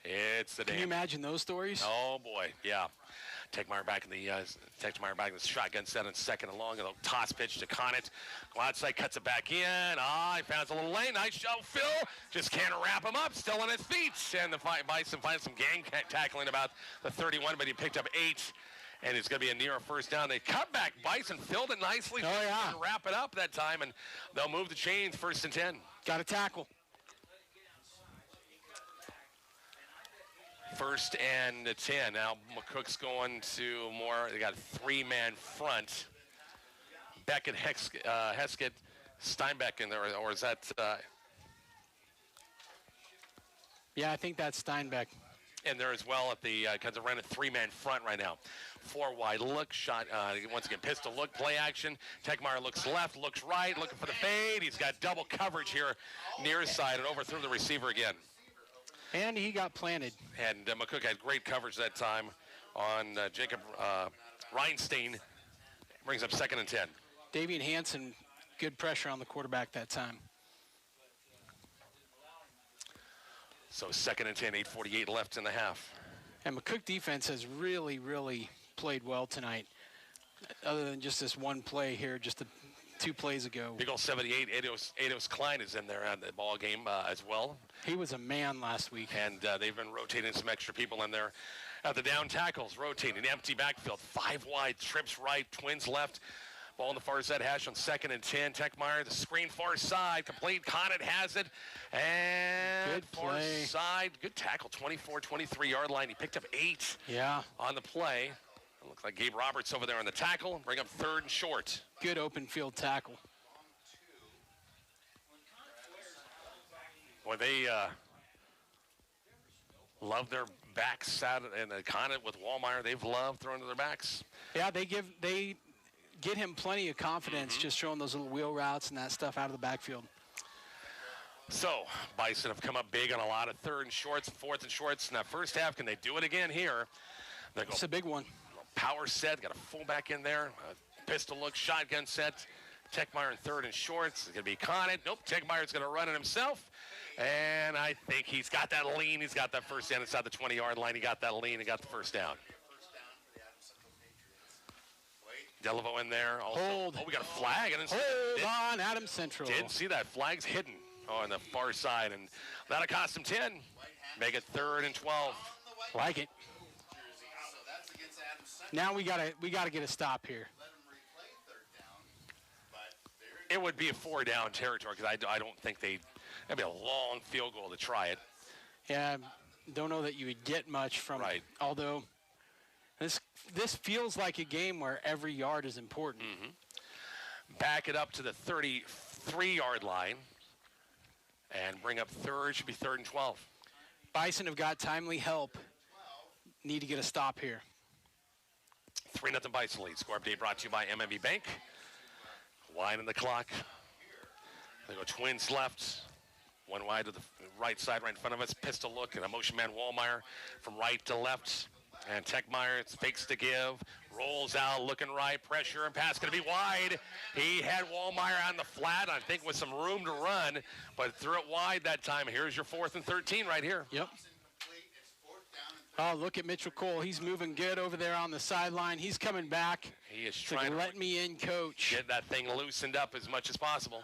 It's the Can you imagine those stories? Oh, boy, yeah. Techmeyer back in the shotgun set on second and long. A little toss pitch to Conant. Go outside, cuts it back in. He finds a little lane. Nice shot, Phil. Just can't wrap him up. Still on his feet. And the Bison finds some gang tackling about the 31, but he picked up 8. And it's going to be a near first down. They cut back. Bison filled it nicely. Oh, yeah. And wrap it up that time, and they'll move the chains 1st and 10. Got a tackle. 1st and 10. Now McCook's going to more. They got a 3-man front. Beckett, Heskett, Steinbeck in there, or is that? Yeah, I think that's Steinbeck. In there as well at the because they're running a 3-man front right now. 4 wide look shot. Once again, pistol look, play action. Techmeyer looks left, looks right, looking for the fade. He's got double coverage here near side and overthrew the receiver again. And he got planted. And McCook had great coverage that time on Jacob Reinstein. Brings up 2nd and 10. Davian Hansen, good pressure on the quarterback that time. So 2nd and 10, 8:48 left in the half. And McCook defense has really, really played well tonight. Other than just this one play here, just 2 plays ago. Big old 78, Ados Klein is in there at the ball game as well. He was a man last week. And they've been rotating some extra people in there. At the down tackles, rotating, empty backfield, 5 wide, trips right, twins left. Ball on the far side hash on 2nd and 10. Techmeyer, the screen far side, complete. Conant has it. And good far play. side, good tackle, 23-yard line. He picked up 8 on the play. It looks like Gabe Roberts over there on the tackle. Bring up 3rd and short. Good open field tackle. Boy, they love their backs out, and Conant with Wallmeyer, they've loved throwing to their backs. Yeah, they get him plenty of confidence just showing those little wheel routes and that stuff out of the backfield. So, Bison have come up big on a lot of 3rd and shorts, 4th and shorts in that first half. Can they do it again here? It's a big one. Power set, got a fullback in there. Pistol look, shotgun set. Techmeyer in 3rd and shorts. It's going to be Conant. Nope, Techmeyer's going to run it himself. And I think he's got that lean. He's got that first down inside the 20-yard line. He got that lean and got the first down. Delaveau in there. Also, Hold. Oh, we got a flag. Hold on, Adams Central. Didn't see that. Flag's hidden on the far side. And that'll cost him 10. Make it 3rd and 12. Like it. Now we gotta get a stop here. It would be a 4-down territory because I don't think that'd be a long field goal to try it. Yeah, don't know that you would get much from it. Although this feels like a game where every yard is important. Back it up to the 33-yard line and bring up 3rd. Should be 3rd and 12. Bison have got timely help. Need to get a stop here. 3-0 Bison lead. Score update brought to you by MME Bank. Winding the clock. They go twins left. 1 wide to the right side, right in front of us. Pistol look and a motion man Wallmeyer from right to left. And Techmeyer fakes to give. Rolls out, looking right. Pressure and pass going to be wide. He had Wallmeyer on the flat, I think with some room to run, but threw it wide that time. Here's your 4th and 13 right here. Yep. Oh, look at Mitchell Cole. He's moving good over there on the sideline. He's coming back. He is trying to let me in, coach. Get that thing loosened up as much as possible.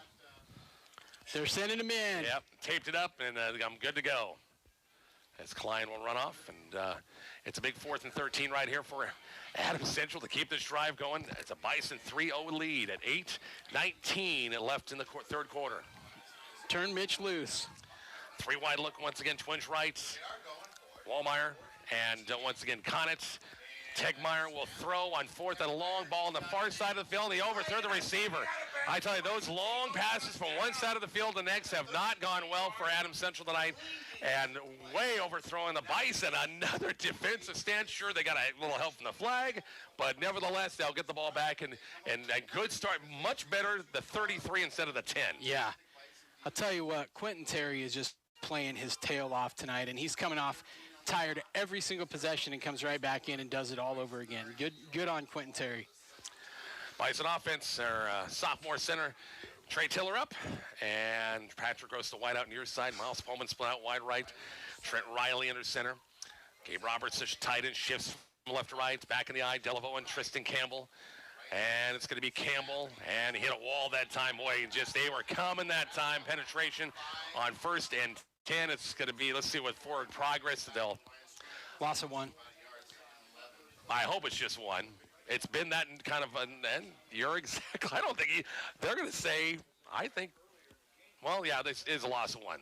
They're sending him in. Yep, taped it up, and I'm good to go. As Klein will run off, and it's a big 4th and 13 right here for Adams Central to keep this drive going. It's a Bison 3-0 lead at 8:19 left in the 3rd quarter. Turn Mitch loose. 3 wide look once again, twins right. Wallmeyer. And once again, Conant. Techmeyer will throw on 4th and a long ball on the far side of the field. He overthrew the receiver. I tell you, those long passes from one side of the field to the next have not gone well for Adams Central tonight. And way overthrowing the Bison. Another defensive stand. Sure, they got a little help from the flag, but nevertheless, they'll get the ball back and a good start. Much better, the 33 instead of the 10. Yeah. I'll tell you what, Quentin Terry is just playing his tail off tonight, and he's coming off tired every single possession and comes right back in and does it all over again. Good on Quentin Terry. Bison offense, their sophomore center, Trey Tiller up, and Patrick goes to wide out near side. Miles Pullman split out wide right. Trent Riley under center. Gabe Roberts, tight end, shifts from left to right. Back in the eye, Delaveau and Tristan Campbell. And it's going to be Campbell, and he hit a wall that time. Boy, they were coming that time. Penetration on 1st and 10. It's going to be, let's see what forward progress they'll. Loss of 1. I hope it's just 1. It's been that kind of, and you're exactly, I don't think they're going to say, I think, well, yeah, this is a loss of 1.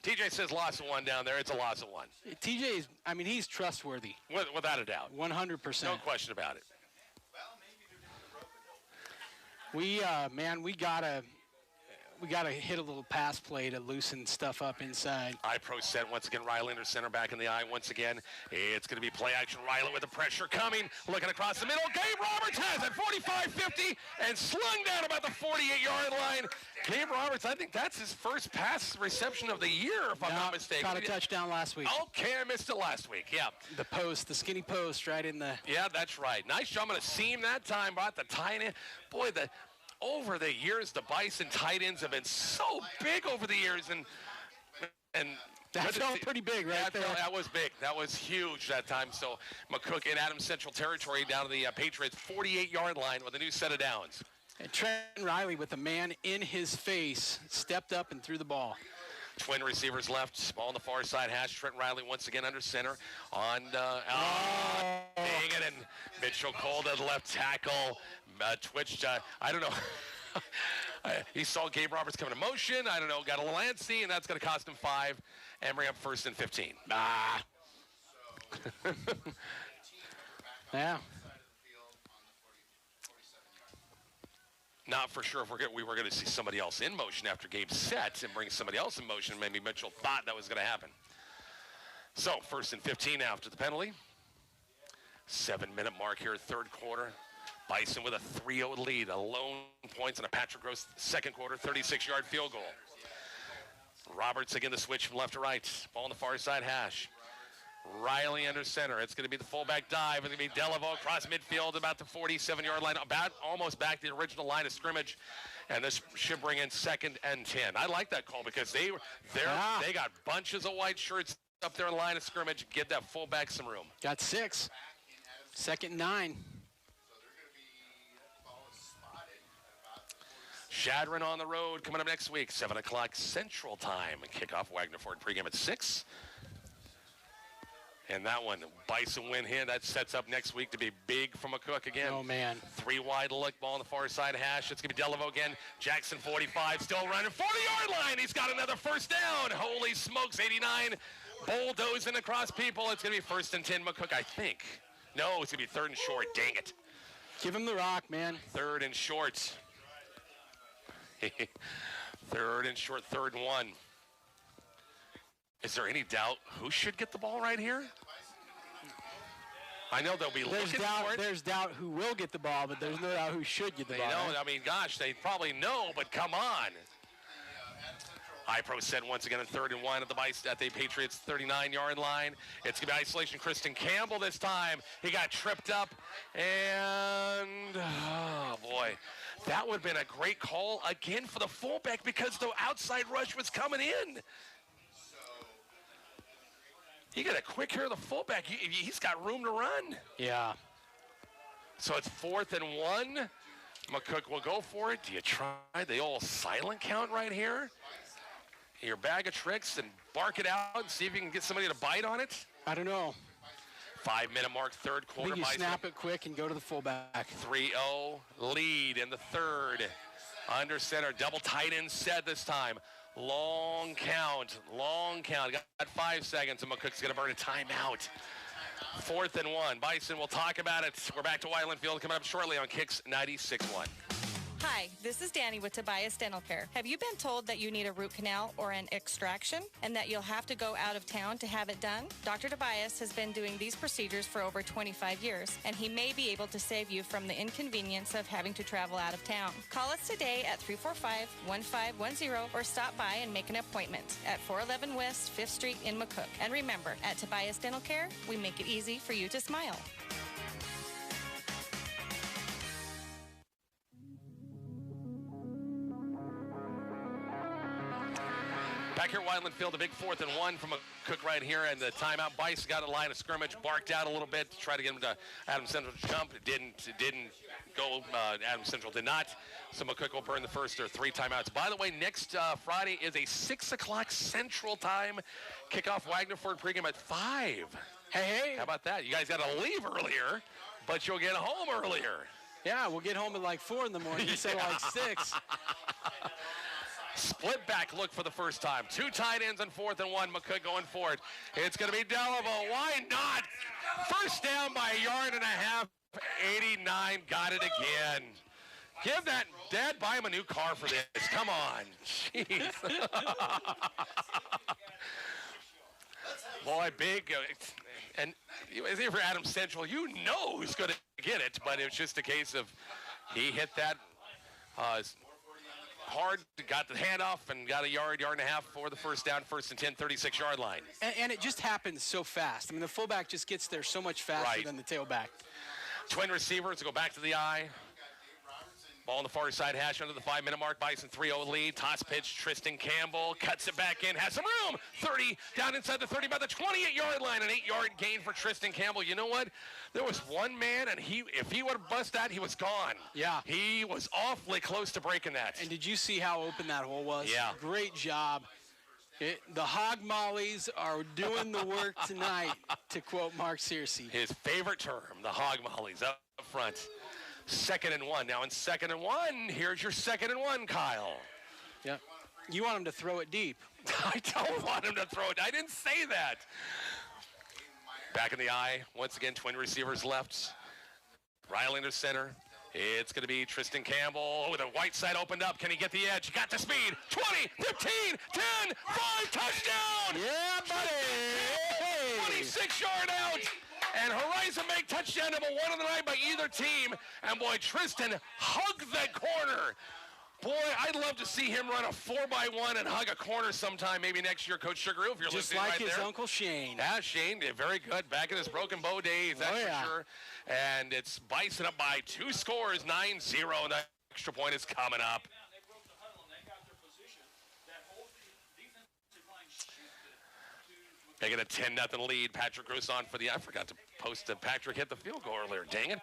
TJ says loss of 1 down there. It's a loss of 1. TJ is, he's trustworthy. Without a doubt. 100%. No question about it. We gotta hit a little pass play to loosen stuff up inside. Pro set once again. Riley under center, back in the eye once again. It's going to be play action. Riley with the pressure coming, looking across the middle. Gabe Roberts has it, 45-50, and slung down about the 48-yard line. Gabe Roberts, I think that's his first pass reception of the year, if I'm not mistaken. Caught a touchdown last week. Okay, I missed it last week. Yeah. The skinny post, right in the. Yeah, that's right. Nice jump on a seam that time. Brought the tight end. Boy, over the years, the Bison tight ends have been so big over the years, and that felt pretty big right there. That was big. That was huge that time. So McCook in Adams Central territory down to the Patriots 48-yard line with a new set of downs. And Trent Riley with a man in his face stepped up and threw the ball. Twin receivers left, ball on the far side hash. Trent Riley once again under center on dang it, and Mitchell Cole to the left tackle. Twitched, I don't know. He saw Gabe Roberts coming in motion. I don't know, got a little antsy, and that's going to cost him 5 and bring up 1st and 15. Yeah. Not for sure if we were going to see somebody else in motion after Gabe set and bring somebody else in motion. Maybe Mitchell thought that was going to happen. So 1st and 15 after the penalty. 7-minute mark here, 3rd quarter. Bison with a 3-0 lead, a lone points and a Patrick Gross 2nd quarter, 36-yard field goal. Roberts again the switch from left to right. Ball on the far side hash. Riley under center. It's going to be the fullback dive. It's going to be Delaveau across midfield about the 47-yard line, about almost back to the original line of scrimmage. And this should bring in 2nd and 10. I like that call because they got bunches of white shirts up there in the line of scrimmage. Give that fullback some room. Got 6. 2nd and 9. Shadron on the road coming up next week, 7 o'clock Central Time. Kickoff Wagner Ford pregame at 6. And that one, Bison win here. That sets up next week to be big from McCook again. Oh, man. 3 wide look, ball on the far side hash. It's going to be Delaveau again. Jackson, 45, still running. 40-yard line. He's got another 1st down. Holy smokes, 89. Bulldozing across people. It's going to be 1st and 10 McCook, I think. No, it's going to be 3rd and short. Dang it. Give him the rock, man. 3rd and short. 3rd and short, 3rd and 1. Is there any doubt who should get the ball right here? I know they'll be looking for it. There's doubt who will get the ball, but there's no doubt who should get the ball. Know, I mean, gosh, they probably know, but come on. Pro set once again in 3rd and 1 at the Patriots 39-yard line. It's going to be isolation. Kristen Campbell this time. He got tripped up, and oh boy, that would have been a great call again for the fullback because the outside rush was coming in. You got a quick here, the fullback. He's got room to run. Yeah. So it's 4th and 1. McCook will go for it. Do you try the old silent count right here? Your bag of tricks and bark it out and see if you can get somebody to bite on it? I don't know. 5-minute mark, 3rd quarter. I think you snap it quick and go to the fullback. 3-0 lead in the 3rd. Under center, double tight end set this time. Long count. Got 5 seconds, and McCook's going to burn a timeout. 4th and 1. Bison will talk about it. We're back to Wyland Field coming up shortly on Kicks 96.1. Hi, this is Danny with Tobias Dental Care. Have you been told that you need a root canal or an extraction and that you'll have to go out of town to have it done? Dr. Tobias has been doing these procedures for over 25 years, and he may be able to save you from the inconvenience of having to travel out of town. Call us today at 345-1510 or stop by and make an appointment at 411 West 5th Street in McCook. And remember, at Tobias Dental Care, we make it easy for you to smile. Back here at Wideland Field, a big 4th and 1 from McCook right here, and the timeout. Bison got a line of scrimmage, barked out a little bit to try to get him to Adams Central to jump. It didn't go. Adams Central did not. So McCook will burn the first or 3 timeouts. By the way, next Friday is a 6 o'clock Central Time kickoff. Wagner-Ford pregame at 5. Hey. How about that? You guys got to leave earlier, but you'll get home earlier. Yeah, we'll get home at like 4 in the morning. You said like 6. Split back look for the first time. 2 tight ends on 4th and 1. McCook going for it. It's going to be Delavo. Why not? First down by a yard and a half. 89 got it again. Give that dad, buy him a new car for this. Come on. Jeez. Boy, big. And is here for Adams Central. You know who's going to get it, but it was just a case of he hit that hard, got the handoff, and got a yard and a half for the first down, 1st and 10, 36-yard line. And it just happens so fast. I mean, the fullback just gets there so much faster than the tailback. Twin receivers go back to the eye. Ball on the far side hash under the 5-minute mark. Bison 3-0 lead. Toss pitch. Tristan Campbell cuts it back in. Has some room. 30 down inside the 30 by the 28-yard line. An 8-yard gain for Tristan Campbell. You know what? There was one man, and if he would have busted that, he was gone. Yeah. He was awfully close to breaking that. And did you see how open that hole was? Yeah. Great job. The hog mollies are doing the work tonight, to quote Mark Searcy. His favorite term, the hog mollies up front. 2nd and 1. Now in 2nd and 1, here's your 2nd and 1, Kyle. Yep. You want him to throw it deep. I don't want him to throw it. I didn't say that. Back in the eye. Once again, twin receivers left. Riley into center. It's going to be Tristan Campbell with a white side opened up. Can he get the edge? He got the speed. 20, 15, 10, 5, touchdown! Yeah, buddy! 26-yard out. And Horizon make touchdown number 1 of the night by either team. And boy, Tristan hugged that corner. Boy, I'd love to see him run a 4x1 and hug a corner sometime, maybe next year, Coach Sugaroo, if you're just listening like right his there. Uncle Shane. Yeah, Shane did very good back in his Broken Bow days, that's for sure. And it's Bison up by 2 scores, 9-0, and that extra point is coming up. They get a 10-0 lead. Patrick Grousson for the, I forgot to post that Patrick hit the field goal earlier. Dang it.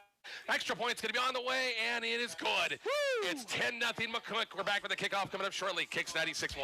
Extra point's going to be on the way, and it is good. Woo! It's 10-0 McCook. We're back with the kickoff coming up shortly. Kicks 96-1.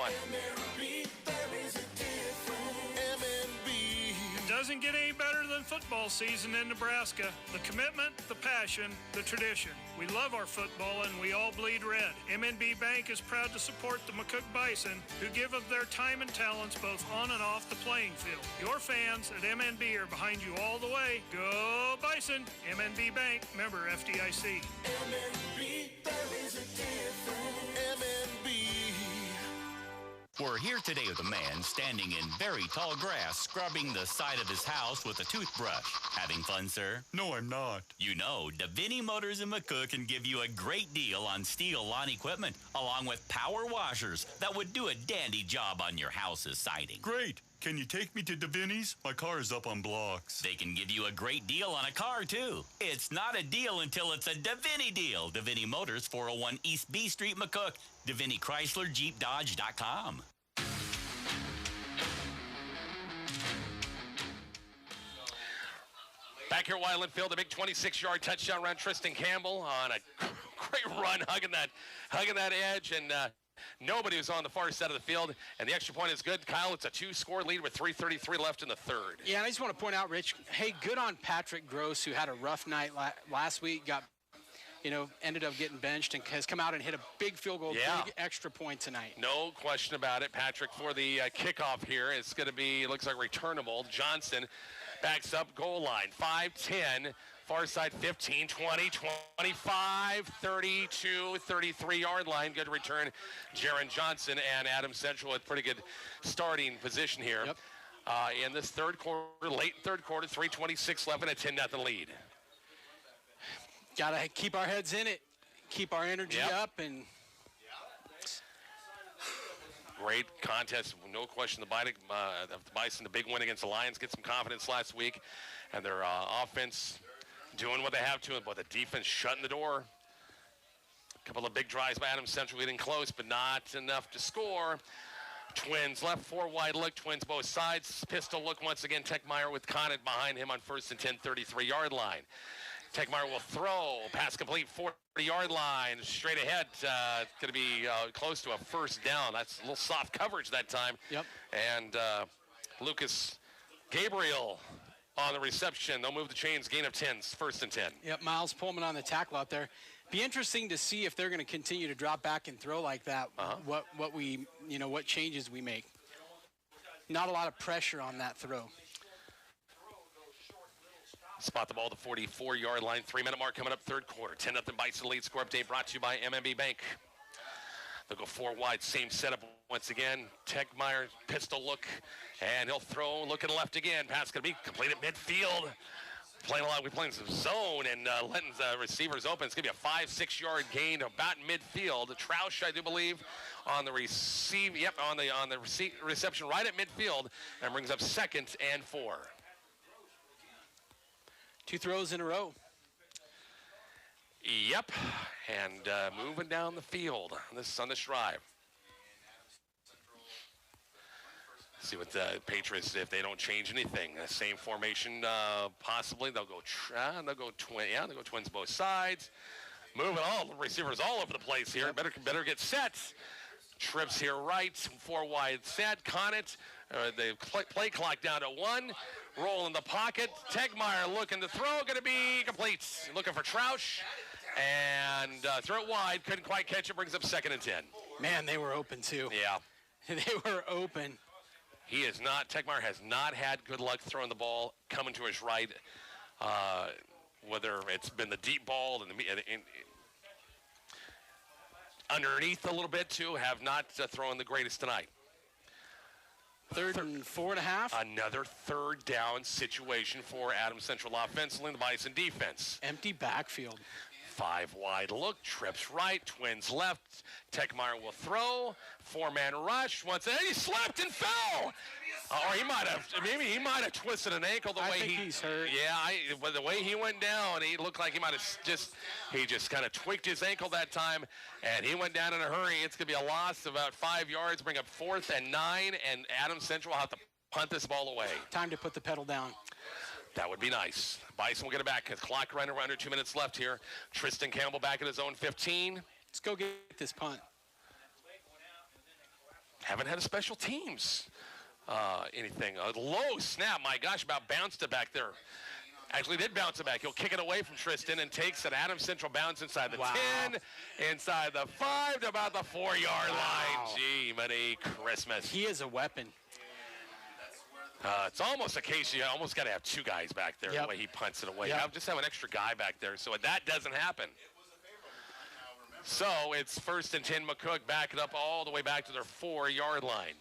Doesn't get any better than football season in Nebraska. The commitment, the passion, the tradition. We love our football and we all bleed red. MNB Bank is proud to support the McCook Bison, who give of their time and talents both on and off the playing field. Your fans at MNB are behind you all the way. Go Bison! MNB Bank, member FDIC. MNB, there is a difference. MNB. We're here today with a man standing in very tall grass, scrubbing the side of his house with a toothbrush. Having fun, sir? No, I'm not. You know, Davini Motors in McCook can give you a great deal on steel lawn equipment, along with power washers that would do a dandy job on your house's siding. Great. Can you take me to Davini's? My car is up on blocks. They can give you a great deal on a car, too. It's not a deal until it's a Davini deal. Davini Motors, 401 East B Street, McCook. Davini Chrysler, Jeep, Dodge.com. Back here at Wideland Field, a big 26-yard touchdown run. Tristan Campbell on a great run, hugging that edge, and nobody was on the far side of the field, and the extra point is good. Kyle, it's a 2-score lead with 3:33 left in the third. Yeah, and I just want to point out, Rich, hey, good on Patrick Gross, who had a rough night last week, ended up getting benched and has come out and hit a big field goal, big extra point tonight. No question about it. Patrick for the kickoff here. It's going to be, looks like returnable. Johnson backs up goal line. 5-10, Far side 15, 20, 25, 32, 33-yard line. Good return, Jaron Johnson, and Adams Central with pretty good starting position here. Yep. In this third quarter, late third quarter, 3:26 left and a 10-0 lead. Got to keep our heads in it, keep our energy up, and great contest, no question. The Bison, the big win against the Lions, get some confidence last week, and their offense doing what they have to, but the defense shutting the door. A couple of big drives by Adams Central, getting close, but not enough to score. Twins left, 4 wide look, Twins both sides. Pistol look once again, Techmeyer with Conant behind him on 1st and 10, 33-yard line. Techmeyer will throw, pass complete, 40-yard line, straight ahead. It's going to be close to a first down. That's a little soft coverage that time. Yep. And Lucas Gabriel on the reception. They'll move the chains, gain of 10, 1st and 10. Yep, Miles Pullman on the tackle out there. Be interesting to see if they're going to continue to drop back and throw like that. What changes we make. Not a lot of pressure on that throw. Spot the ball at the 44-yard line. 3-minute mark coming up third quarter. 10-0 Bison lead. Score update brought to you by MMB Bank. They'll go 4 wide. Same setup once again. Techmeyer, pistol look, and he'll throw. Looking left again. Pass going to be completed midfield. We're playing some zone and letting the receivers open. It's going to be a 5-6 yard gain about midfield. Troush, I do believe, on the reception right at midfield, and brings up 2nd and 4. 2 throws in a row. Yep, and moving down the field on this drive. See what the Patriots, if they don't change anything, same formation possibly. They'll go twins both sides. Moving all the receivers all over the place here. Better get set. Trips here right, 4 wide set. Conant, the play clock down to 1. Roll in the pocket. Techmeyer looking to throw, going to be complete. Looking for Troush, and throw it wide. Couldn't quite catch it. Brings up 2nd and 10. Man, they were open too. Yeah, they were open. Techmeyer has not had good luck throwing the ball coming to his right, whether it's been the deep ball and underneath a little bit too, have not thrown the greatest tonight. 3rd and 4.5. Another 3rd down situation for Adams Central offensively, the Bison defense. Empty backfield. 5 wide look, trips right, Twins left. Techmeyer will throw. 4-man rush. Once he slipped and fell. Or he might have twisted an ankle the way he's hurt. Yeah, the way he went down, he looked like he might have just kind of tweaked his ankle that time, and he went down in a hurry. It's going to be a loss of about 5 yards, bring up 4th and 9, and Adams Central will have to punt this ball away. Time to put the pedal down. That would be nice. Bison will get it back. Clock running around under 2 minutes left here. Tristan Campbell back at his own 15. Let's go get this punt. Haven't had a special teams anything. A low snap, my gosh, about bounced it back there. Actually did bounce it back. He'll kick it away from Tristan and takes it. Adams Central bounce inside the 10, inside the 5 to about the 4-yard line. Gee, Merry Christmas. He is a weapon. It's almost a case you almost got to have 2 guys back there the way he punts it away. Just have an extra guy back there so that doesn't happen. So it's 1st and 10 McCook, back it up all the way back to their 4-yard line.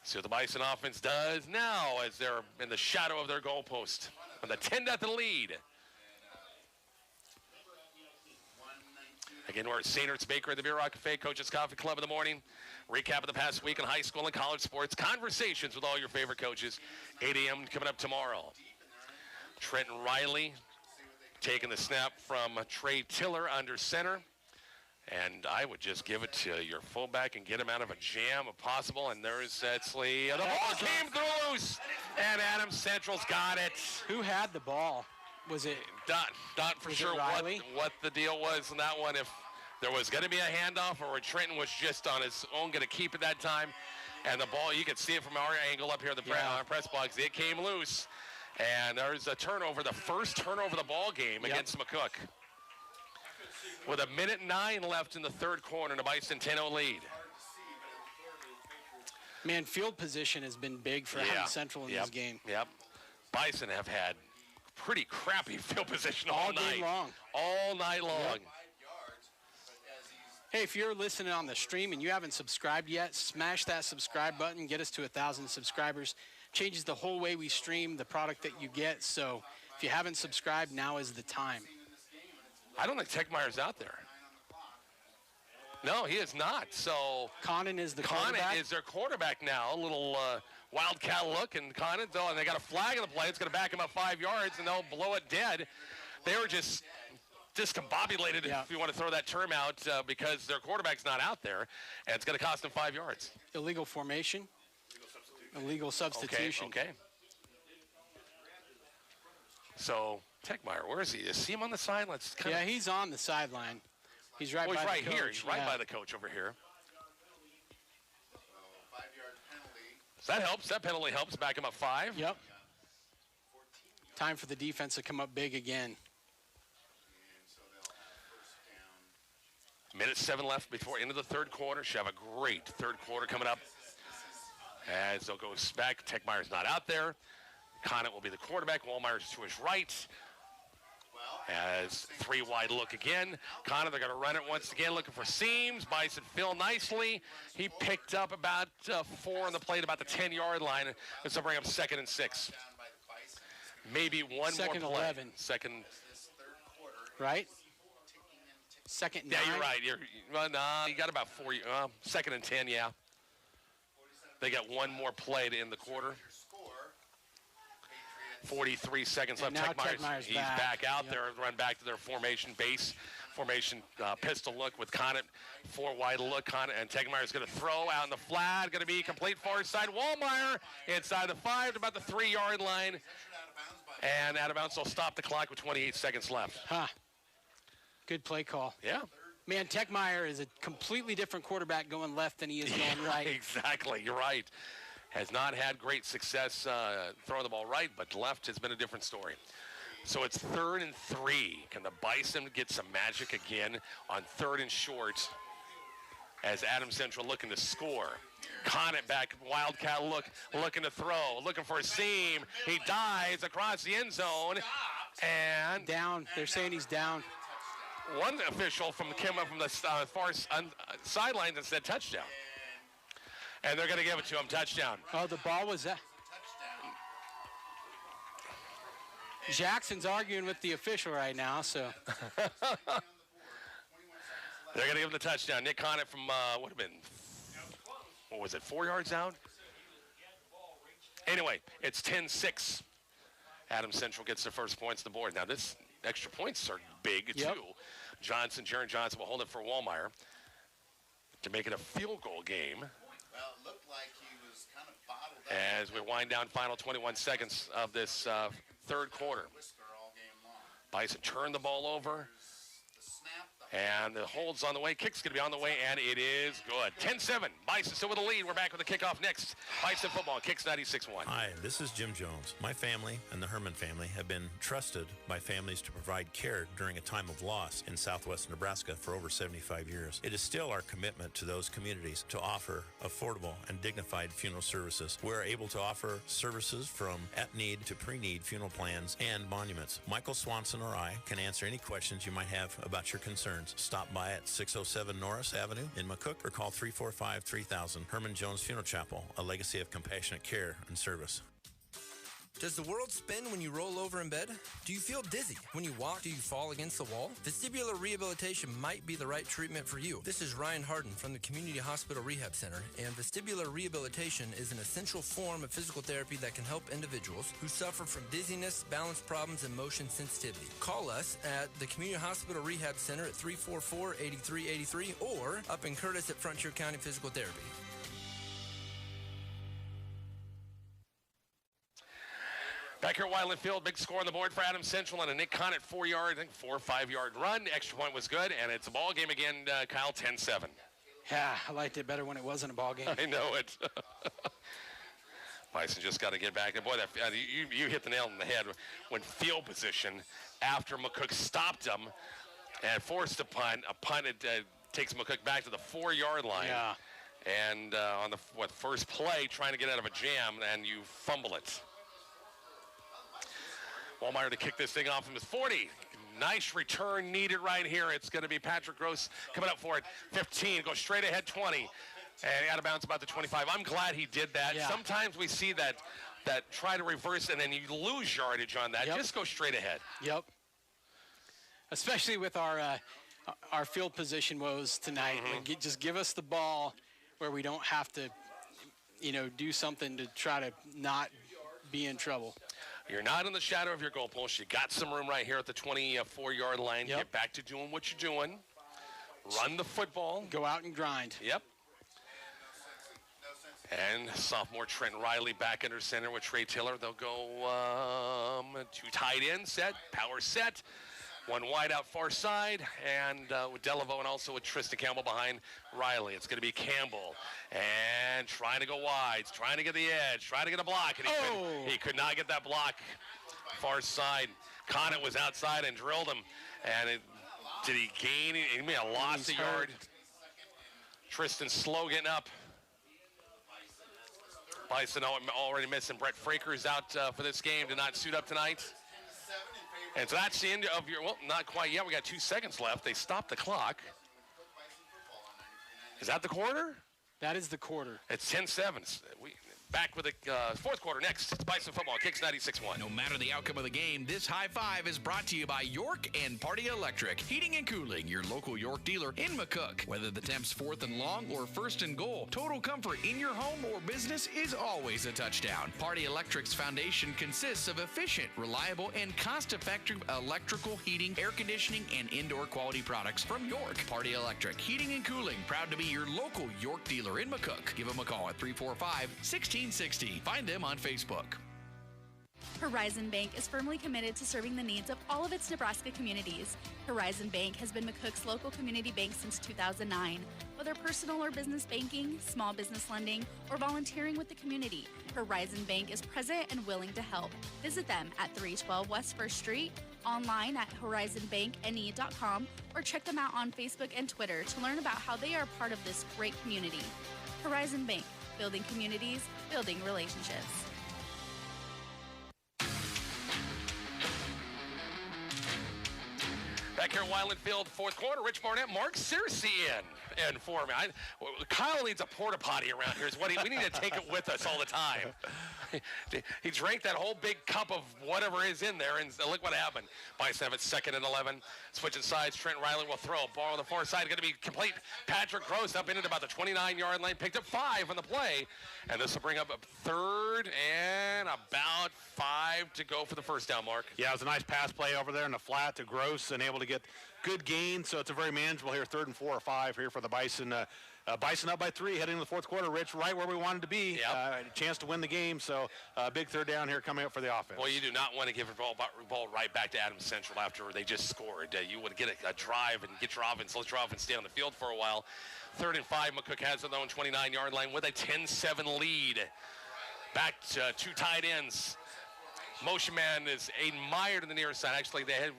See what the Bison offense does now as they're in the shadow of their goalpost on the 10-0 lead. Again, we're at St. Ertz Baker at the Beer Rock Cafe, Coach's Coffee Club in the morning. Recap of the past week in high school and college sports. Conversations with all your favorite coaches. 8 a.m. coming up tomorrow. Trenton Riley taking the snap from Trey Tiller under center. And I would just give it to your fullback and get him out of a jam if possible. And there's Etzley. The ball came through loose. And Adams Central's got it. Who had the ball? Was it not for sure what the deal was in that one. If there was going to be a handoff or Trenton was just on his own going to keep it that time. And the ball, you could see it from our angle up here in the press box. It came loose. And there's a turnover, the first turnover of the ball game against McCook. With 1:09 left in the third quarter and a Bison 10-0 lead. Man, field position has been big for Adams Central in this game. Yep. Bison have had pretty crappy field position all night. Game long. All night long. Yep. Hey, if you're listening on the stream and you haven't subscribed yet, smash that subscribe button. Get us to 1,000 subscribers. Changes the whole way we stream, the product that you get. So if you haven't subscribed, now is the time. I don't think Techmeyer's out there. No, he is not. So Condon is the quarterback. Condon is their quarterback now. A little wildcat look, and Condon, and they got a flag in the play. It's going to back him up 5 yards, and they'll blow it dead. They were just discombobulated, if you want to throw that term out, because their quarterback's not out there, and it's going to cost them 5 yards. Illegal formation. Illegal substitution. Okay. So Techmeyer, where is he? Is he him on the sideline? He's on the sideline. He's right by the coach. Here. He's right by the coach over here. So that helps. That penalty helps. Back him up 5. Yep. Time for the defense to come up big again. Minute 7 left before into the third quarter. Should have a great third quarter coming up. As they'll go back. Techmeyer's not out there. Conant will be the quarterback. Wallmeyer's to his right. As 3 wide look again. Conant, they're going to run it once again, looking for seams. Bison fill nicely. He picked up about 4 on the plate, about the 10-yard line. This will bring up 2nd and 6. Maybe one more play. 11. Second. Right? 2nd and 9. Yeah, you're right. You got about 4. 2nd and 10, yeah. They got one more play to end the quarter. 43 seconds left. Techmeyer's he's back out there and run back to their formation base. Formation pistol look with Conant. 4 wide look. Conant and Techmeyer's going to throw out in the flat. Going to be complete far side. Wallmeyer inside the 5 to about the 3-yard line. And out of bounds, they'll stop the clock with 28 seconds left. Good play call. Yeah. Man, Techmeyer is a completely different quarterback going left than he is going right. Exactly. You're right. Has not had great success throwing the ball right, but left has been a different story. So it's 3rd and 3. Can the Bison get some magic again on 3rd and short as Adams Central looking to score? Conant back, wildcat look, looking to throw, looking for a seam. He dives across the end zone. And down. They're saying he's down. One official came up from the far sideline that said touchdown. And they're going to give it to him. Touchdown. Oh, the ball was that. Jackson's arguing with the official right now, so. They're going to give him the touchdown. Nick Conant from, would have been, 4 yards out? Anyway, it's 10-6. Adams Central gets their first points on the board. Now, this extra points are big, too. Jaron Johnson will hold it for Wallmeyer to make it a field goal game. Well, it looked like he was kind of bottled up. As we wind down final 21 seconds of this third quarter. Bison turn the ball over. And the hold's on the way. Kick's going to be on the way, and it is good. 10-7. Bison still with the lead. We're back with the kickoff next. Bison football. Kicks 96-1. Hi, this is Jim Jones. My family and the Herman family have been trusted by families to provide care during a time of loss in southwest Nebraska for over 75 years. It is still our commitment to those communities to offer affordable and dignified funeral services. We're able to offer services from at-need to pre-need funeral plans and monuments. Michael Swanson or I can answer any questions you might have about your concerns. Stop by at 607 Norris Avenue in McCook or call 345-3000. Herman Jones Funeral Chapel, a legacy of compassionate care and service. Does the world spin when you roll over in bed? Do you feel dizzy? When you walk, do you fall against the wall? Vestibular rehabilitation might be the right treatment for you. This is Ryan Harden from the Community Hospital Rehab Center, and vestibular rehabilitation is an essential form of physical therapy that can help individuals who suffer from dizziness, balance problems, and motion sensitivity. Call us at the Community Hospital Rehab Center at 344-8383 or up in Curtis at Frontier County Physical Therapy. Back here at Wildland Field, big score on the board for Adams Central and a Nick Conant 4 yard, I think 4 or 5 yard run. The extra point was good, and it's a ball game again, Kyle, 10-7. Yeah, I liked it better when it wasn't a ball game. I know it. Bison just got to get back. And boy, you hit the nail on the head when field position after McCook stopped him and forced a punt. A punt takes McCook back to the 4 yard line. Yeah. And on the first play, trying to get out of a jam, and you fumble it. Wallmeyer to kick this thing off from his 40. Nice return needed right here. It's going to be Patrick Gross coming up for it. 15, goes straight ahead 20. And out of bounds about the 25. I'm glad he did that. Yeah. Sometimes we see that try to reverse and then you lose yardage on that. Yep. Just go straight ahead. Yep. Especially with our field position woes tonight. Like, just give us the ball where we don't have to, do something to try to not be in trouble. You're not in the shadow of your goalpost. You got some room right here at the 24-yard line. Yep. Get back to doing what you're doing. Run the football. Go out and grind. Yep. And sophomore Trent Riley back under center with Trey Tiller. They'll go 2 tight end set, power set, 1 wide out far side, and with Delaveau and also with Tristan Campbell behind Riley. It's going to be Campbell and trying to go wide, trying to get the edge, trying to get a block, and he could not get that block. Far side. Conant was outside and drilled him, and did he gain? He may have lost a yard. Tristan slow getting up. Bison already missing. Brett Fraker's out for this game. Did not suit up tonight. And so that's the end of your, well, not quite yet. We got 2 seconds left. They stopped the clock. Is that the quarter? That is the quarter. It's 10-7. Back with the fourth quarter next. It's Bison football. Kicks 96-1. No matter the outcome of the game, this high five is brought to you by York and Party Electric. Heating and cooling, your local York dealer in McCook. Whether the temp's 4th and long or 1st and goal, total comfort in your home or business is always a touchdown. Party Electric's foundation consists of efficient, reliable, and cost-effective electrical, heating, air conditioning, and indoor quality products from York. Party Electric, heating and cooling, proud to be your local York dealer in McCook. Give them a call at 345-1660. Find them on Facebook. Horizon Bank is firmly committed to serving the needs of all of its Nebraska communities. Horizon Bank has been McCook's local community bank since 2009. Whether personal or business banking, small business lending, or volunteering with the community, Horizon Bank is present and willing to help. Visit them at 312 West 1st Street, online at horizonbankne.com, or check them out on Facebook and Twitter to learn about how they are part of this great community. Horizon Bank, building communities, building relationships. Back here at Wyland Field, fourth quarter, Rich Barnett, Mark Searcy in for me. Kyle needs a porta potty around here. Is what we need to take it with us all the time. He drank that whole big cup of whatever is in there, and look what happened. Bison have it 2nd and 11. Switching sides, Trent Riley will throw. Ball on the far side, going to be complete. Patrick Gross up in at about the 29-yard line, picked up 5 on the play, and this will bring up a 3rd and about 5 to go for the first down, Mark. Yeah, it was a nice pass play over there in the flat to Gross and able to get good gain, so it's a very manageable here, 3rd and 4 or 5 here for the Bison. Bison up by 3 heading into the fourth quarter, Rich, right where we wanted to be. Yep. A chance to win the game, so big 3rd down here coming up for the offense. Well, you do not want to give the ball right back to Adams Central after they just scored. You would get a drive and get your offense, let your offense stay on the field for a while. 3rd and 5, McCook has their own 29-yard line with a 10-7 lead. Back to 2 tight ends. Motion man is Aiden Meyer to the near side. Actually, they had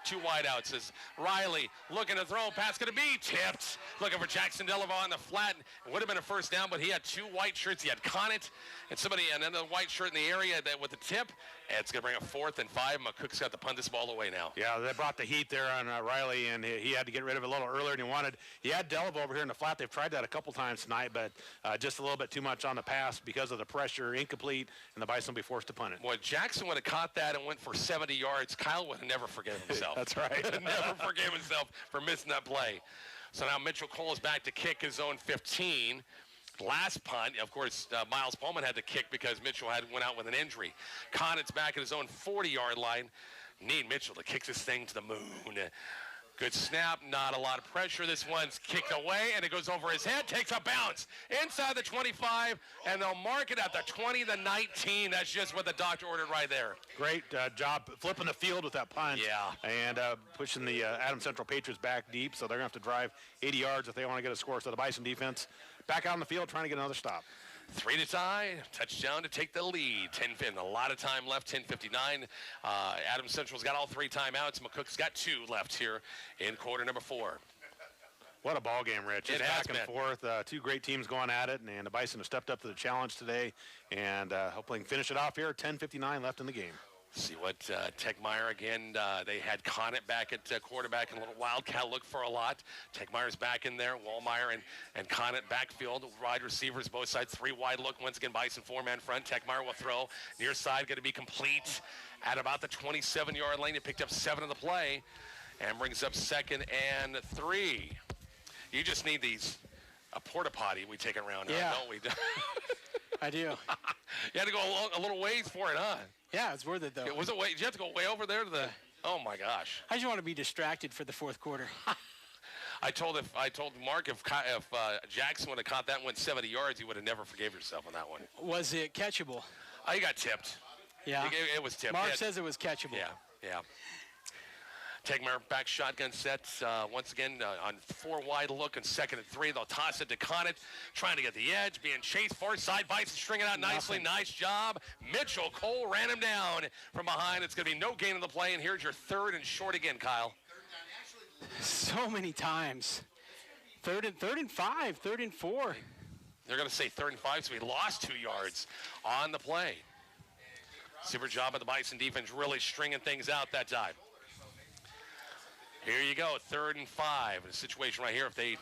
2 wideouts. As Riley looking to throw, pass going to be tipped. Looking for Jackson Delaveau on the flat. It would have been a first down, but he had 2 white shirts. He had Conant and another white shirt in the area with the tip. And it's going to bring a 4th and 5. McCook's got to punt this ball away now. Yeah, they brought the heat there on Riley, and he had to get rid of it a little earlier than he wanted. He had Delaveau over here in the flat. They've tried that a couple times tonight, but just a little bit too much on the pass because of the pressure, incomplete, and the Bison will be forced to punt it. Boy, Jackson would have caught that and went for 70 yards. Kyle would have never forgiven himself. That's right. Never forgave himself for missing that play. So now Mitchell Cole is back to kick his own 15. Last punt, of course, Miles Pullman had to kick because Mitchell went out with an injury. Conant's back at his own 40-yard line. Need Mitchell to kick this thing to the moon. Good snap, not a lot of pressure. This one's kicked away, and it goes over his head, takes a bounce inside the 25, and they'll mark it at the 20 to 19. That's just what the doctor ordered right there. Great job flipping the field with that punt. Yeah. And pushing the Adams Central Patriots back deep, so they're going to have to drive 80 yards if they want to get a score. So the Bison defense back out on the field trying to get another stop. 3 to tie, touchdown to take the lead. 10-15, a lot of time left, 10:59. Adams Central's got all 3 timeouts. McCook's got 2 left here in quarter number 4. What a ball game, Rich. It's has back and been. forth. Two great teams going at it, and the Bison have stepped up to the challenge today, and hopefully can finish it off here. 10:59 left in the game. See what Techmeyer again. They had Conant back at quarterback and a little wildcat look for a lot. Techmeyer's back in there. Wallmeyer and Conant backfield. Wide receivers both sides. 3 wide look. Once again, Bison 4-man front. Techmeyer will throw. Near side going to be complete at about the 27-yard lane. He picked up 7 of the play and brings up 2nd and 3. You just need a porta potty we take around here, don't we? I do. You had to go a little ways for it, huh? Yeah, it's worth it, though. Was it way? Did you have to go way over there to the? Oh my gosh! I just want to be distracted for the fourth quarter. I told Mark if Jackson would have caught that and went 70 yards, he would have never forgave yourself on that one. Was it catchable? He got tipped. Yeah. It was tipped. Mark says it was catchable. Yeah. Tegmeyer back shotgun set once again on 4 wide look and 2nd and 3. They'll toss it to Conant, trying to get the edge, being chased far side. Bison stringing out nicely. Nice job. Mitchell Cole ran him down from behind. It's going to be no gain in the play, and here's your 3rd and short again, Kyle. So many times. 3rd and 5, 3rd and 4. They're going to say 3rd and 5, so he lost 2 yards on the play. Super job of the Bison defense, really stringing things out that time. Here you go, 3rd and 5. A situation right here. If they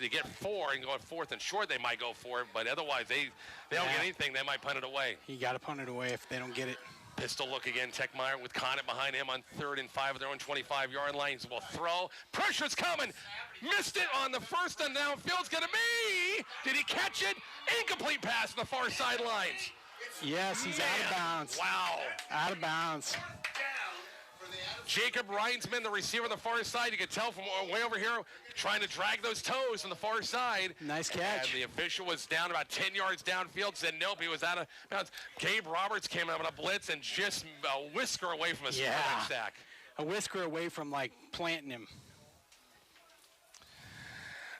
get 4 and go 4th and short, they might go for it. But otherwise, they don't get anything. They might punt it away. You got to punt it away if they don't get it. Pistol look again. Techmeyer with Conant behind him on 3rd and 5 of their own 25-yard lines. Will throw. Pressure's coming. Missed it on the 1st and downfield. It's going to be. Did he catch it? Incomplete pass on the far sidelines. Yes, he's out of bounds. Wow. Out of bounds. Jacob Reinsman, the receiver on the far side. You can tell from way over here, trying to drag those toes on the far side. Nice catch. And the official was down about 10 yards downfield, said nope, he was out of bounds. Gabe Roberts came out on a blitz and just a whisker away from a sack. A whisker away from, planting him.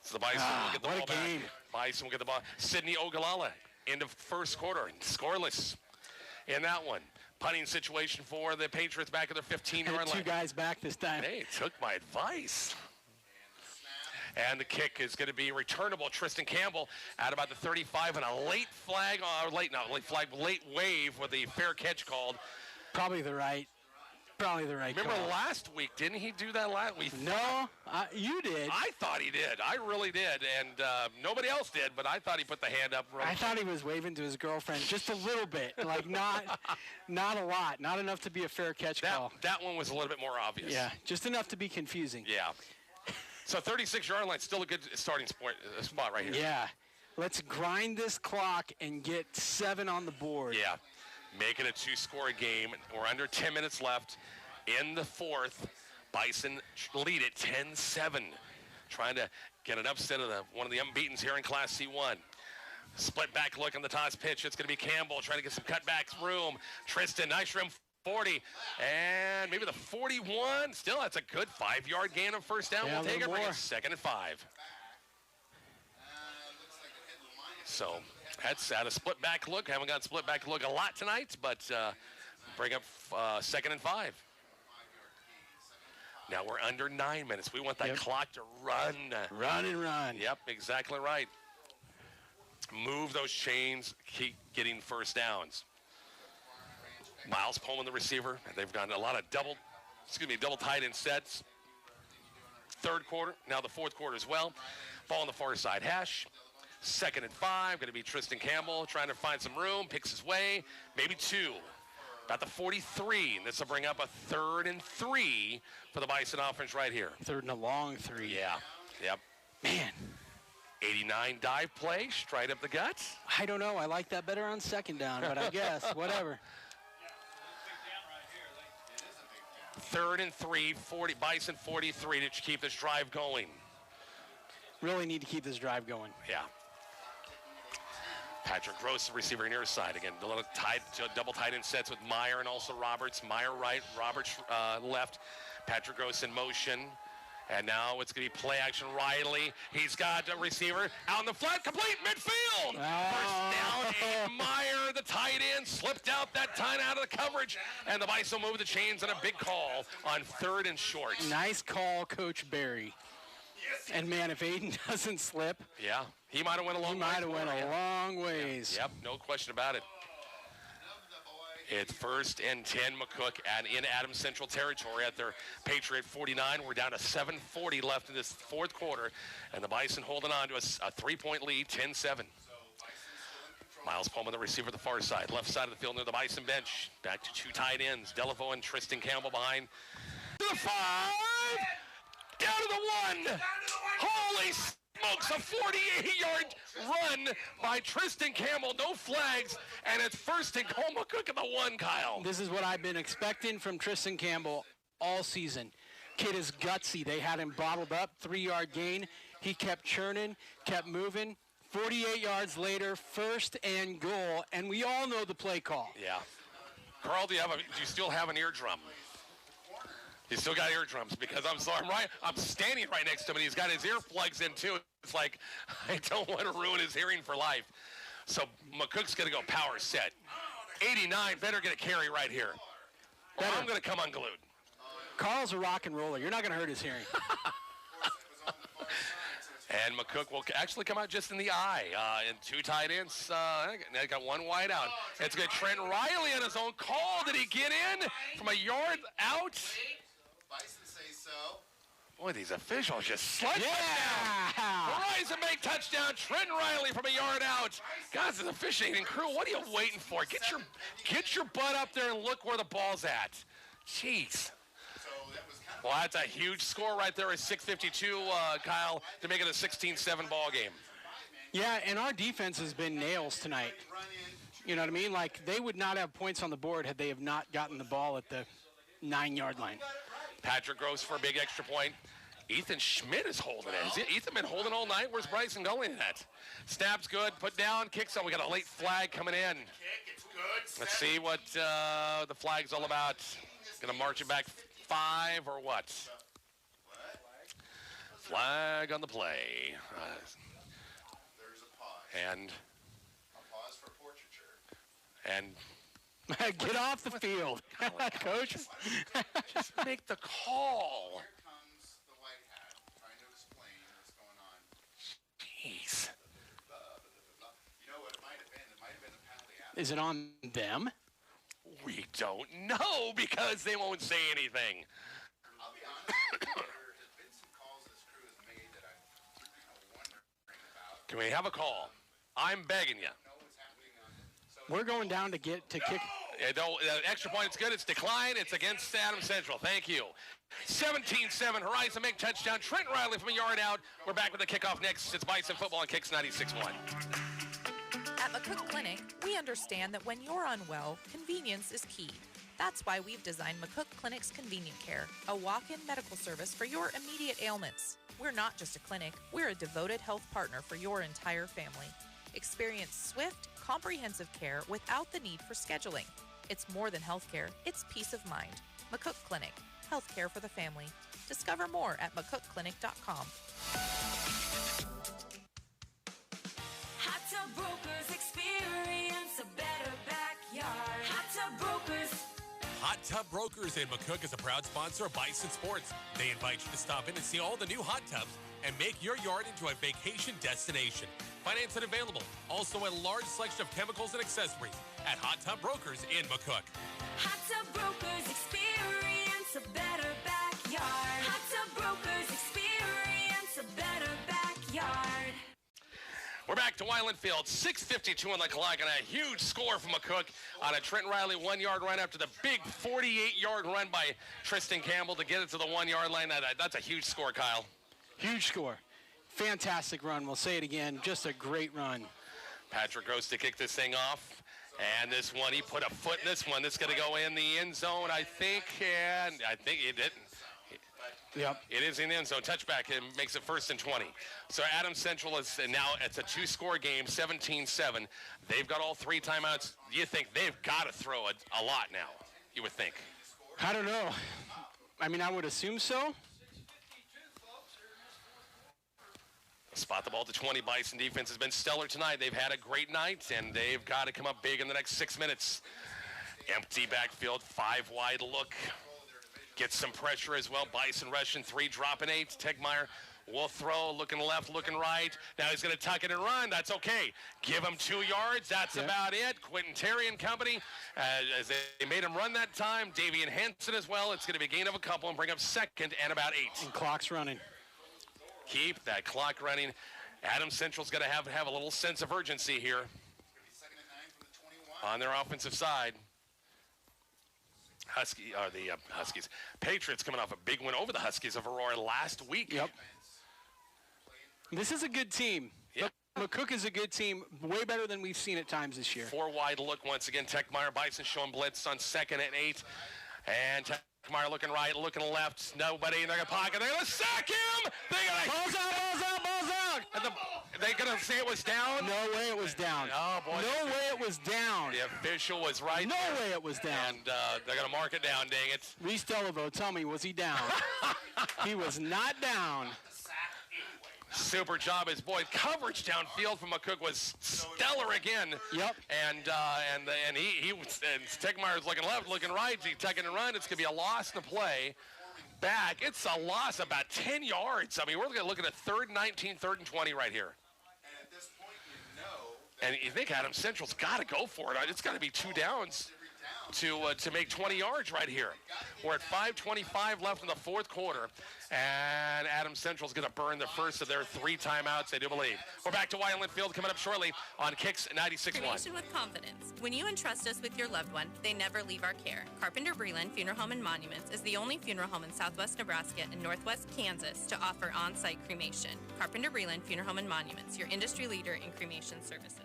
So the Bison will get the ball back. Game. Bison will get the ball. Sidney Ogalala, end of first quarter, scoreless in that one. Punting situation for the Patriots back at their 15-yard line. 2 guys back this time. Hey, took my advice. And the kick is going to be returnable. Tristan Campbell at about the 35 and a late wave with the fair catch called. Probably the right Remember call. last week, didn't he do that last week? No, you did. I thought he did. I really did. And nobody else did, but I thought he put the hand up. I thought he was waving to his girlfriend just a little bit. Not a lot. Not enough to be a fair catch call. That one was a little bit more obvious. Yeah, just enough to be confusing. Yeah. So 36-yard line, still a good starting spot right here. Yeah. Let's grind this clock and get 7 on the board. Yeah. Make it a 2-score game. We're under 10 minutes left in the 4th. Bison lead it 10-7. Trying to get an upset of one of the unbeatens here in Class C1. Split back look on the toss pitch. It's going to be Campbell trying to get some cutbacks room. Tristan, nice room. 40 and maybe the 41. Still, that's a good 5-yard gain of first down. Yeah, We'll take it. more. Bring it 2nd and 5. So that's at a split back look. Haven't got split back look a lot tonight, but bring up 2nd and 5. Now we're under 9 minutes. We want that clock to run. Run and run. Yep, exactly right. Move those chains. Keep getting first downs. Miles Pullman, the receiver. They've done a lot of double tight end sets. 3rd quarter, now the 4th quarter as well. Ball on the far side hash. 2nd and 5, going to be Tristan Campbell trying to find some room, picks his way, maybe 2. About the 43, and this will bring up a 3rd and 3 for the Bison offense right here. 3rd and a long 3. Yeah, yep. Man. 89 dive play, straight up the guts. I don't know. I like that better on 2nd down, but I guess, whatever. 3rd and 3, Bison 43 to keep this drive going. Really need to keep this drive going. Yeah. Patrick Gross, the receiver near side. Again, a little double tight end sets with Meyer and also Roberts. Meyer right, Roberts left. Patrick Gross in motion. And now it's going to be play action. Riley, he's got a receiver out in the flat, complete midfield. First down, and Meyer, the tight end, slipped out that time out of the coverage. And the Bison move the chains on a big call on 3rd and short. Nice call, Coach Barry. And, man, if Aiden doesn't slip. Yeah, he might have went a long way. He might have went a long ways. Yep, no question about it. It's 1st and 10, McCook in Adams Central territory at their Patriot 49. We're down to 7:40 left in this fourth quarter, and the Bison holding on to a 3-point lead, 10-7. Miles Pullman, the receiver, the far side, left side of the field near the Bison bench. Back to 2 tight ends, Delavo and Tristan Campbell behind. To the 5, down to the 1. Holy smokes, a 48-yard run by Tristan Campbell. No flags, and it's 1st and goal. McCook at the 1, Kyle. This is what I've been expecting from Tristan Campbell all season. Kid is gutsy. They had him bottled up, 3-yard gain. He kept churning, kept moving. 48 yards later, 1st and goal, and we all know the play call. Yeah. Carl, do you still have an eardrum? He's still got eardrums because I'm standing right next to him and he's got his earplugs in too. It's like, I don't want to ruin his hearing for life. So McCook's going to go power set. 89 better get a carry right here. Or I'm going to come unglued. Carl's a rock and roller. You're not going to hurt his hearing. And McCook will actually come out just in the eye. And 2 tight ends. They got 1 wide out. It's good. Trent Riley on his own call. Did he get in from a yard out? Bison say so. Boy, these officials just slid. Yeah! Horizon make touchdown. Trent Riley from a yard out. Guys, the officiating crew, what are you waiting for? Get your butt up there and look where the ball's at. Jeez. Well, that's a huge score right there. It's 6:52, Kyle, to make it a 16-7 ball game. Yeah, and our defense has been nails tonight. You know what I mean? Like, they would not have points on the board had they have not gotten the ball at the 9-yard line. Patrick Gross for a big extra point. Ethan Schmidt is holding it. Has Ethan been holding all night? Where's Bryson going at? Snap's good. Put down. Kicks on. We got a late flag coming in. Let's see what the flag's all about. Going to march it back 5 or what? Flag on the play. There's a pause. And A pause for portraiture. And get off the field, Coach. Just make the call. Here comes the white hat trying to explain what's going on. Jeez. You know what it might have been? It might have been a penalty after. Is it on them? We don't know because they won't say anything. I'll be honest, there has been some calls this crew has made that I'm wondering about. Can we have a call? I'm begging you. We're going down to kick. Extra point is good. It's declined. It's against Adams Central. Thank you. 17-7. Horizon make touchdown. Trent Riley from a yard out. We're back with the kickoff next. It's Bison football on Kicks 96.1. At McCook Clinic, we understand that when you're unwell, convenience is key. That's why we've designed McCook Clinic's Convenient Care, a walk-in medical service for your immediate ailments. We're not just a clinic, we're a devoted health partner for your entire family. Experience swift, comprehensive care without the need for scheduling. It's more than healthcare, it's peace of mind. McCook Clinic, healthcare for the family. Discover more at McCookClinic.com. Hot Tub Brokers, experience a better backyard. Hot Tub Brokers. Hot Tub Brokers in McCook is a proud sponsor of Bison Sports. They invite you to stop in and see all the new hot tubs and make your yard into a vacation destination. Financing available. Also a large selection of chemicals and accessories at Hot Tub Brokers in McCook. Hot Tub Brokers, experience a better backyard. Hot Tub Brokers, experience a better backyard. We're back to Wyland Field. 6:52 on the clock and a huge score from McCook on a Trent Riley 1-yard run after the big 48-yard run by Tristan Campbell to get it to the 1-yard line. That's a huge score, Kyle. Huge score. Fantastic run. We'll say it again. Just a great run. Patrick Gross to kick this thing off. And this one, he put a foot in this one. This is going to go in the end zone, I think. And I think it didn't. Yep. It is in the end zone. Touchback. It makes it 1st and 20. So Adams Central is now, it's a 2-score game, 17-7. They've got all 3 timeouts. You think they've got to throw a lot now, you would think. I don't know. I mean, I would assume so. Spot the ball to 20. Bison defense has been stellar tonight. They've had a great night, and they've got to come up big in the next 6 minutes. Empty backfield, 5 wide look. Get some pressure as well. Bison rushing 3, dropping 8. Tegmeyer will throw, looking left, looking right. Now he's going to tuck it and run. That's okay. Give him 2 yards. That's about it. Quentin Terry and company, as they made him run that time. Davian Henson as well. It's going to be a gain of a couple and bring up second and about 8. And clock's running. Keep that clock running. Adams Central's going to have a little sense of urgency here on their offensive side. Huskies. Patriots coming off a big win over the Huskies of Aurora last week. Yep. This is a good team. Yep. McCook is a good team, way better than we've seen at times this year. 4 wide look once again. Techmeyer Bison showing blitz on 2nd and 8. And Techmeyer looking right, looking left. Nobody in their pocket. They're going to sack him. Balls out. And they going to say it was down? No way it was down. Oh, boy. No way it was down. The official was right No there. way it was down. And they're going to mark it down, dang it. Reese Delaveau, tell me, was he down? He was not down. Super job, his boy. Coverage downfield from McCook was stellar again. Yep. And he was, and Tegmeyer's looking left, looking right. He's tucking and run. It's going to be a loss in the play. Back, it's a loss about 10 yards. I mean, we're looking at 3rd and 19, 3rd and 20 right here. And at this point, you know. And you think Adams Central's got to go for it. It's got to be 2 downs to make 20 yards right here. We're at 5:25 left in the 4th quarter, and Adams Central's going to burn the first of their 3 timeouts, I do believe. We're back to Wyland Field coming up shortly on Kicks 96.1. Cremation with confidence. When you entrust us with your loved one, they never leave our care. Carpenter Breland Funeral Home and Monuments is the only funeral home in southwest Nebraska and northwest Kansas to offer on-site cremation. Carpenter Breland Funeral Home and Monuments, your industry leader in cremation services.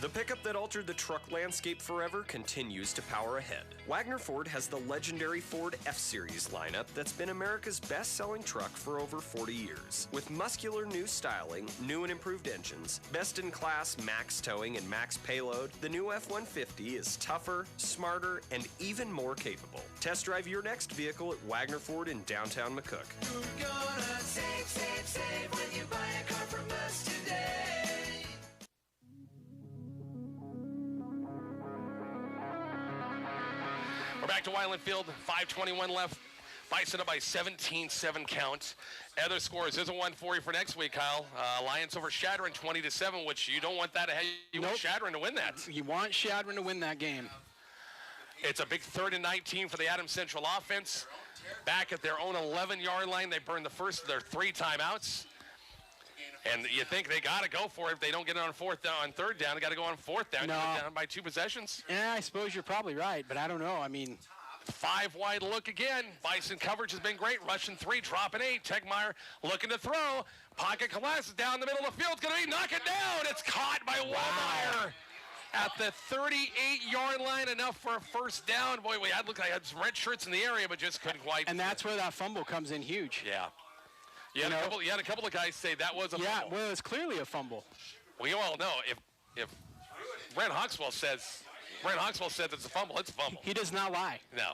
The pickup that altered the truck landscape forever continues to power ahead. Wagner Ford has the legendary Ford F-Series lineup that's been America's best-selling truck for over 40 years. With muscular new styling, new and improved engines, best-in-class max towing and max payload, the new F-150 is tougher, smarter, and even more capable. Test drive your next vehicle at Wagner Ford in downtown McCook. You're gonna save when you buy a car from us today. We're back to Wyland Field, 5:21 left. Bison up by 17-7 count. Other scores, there's a one for you for next week, Kyle. Lions over Shadron 20-7, which you don't want that ahead. You want Shadron to win that. You want Shadron to win that game. It's a big 3rd and 19 for the Adams Central offense. Back at their own 11-yard line, they burned the first of their 3 timeouts. And you think they got to go for it. If they don't get it on 3rd down, they got to go on 4th down. No. Down by 2 possessions. Yeah, I suppose you're probably right, but I don't know. I mean, 5 wide look again. Bison coverage has been great. Rushing 3, dropping 8. Tegmeyer looking to throw. Pocket collapses down the middle of the field. It's going to be knock it down. It's caught by Wallmeyer at the 38-yard line. Enough for a first down. Boy, I had some red shirts in the area, but just couldn't quite. And that's where that fumble comes in huge. Yeah. You had a couple of guys say that was a fumble. Yeah, well, it's clearly a fumble. We all know if Brent Hawkswell said it's a fumble, it's a fumble. He does not lie. No.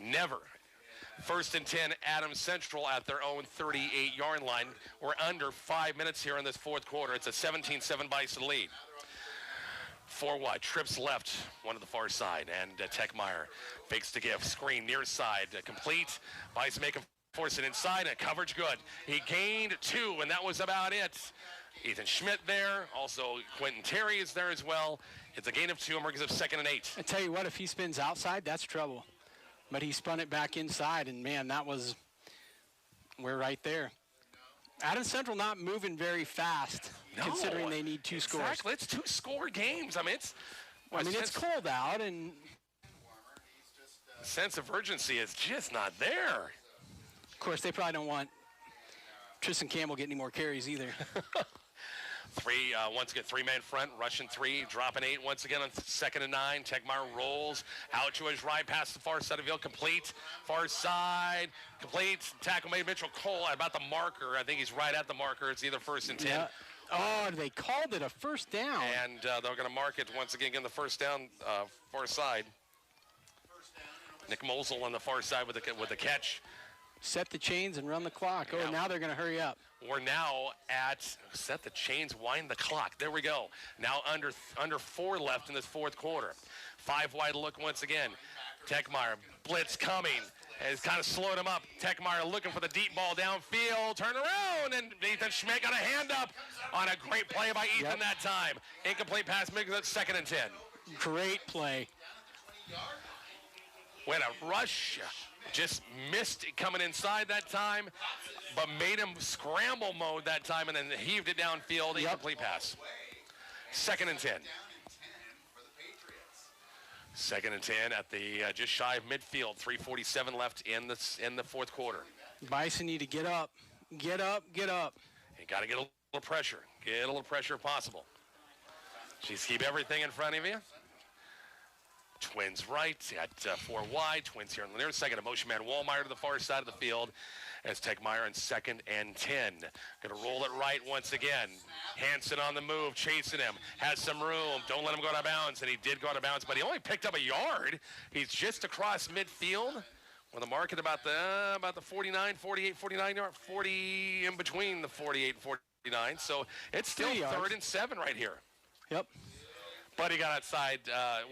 Never. 1st and 10, Adams Central at their own 38-yard line. We're under 5 minutes here in this 4th quarter. It's a 17-7 Bison lead. 4 wide, trips left, one to the far side, and Techmeyer fakes to give, screen near side, complete. Bison make him force it inside, and coverage good. He gained 2, and that was about it. Ethan Schmidt there, also Quentin Terry is there as well. It's a gain of 2, and brings up 2nd and 8. I tell you what, if he spins outside, that's trouble. But he spun it back inside, and man, we're right there. Adams Central not moving very fast, considering they need 2 scores. Exactly, it's 2-score games. I mean, it's cold out, and the sense of urgency is just not there. Of course, they probably don't want Tristan Campbell getting any more carries either. Once again, 3-man front, rushing 3, dropping 8 once again on 2nd and 9. Tegmeyer rolls out to his right, past the far side of the field, complete. Far side, complete. Tackle made Mitchell Cole about the marker. I think he's right at the marker. It's either 1st and 10. Yeah. Oh, they called it a first down. And they're going to mark it once again, the first down, far side. Nick Mosel on the far side with the catch. Set the chains and run the clock. Oh, now they're going to hurry up. We're now at set the chains, wind the clock. There we go. Now under 4 left in this 4th quarter. 5 wide look once again. Techmeyer, blitz coming. Has kind of slowed him up. Techmeyer looking for the deep ball downfield. Turn around, and Ethan Schmidt got a hand up on a great play by Ethan that time. Incomplete pass, makes it 2nd and 10. Great play. Went a rush, just missed it coming inside that time, but made him scramble mode that time, and then heaved it downfield. Incomplete pass. 2nd and 10. 2nd and 10 at the just shy of midfield. 3:47 left in the fourth quarter. Bison need to get up. Get up, get up. You got to get a little pressure. Get a little pressure if possible. Just keep everything in front of you. Twins right at 4 wide. Twins here on the near second. A motion man Wallmeyer to the far side of the field as Techmeyer in 2nd and 10. Going to roll it right once again. Hansen on the move, chasing him. Has some room. Don't let him go out of bounds. And he did go out of bounds, but he only picked up a yard. He's just across midfield with a mark at about the 49, 48, 49 yard, 40 in between the 48 and 49. So it's still 3rd and 7 right here. Yep. But he got outside,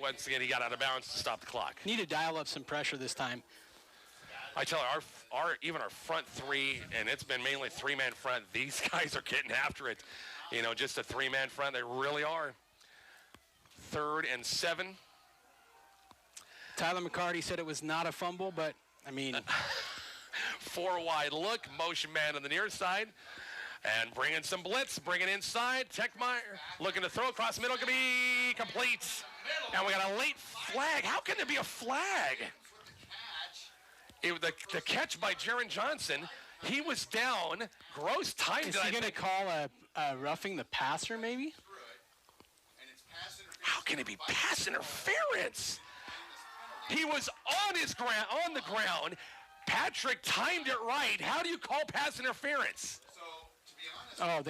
once again, he got out of bounds to stop the clock. Need to dial up some pressure this time. I tell you, even our front three, and it's been mainly 3-man front, these guys are getting after it. You know, just a 3-man front, they really are. 3rd and 7. Tyler McCarty said it was not a fumble, but, I mean. 4 wide look, motion man on the near side. And bringing some blitz, bringing inside. Techmeyer looking to throw across the middle, can be complete. And we got a late flag. How can there be a flag? The catch by Jaron Johnson, he was down. Gross timed it. Is he going to call a roughing the passer, maybe? How can it be pass interference? He was on the ground. Patrick timed it right. How do you call pass interference? Oh,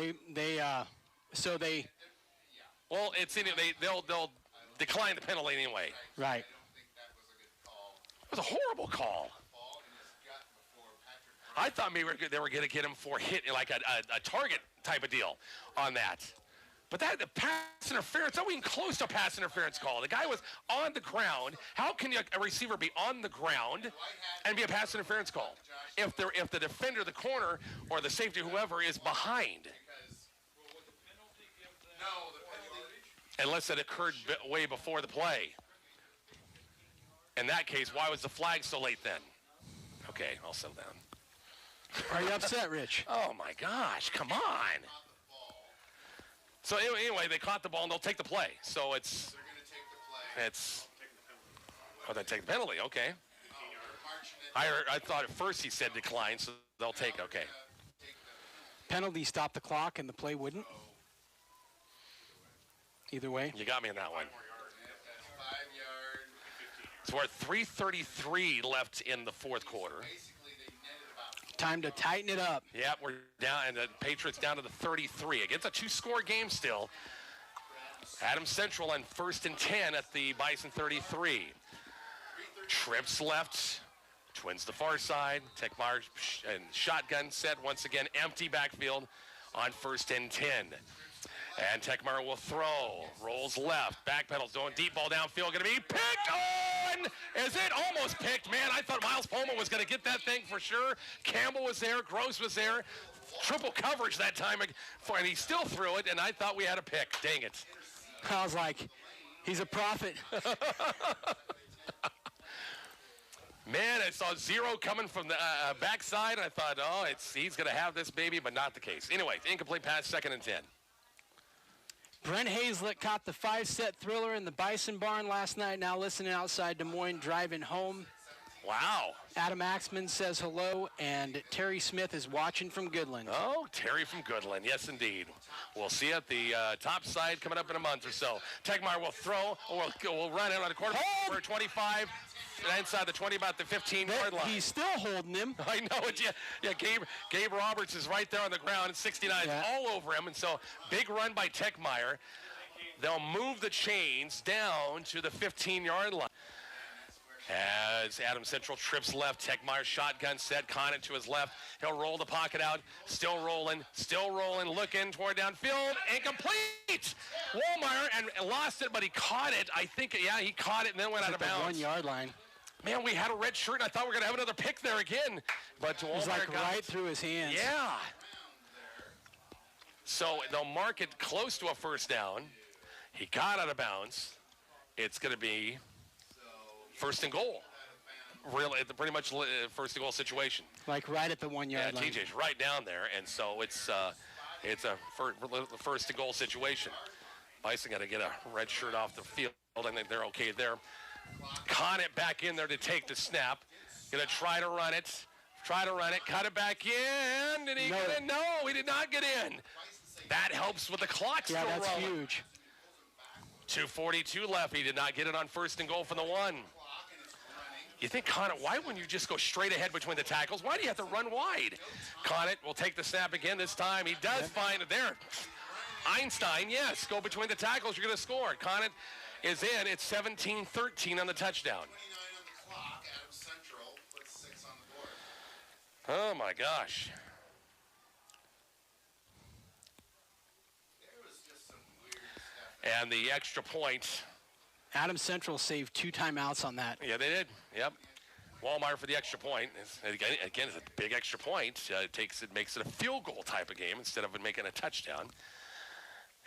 Well, it's in. They'll decline the penalty anyway. Right. It was a horrible call. I thought maybe they were going to get him for hit, like a target type of deal on that. But the pass interference, not even close to a pass interference call. The guy was on the ground. How can a receiver be on the ground and be a pass interference call if the defender, the corner, or the safety, whoever, is behind? Unless it occurred way before the play. In that case, why was the flag so late then? Okay, I'll settle down. Are you upset, Rich? Oh, my gosh, come on. So anyway, they caught the ball, and they'll take the play. So it's... Oh, they take the penalty, okay. I thought at first he said decline, so they'll take, okay. Penalty stopped the clock, and the play wouldn't. Either way. You got me in that one. So we're at 3:33 left in the fourth quarter. Time to tighten it up. Yeah, we're down, and the Patriots down to the 33. It's a 2-score game still. Adams Central on 1st and 10 at the Bison 33. Trips left. Twins the far side. Techmeyer and shotgun set once again. Empty backfield on 1st and 10. And Techmeyer will throw. Rolls left. Backpedals. Doing deep ball downfield. Going to be picked on. Is it almost picked? Man, I thought Miles Poma was going to get that thing for sure. Campbell was there. Gross was there. Triple coverage that time. And he still threw it. And I thought we had a pick. Dang it. I was like, he's a prophet. Man, I saw 0 coming from the backside. And I thought, he's going to have this baby, but not the case. Anyway, incomplete pass, 2nd and 10. Brent Hazlett caught the 5-set thriller in the Bison Barn last night. Now listening outside Des Moines, driving home. Wow. Adam Axman says hello, and Terry Smith is watching from Goodland. Oh, Terry from Goodland. Yes, indeed. We'll see you at the top side coming up in a month or so. Tegmeyer will throw, or we'll run out on the quarter for 25, inside the 20, about the 15-yard line. He's still holding him. I know it. Yeah. Gabe Roberts is right there on the ground, and 69 is all over him. And so, big run by Tegmeyer. They'll move the chains down to the 15-yard line. As Adams Central trips left, Techmeyer shotgun set, Conant to his left. He'll roll the pocket out, still rolling, looking toward downfield, incomplete. Wallmeyer and lost it, but he caught it. I think, he caught it and then went out of bounds. 1-yard line. Man, we had a red shirt, and I thought we were going to have another pick there again. But It was like right through his hands. Yeah. So they'll mark it close to a first down. He got out of bounds. It's going to be first and goal. Really, pretty much first and goal situation. Like right at the 1 yard line. TJ's right down there, and so it's a first and goal situation. Bison got to get a red shirt off the field, and they're okay there. Conant back in there to take the snap. Going to try to run it. Cut it back in. Did he get in? No, he did not get in. That helps with the clock still rolling. Yeah, that's huge. 2:42 left. He did not get it on first and goal from the 1. You think, Conant, why wouldn't you just go straight ahead between the tackles? Why do you have to run wide? Conant will take the snap again this time. He does find it there. Einstein, yes, go between the tackles. You're going to score. Conant is in. It's 17-13 on the touchdown. Oh, my gosh. And the extra point. Adams Central saved 2 timeouts on that. Yeah, they did. Yep. Walmart for the extra point. Again, it's a big extra point. It makes it a field goal type of game instead of making a touchdown.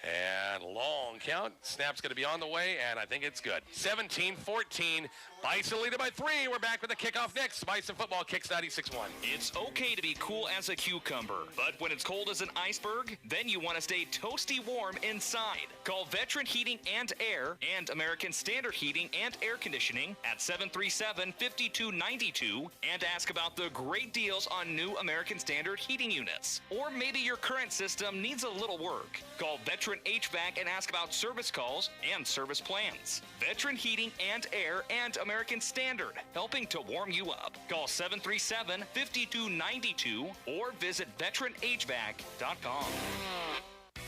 And long count. Snap's going to be on the way, and I think it's good. 17-14. Bison lead it by 3. We're back with the kickoff next. Bison football kicks 96-1. It's okay to be cool as a cucumber, but when it's cold as an iceberg, then you want to stay toasty warm inside. Call Veteran Heating and Air and American Standard Heating and Air Conditioning at 737-5292 and ask about the great deals on new American Standard heating units. Or maybe your current system needs a little work. Call Veteran HVAC and ask about service calls and service plans. Veteran Heating and Air and American Standard, helping to warm you up. Call 737-5292 or visit veteranhvac.com.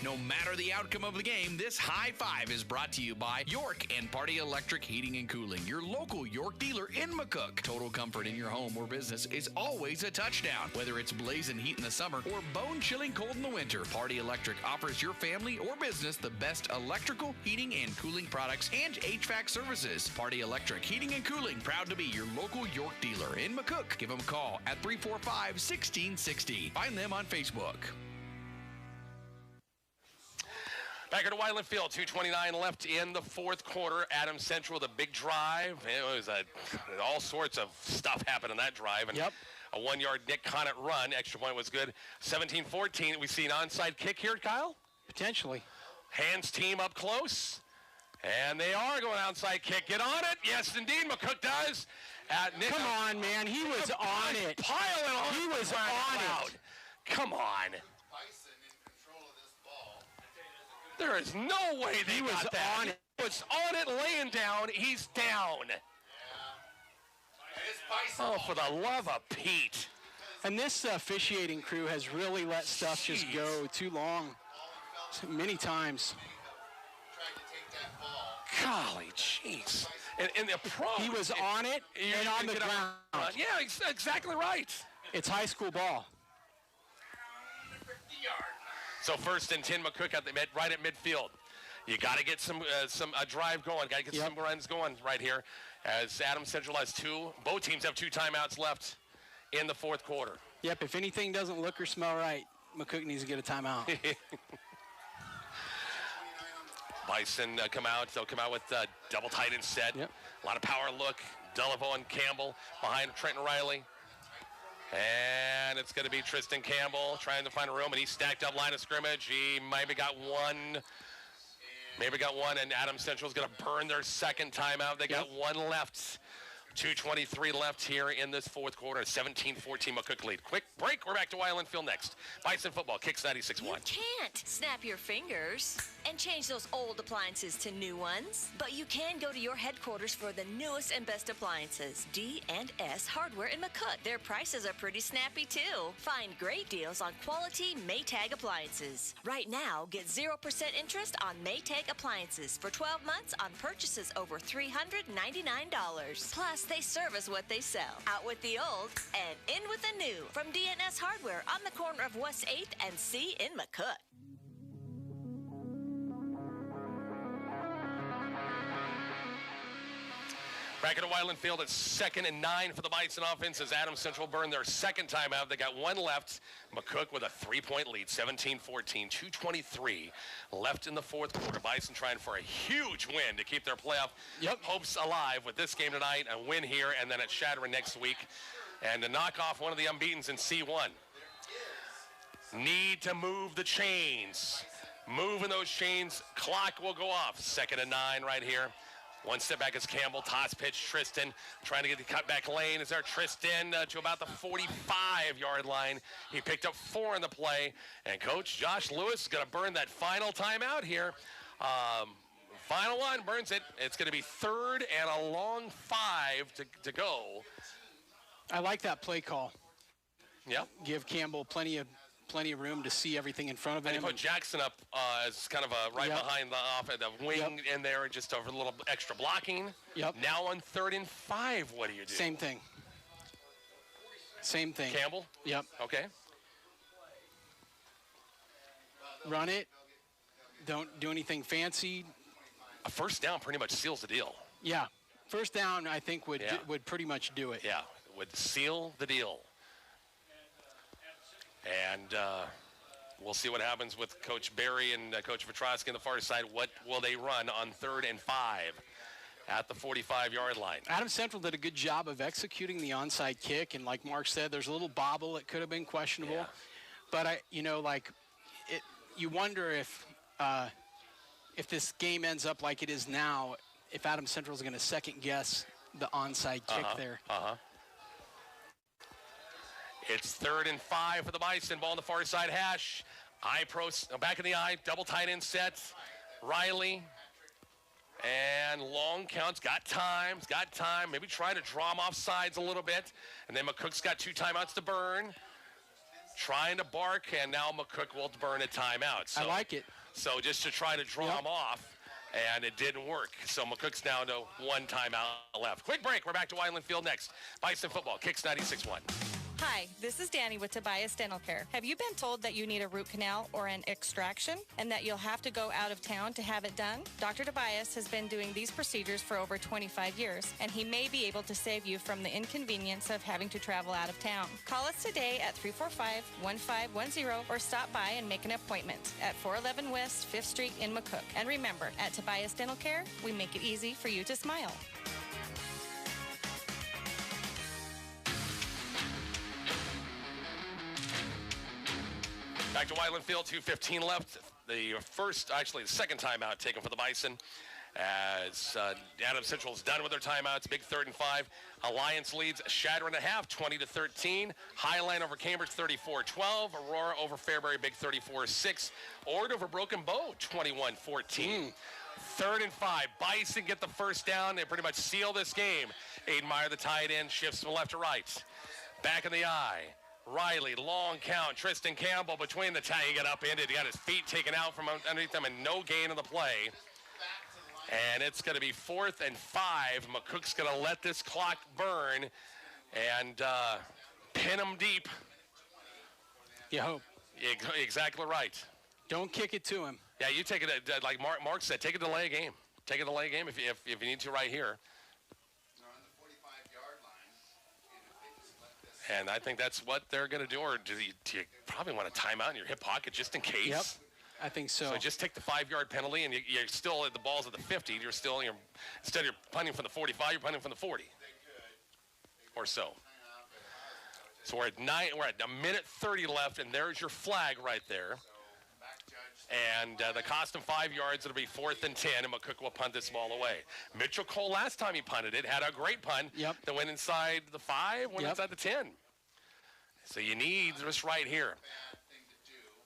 No matter the outcome of the game, this high five is brought to you by York and Party Electric Heating and Cooling, your local York dealer in McCook. Total comfort in your home or business is always a touchdown. Whether it's blazing heat in the summer or bone-chilling cold in the winter, Party Electric offers your family or business the best electrical, heating, and cooling products and HVAC services. Party Electric Heating and Cooling, proud to be your local York dealer in McCook. Give them a call at 345-1660. Find them on Facebook. Back at Weiland Field, 2:29 left in the fourth quarter. Adams Central, the big drive. It was all sorts of stuff happened in that drive. And a 1 yard Nick Conant run. Extra point was good. 17-14. We see an onside kick here, Kyle? Potentially. Hands team up close. And they are going onside kick. Get on it. Yes, indeed. McCook does. Come on, man. He was on it. Piling on. He was on it. Come on. There is no way they got that. On it. He was on it, laying down. He's down. Oh, for the love of Pete. And this officiating crew has really let stuff just go too long. Many times. Golly, jeez. And the problem. He was on it and on the ground. Yeah, exactly right. It's high school ball. So 1st and 10, McCook right at midfield. You got to get a drive going. Got to get some runs going right here. As Adams Central has 2. Both teams have 2 timeouts left in the fourth quarter. Yep. If anything doesn't look or smell right, McCook needs to get a timeout. Bison come out. They'll come out with double tight end set. Yep. A lot of power look. Delaveau and Campbell behind Trenton Riley. And it's going to be Tristan Campbell trying to find a room, and he stacked up line of scrimmage. He maybe got one, and Adams Central is going to burn their second timeout. They got 1 left. 2:23 left here in this fourth quarter. 17-14 McCook lead. Quick break. We're back to Weiland Field next. Bison football kicks 96-1. You can't snap your fingers and change those old appliances to new ones, but you can go to your headquarters for the newest and best appliances. D&S Hardware in McCook. Their prices are pretty snappy too. Find great deals on quality Maytag appliances. Right now, get 0% interest on Maytag appliances for 12 months on purchases over $399. Plus, they service what they sell. Out with the old and in with the new. From D&S Hardware on the corner of West 8th and C in McCook. Back into Wyland Field, it's 2nd and 9 for the Bison offense as Adams Central burned their second timeout. They got one left. McCook with a 3-point lead, 17-14, 2:23 left in the fourth quarter. Bison trying for a huge win to keep their playoff hopes alive with this game tonight, a win here, and then at Shadron next week, and to knock off one of the unbeatens in C1. Need to move the chains. Moving those chains, clock will go off. 2nd and 9 right here. One step back is Campbell. Toss pitch, Tristan trying to get the cutback lane. Is there Tristan to about the 45-yard line. He picked up 4 in the play. And Coach Josh Lewis is going to burn that final timeout here. Final one, burns it. It's going to be 3rd and a long 5 to go. I like that play call. Yep. Give Campbell plenty of room to see everything in front of him. And he put Jackson up as kind of a right behind the wing in there, and just over a little extra blocking. Yep. Now on 3rd and 5, what do you do? Same thing. Same thing. Campbell? Yep. Okay. Run it. Don't do anything fancy. A first down pretty much seals the deal. Yeah. First down, I think, would pretty much do it. Yeah, would seal the deal. And we'll see what happens with Coach Barry and Coach Petrosky on the far side. What will they run on 3rd and 5 at the 45-yard line? Adams Central did a good job of executing the onside kick, and like Mark said, there's a little bobble. It could have been questionable. Yeah. But you wonder if this game ends up like it is now, if Adams Central is going to second guess the onside kick there. It's 3rd and 5 for the Bison. Ball on the far side hash. Back in the eye. Double tight end set. Riley. And long counts. Got time. Maybe try to draw him off sides a little bit. And then McCook's got 2 timeouts to burn. Trying to bark, and now McCook will burn a timeout. So, I like it. So just to try to draw him off, and it didn't work. So McCook's down to 1 timeout left. Quick break. We're back to Wyland Field next. Bison football. Kicks 96-1. Hi, this is Danny with Tobias Dental Care. Have you been told that you need a root canal or an extraction and that you'll have to go out of town to have it done? Dr. Tobias has been doing these procedures for over 25 years, and he may be able to save you from the inconvenience of having to travel out of town. Call us today at 345-1510 or stop by and make an appointment at 411 West 5th Street in McCook. And remember, at Tobias Dental Care, we make it easy for you to smile. Back to Wyland Field, 2:15 left. The second timeout taken for the Bison. As Adams Central's done with their timeouts, big 3rd and 5. Alliance leads Shadron a half, 20-13. Highline over Cambridge, 34-12. Aurora over Fairbury, big 34-6. Ord over Broken Bow, 21-14. 3rd and 5. Bison get the first down. They pretty much seal this game. Aiden the tight end, shifts from left to right. Back in the eye. Riley, long count. Tristan Campbell between the tie. He got upended. He got his feet taken out from underneath him, and no gain on the play. And it's going to be 4th and 5. McCook's going to let this clock burn and pin him deep. You hope. Exactly right. Don't kick it to him. Yeah, you take it, like Mark said, take a delay game. Take a delay game if you need to right here. And I think that's what they're going to do. Or do you probably want a timeout in your hip pocket just in case? Yep, I think so. So just take the 5-yard penalty, and you're still at the ball's at the 50. Instead of punting from the 45, you're punting from the 40 or so. So we're at 1:30 left, and there's your flag right there. And the cost them 5 yards. It'll be 4th and 10, and McCook will punt this ball away. Mitchell Cole, last time he punted it, had a great punt that went inside the 5, went inside the 10. So you need this right here.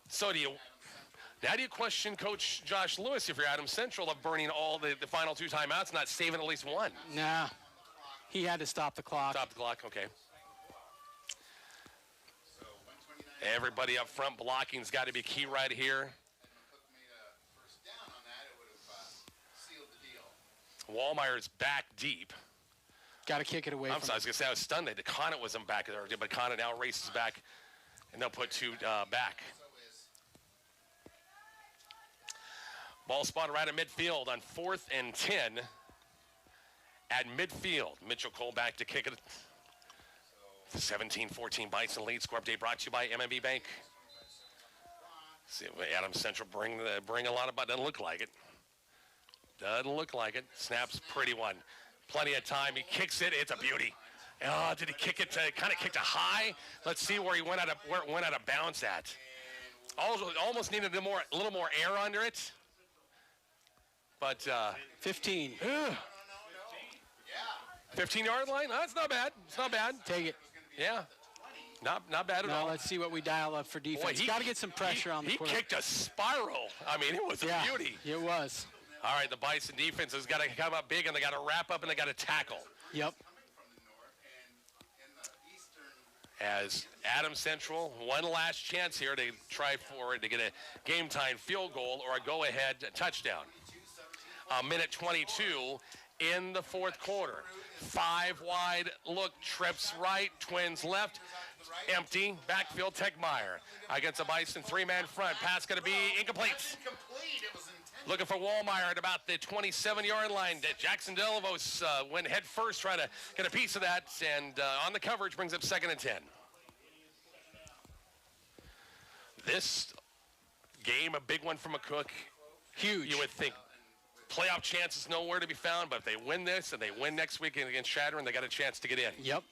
So now do you question Coach Josh Lewis if you're Adams Central of burning all the final 2 timeouts, not saving at least 1? Nah. He had to stop the clock. Stop the clock, okay. Everybody up front blocking's got to be key right here. Wallmeyer's back deep. Got to kick it away. I was going to say I was stunned that DeConnett wasn't back there, but DeConnett now races back, and they'll put 2 back. Ball spotted right at midfield on 4th and 10. at midfield. Mitchell Cole back to kick it. 17-14 Bison lead. Score update brought to you by MMB Bank. See, Adams Central bring a lot of, but doesn't look like it. Doesn't look like it. Snaps, pretty one. Plenty of time. He kicks it. It's a beauty. Oh, did he kick it? Kind of kicked it high. Let's see where he went out of bounds at. Almost needed a little more air under it. But 15. 15-yard line. That's not bad. It's not bad. Take it. Yeah. Not bad at all. Now let's see what we dial up for defense. Got to get some pressure on the quarterback. He kicked a spiral. I mean, it was a beauty. It was. All right, the Bison defense has got to come up big, and they got to wrap up, and they got to tackle. Yep. As Adams Central, one last chance here to try for it to get a game-time field goal or a go-ahead touchdown. Minute 22 in the fourth quarter. 5 wide look, trips right, twins left, empty, backfield, Tegmeyer against a Bison 3-man front. Pass going to be incomplete. Looking for Wallmeyer at about the 27-yard line. Jackson Delavos went head first, trying to get a piece of that, and on the coverage brings up 2nd and 10. This game, a big one for McCook. Huge. You would think playoff chances nowhere to be found, but if they win this and they win next week against Chadron, they got a chance to get in. Yep.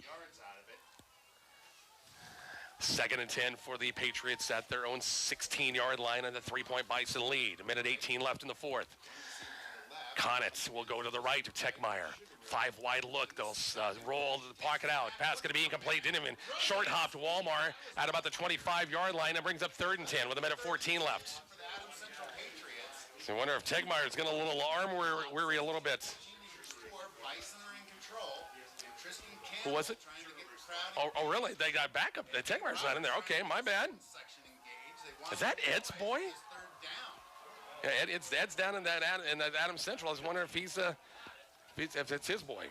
2nd and 10 for the Patriots at their own 16-yard line and a 3-point Bison lead. A minute 18 left in the fourth. Connett will go to the right of Tegmeyer. 5 wide look. They'll roll the pocket out. Pass going to be incomplete. Didn't even short hop to Walmart at about the 25-yard line. That brings up 3rd and 10 with a minute 14 left. So I wonder if Tegmeyer is going to a little arm weary a little bit. Who was it? Oh, really? They got backup. The Tegmeyer's not in there. Okay, my bad. Is that Ed's boy? Yeah, Ed's down in that Adams Central. I was wondering if it's his boy.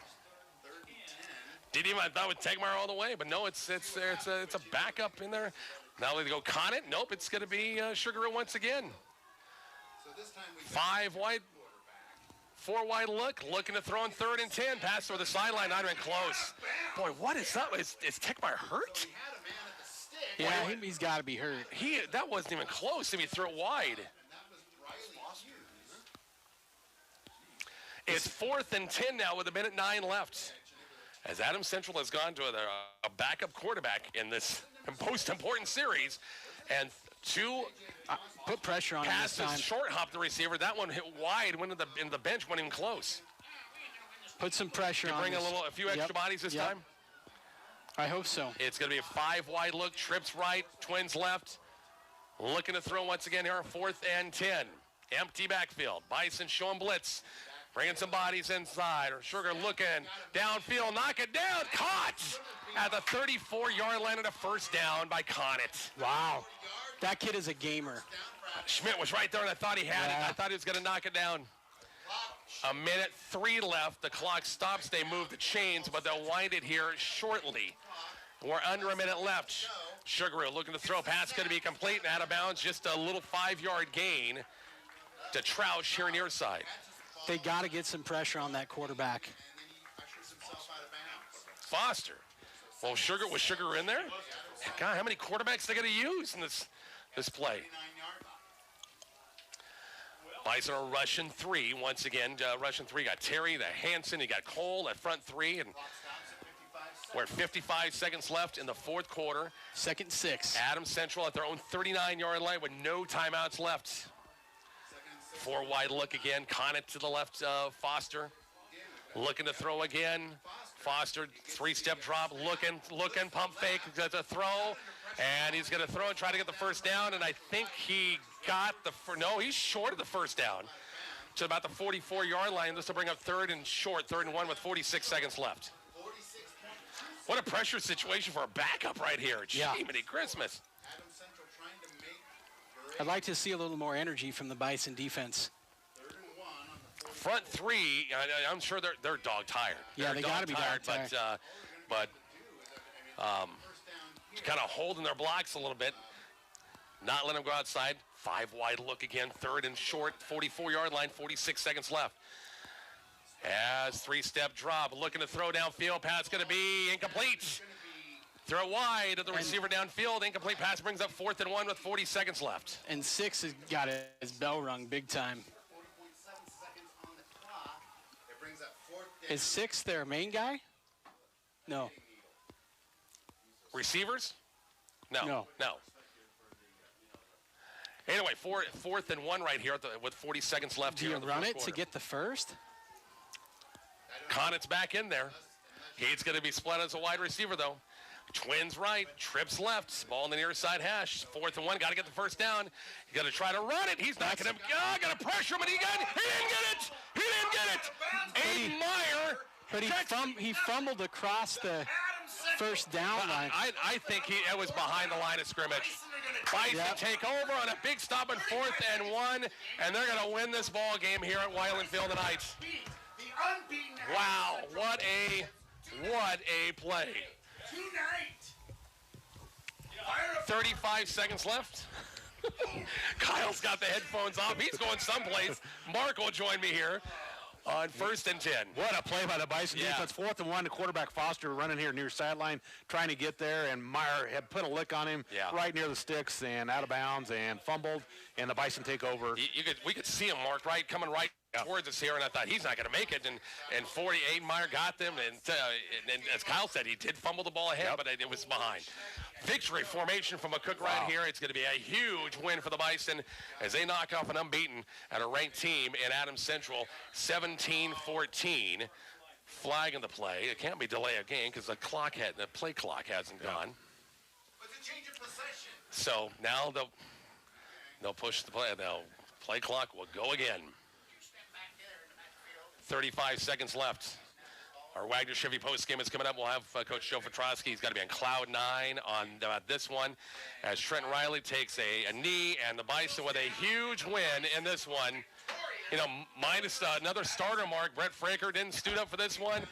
Didn't even, I thought it was Tegmeyer all the way, but no, it's a backup in there. Now they go Connett. Nope, it's going to be Sugaroo once again. 5 wide, 4 wide look, looking to throw in 3rd and 10. Pass over the sideline, not even close. Boy, what is that? Is Tegmeyer hurt? Yeah, he's got to be hurt. That wasn't even close if he threw it wide. It's 4th and 10 now with a minute 9 left. As Adams Central has gone to a backup quarterback in this most important series, and 2 put pressure on passes, him this time. Short hop the receiver. That one hit wide, went in the bench, wasn't even close. Put some pressure on. Bring a few extra bodies this time. I hope so. It's going to be a 5 wide look, trips right, twins left. Looking to throw once again here, 4th and 10. Empty backfield. Bison showing blitz. Bringing some bodies inside. Or Sugar looking downfield, knock it down. Caught at the 34-yard line and a 1st down by Connett. Wow. That kid is a gamer. Schmidt was right there, and I thought he had it. I thought he was going to knock it down. A minute 3 left. The clock stops. They move the chains, but they'll wind it here shortly. We're under a minute left. Sugaroo looking to throw. Pass going to be complete and out of bounds. Just a little 5-yard gain to Troush here near side. They got to get some pressure on that quarterback. Foster. Well, was Sugar in there? God, how many quarterbacks they got to use in this play? Bison are rushing 3 once again. Rushing 3 got Terry, the Hanson, you got Cole at front 3, and we're at 55 seconds left in the fourth quarter. 2nd and 6. Adams Central at their own 39-yard line with no timeouts left. 4 wide look again. Connett to the left, Foster. Looking to throw again. Foster, 3-step drop, looking, pump fake, does a throw, and he's going to throw and try to get the 1st down, and I think he got no, he's short of the 1st down to about the 44-yard line. This will bring up 3rd and 1 with 46 seconds left. What a pressure situation for a backup right here. Jiminy Christmas. I'd like to see a little more energy from the Bison defense. Front 3, I'm sure they're dog tired. Yeah, they got to be dog tired. But kind of holding their blocks a little bit, not letting them go outside. 5 wide look again, 3rd and short, 44-yard line, 46 seconds left. As three-step drop, looking to throw downfield, pass going to be incomplete. Throw wide to the receiver downfield, incomplete pass brings up 4th and 1 with 40 seconds left. And 6 has got his bell rung big time. 40.7 seconds on the clock. It brings up 4th down. Is 6 their main guy? No. Receivers? No. Anyway, 4th and 1 right here with 40 seconds left. Do here you in the run fourth it quarter. to get the first? Connett's back in there. He's going to be split as a wide receiver, though. Twins right, trips left, ball in the near side hash. 4th and 1, got to get the first down. You got to try to run it. He's not going to. Got to pressure him, and he didn't get it. Aiden Meyer. But he fumbled across the first down line. I think it was behind the line of scrimmage. Bison take over on a big stop on 4th and 1, and they're going to win this ball game here at Weiland Field tonight. Wow, what a play. 35 seconds left. Kyle's got the headphones off. He's going someplace. Mark will join me here on 1st and 10. What a play by the Bison defense. 4th and 1, the quarterback Foster running here near sideline, trying to get there, and Meyer had put a lick on him right near the sticks and out of bounds and fumbled, and the Bison take over. We could see him, Mark, right, coming right towards us here, and I thought he's not going to make it, and 48 Meyer got them, and as Kyle said, he did fumble the ball ahead, but it was behind. Victory formation from McCook right here. It's going to be a huge win for the Bison as they knock off an unbeaten and a ranked team in Adams Central, 17-14. Flag in the play. It can't be delay of game because the play clock hasn't gone. So now they'll push the play. The play clock will go again. 35 seconds left. Our Wagner Chevy post game is coming up. We'll have Coach Joe Petrosky. He's got to be on cloud 9 on this one as Trent Riley takes a knee, and the Bison with a huge win in this one. You know, minus another starter, Mark. Brett Fraker didn't suit up for this one.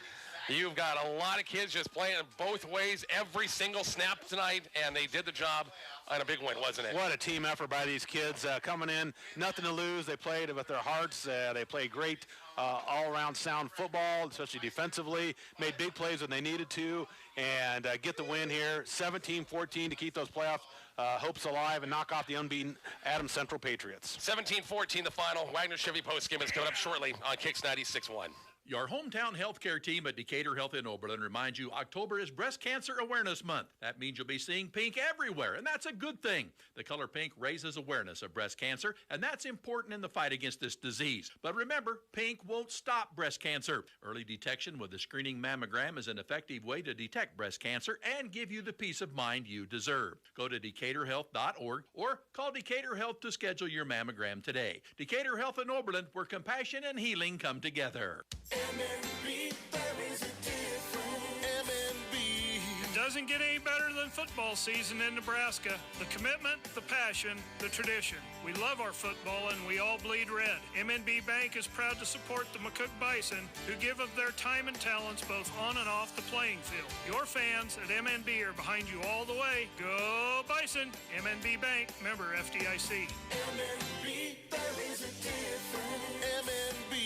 You've got a lot of kids just playing both ways every single snap tonight, and they did the job on a big win, wasn't it? What a team effort by these kids coming in. Nothing to lose. They played with their hearts. They played great all-around sound football, especially defensively. Made big plays when they needed to, and get the win here. 17-14 to keep those playoff hopes alive and knock off the unbeaten Adams Central Patriots. 17-14 the final. Wagner Chevy postgame is coming up shortly on Kicks 96.1. Your hometown healthcare team at Decatur Health in Oberlin reminds you October is Breast Cancer Awareness Month. That means you'll be seeing pink everywhere, and that's a good thing. The color pink raises awareness of breast cancer, and that's important in the fight against this disease. But remember, pink won't stop breast cancer. Early detection with the screening mammogram is an effective way to detect breast cancer and give you the peace of mind you deserve. Go to DecaturHealth.org or call Decatur Health to schedule your mammogram today. Decatur Health in Oberlin, where compassion and healing come together. MNB, there is a difference. MNB. It doesn't get any better than football season in Nebraska. The commitment, the passion, the tradition. We love our football and we all bleed red. MNB Bank is proud to support the McCook Bison, who give of their time and talents both on and off the playing field. Your fans at MNB are behind you all the way. Go Bison! MNB Bank, member FDIC. MNB, there is a difference. MNB.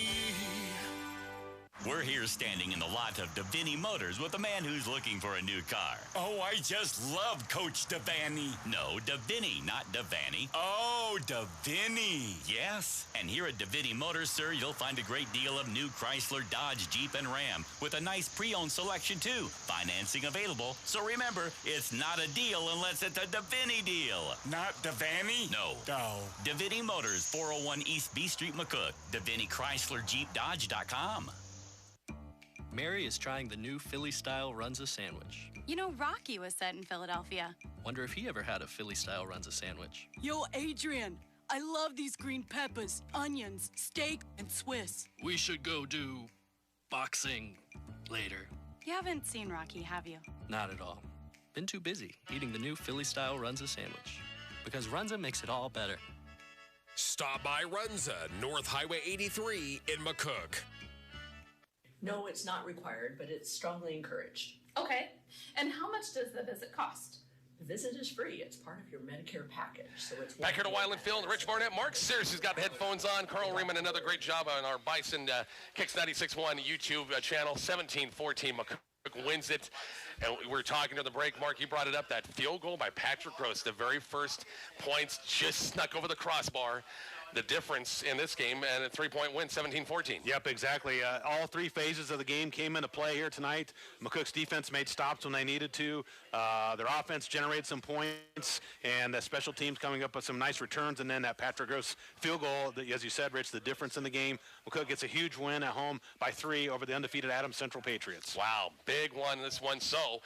We're here standing in the lot of Davini Motors with a man who's looking for a new car. Oh, I just love Coach Devaney. No, Davini, not Devaney. Oh, Davini. Yes, and here at Davini Motors, sir, you'll find a great deal of new Chrysler, Dodge, Jeep, and Ram with a nice pre-owned selection, too. Financing available. So remember, it's not a deal unless it's a Davini deal. Not Devaney? No. Oh. Davini Motors, 401 East B Street, McCook. Davini Chrysler Jeep Dodge.com. Mary is trying the new Philly-style Runza sandwich. You know, Rocky was set in Philadelphia. Wonder if he ever had a Philly-style Runza sandwich. Yo, Adrian, I love these green peppers, onions, steak, and Swiss. We should go do boxing later. You haven't seen Rocky, have you? Not at all. Been too busy eating the new Philly-style Runza sandwich. Because Runza makes it all better. Stop by Runza, North Highway 83 in McCook. No, it's not required, but it's strongly encouraged. Okay. And how much does the visit cost? The visit is free. It's part of your Medicare package. So it's Back here to Wyland Field, Rich Barnett. Mark Searcy's got the headphones on. Carl Riemann, another great job on our Bison Kicks 96.1 YouTube channel. 17-14, McCook wins it. And we were talking to the break, Mark, you brought it up, that field goal by Patrick Gross, the very first points just snuck over the crossbar. The difference in this game, and a three-point win, 17-14. Yep, exactly. All three phases of the game came into play here tonight. McCook's defense made stops when they needed to. Their offense generated some points, and the special teams coming up with some nice returns, and then that Patrick Gross field goal, as you said, Rich, the difference in the game. McCook gets a huge win at home by 3 over the undefeated Adams Central Patriots. Wow, big one, this one. So,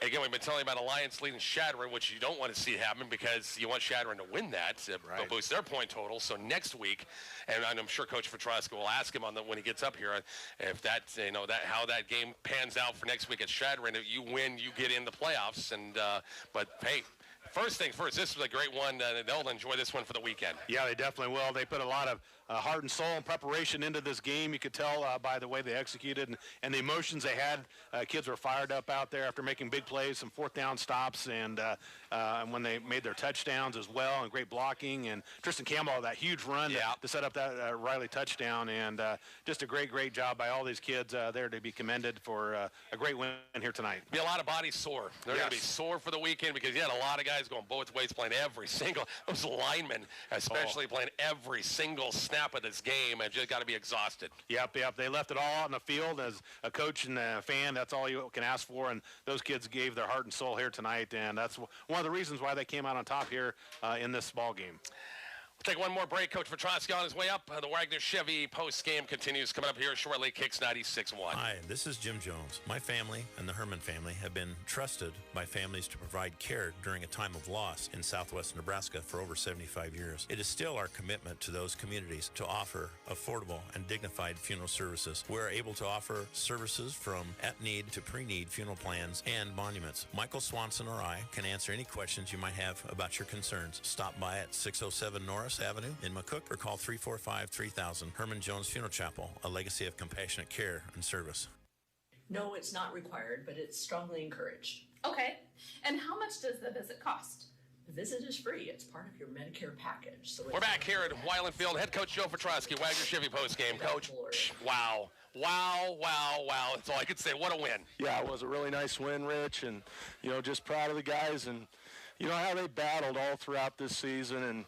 again, we've been telling you about Alliance leading Shadron, which you don't want to see happen because you want Shadron to win that, right, boost their point total. So next week, and I'm sure Coach Petrosca will ask him when he gets up here if that's how that game pans out for next week at Shadron. If you win, you get in the playoffs. And but hey. First thing first, this was a great one. They'll enjoy this one for the weekend. Yeah, they definitely will. They put a lot of heart and soul and preparation into this game. You could tell by the way they executed and the emotions they had. Kids were fired up out there after making big plays, some fourth down stops, and when they made their touchdowns as well, and great blocking. And Tristan Campbell, that huge run to set up that Riley touchdown. And just a great job by all these kids there to be commended for a great win here tonight. Be a lot of bodies sore. They're going to be sore for the weekend because you had a lot of guys going both ways, playing every single, those linemen especially playing every single snap of this game, and just got to be exhausted. Yep. They left it all out on the field. As a coach and a fan, that's all you can ask for, and those kids gave their heart and soul here tonight, and that's one of the reasons why they came out on top here in this ball game. We'll take one more break. Coach Petrosca on his way up. The Wagner Chevy post-game continues coming up here shortly. Kicks 96.1. Hi, this is Jim Jones. My family and the Herman family have been trusted by families to provide care during a time of loss in southwest Nebraska for over 75 years. It is still our commitment to those communities to offer affordable and dignified funeral services. We're able to offer services from at-need to pre-need funeral plans and monuments. Michael Swanson or I can answer any questions you might have about your concerns. Stop by at 607 Norris Avenue in McCook or call 345-3000. Herman Jones Funeral Chapel, a legacy of compassionate care and service. No, it's not required, but it's strongly encouraged. Okay. And how much does the visit cost? The visit is free. It's part of your Medicare package. So we're back here at Wyland Field. Head coach Joe Petrosca, Wagner Chevy postgame. Coach, wow. That's all I could say. What a win. Yeah, it was a really nice win, Rich, and, just proud of the guys and, how they battled all throughout this season. And,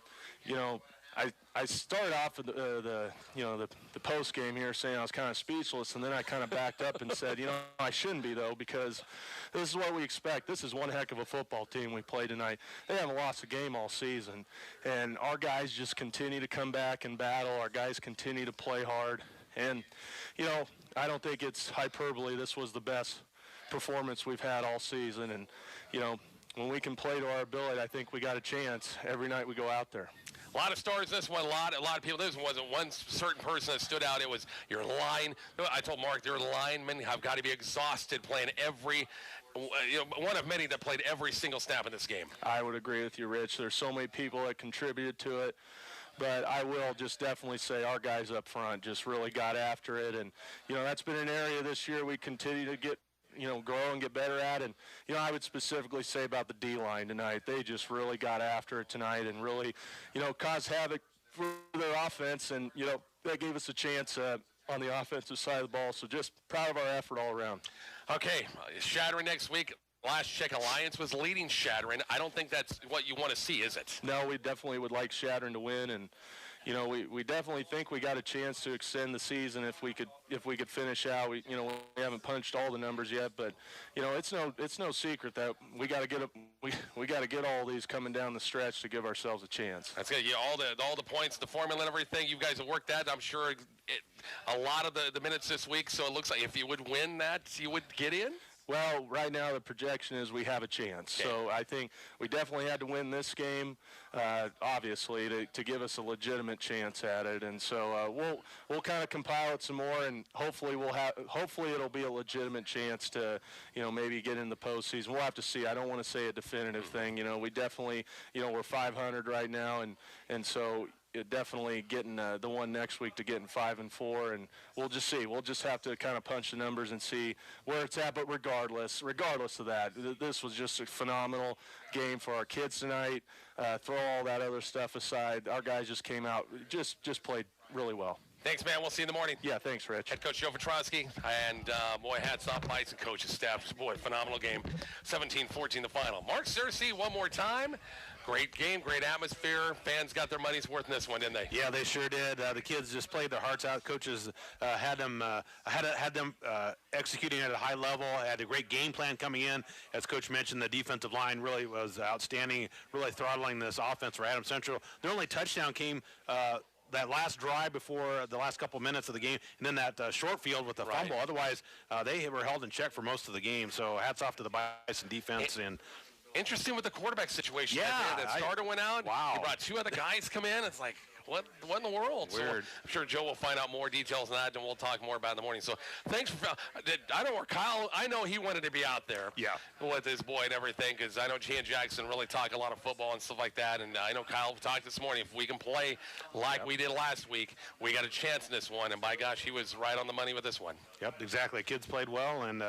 I started off with the post game here saying I was kind of speechless, and then I kind of backed up and said, I shouldn't be though, because this is what we expect. This is one heck of a football team we play tonight. They haven't lost a game all season, and our guys just continue to come back and battle. Our guys continue to play hard, and I don't think it's hyperbole. This was the best performance we've had all season, and when we can play to our ability, I think we got a chance every night we go out there. A lot of stars this one, a lot of people. This wasn't one certain person that stood out. It was your line. I told Mark, your linemen have got to be exhausted playing every, one of many that played every single snap in this game. I would agree with you, Rich. There's so many people that contributed to it. But I will just definitely say our guys up front just really got after it. And, that's been an area this year we continue to get, grow and get better at. And, I would specifically say about the D-line tonight. They just really got after it tonight and really, caused havoc for their offense. And, that gave us a chance on the offensive side of the ball. So just proud of our effort all around. Okay, Shadron next week. Last check, Alliance was leading Shadron. I don't think that's what you want to see, is it? No, we definitely would like Shadron to win, and we definitely think we got a chance to extend the season if we could finish out. We haven't punched all the numbers yet, but it's no secret that we got to get we got to get all these coming down the stretch to give ourselves a chance. That's good. All the points, the formula, and everything. You guys have worked that. I'm sure a lot of the minutes this week. So it looks like if you would win that, you would get in. Well, right now the projection is we have a chance. Okay. So I think we definitely had to win this game, obviously, to give us a legitimate chance at it. And so we'll kind of compile it some more, and hopefully it'll be a legitimate chance to maybe get in the postseason. We'll have to see. I don't want to say a definitive thing. We definitely we're 500 right now, and so. definitely getting the one next week to getting 5-4, and we'll just see. We'll just have to kind of punch the numbers and see where it's at. But regardless of that, this was just a phenomenal game for our kids tonight. Throw all that other stuff aside. Our guys just came out, just played really well. Thanks, man. We'll see you in the morning. Yeah, thanks, Rich. Head coach Joe Petrosky, and boy, hats off Bison coach's staff. Boy, phenomenal game. 17-14 the final. Mark Searcy, one more time. Great game, great atmosphere. Fans got their money's worth in this one, didn't they? Yeah, they sure did. The kids just played their hearts out. Coaches had them executing at a high level. Had a great game plan coming in. As Coach mentioned, the defensive line really was outstanding, really throttling this offense for Adams Central. Their only touchdown came that last drive before the last couple minutes of the game, and then that short field with the fumble. Otherwise, they were held in check for most of the game. So hats off to the Bison defense. Interesting with the quarterback situation. Yeah, that starter went out. Wow. He brought two other guys come in. It's like, what in the world? Weird. So I'm sure Joe will find out more details on that, and we'll talk more about it in the morning. So thanks for. I know where Kyle. I know he wanted to be out there. Yeah. With his boy and everything, because I know he and Jackson really talk a lot of football and stuff like that. And I know Kyle talked this morning. If we can play like we did last week, we got a chance in this one. And by gosh, he was right on the money with this one. Yep, exactly. Kids played well, and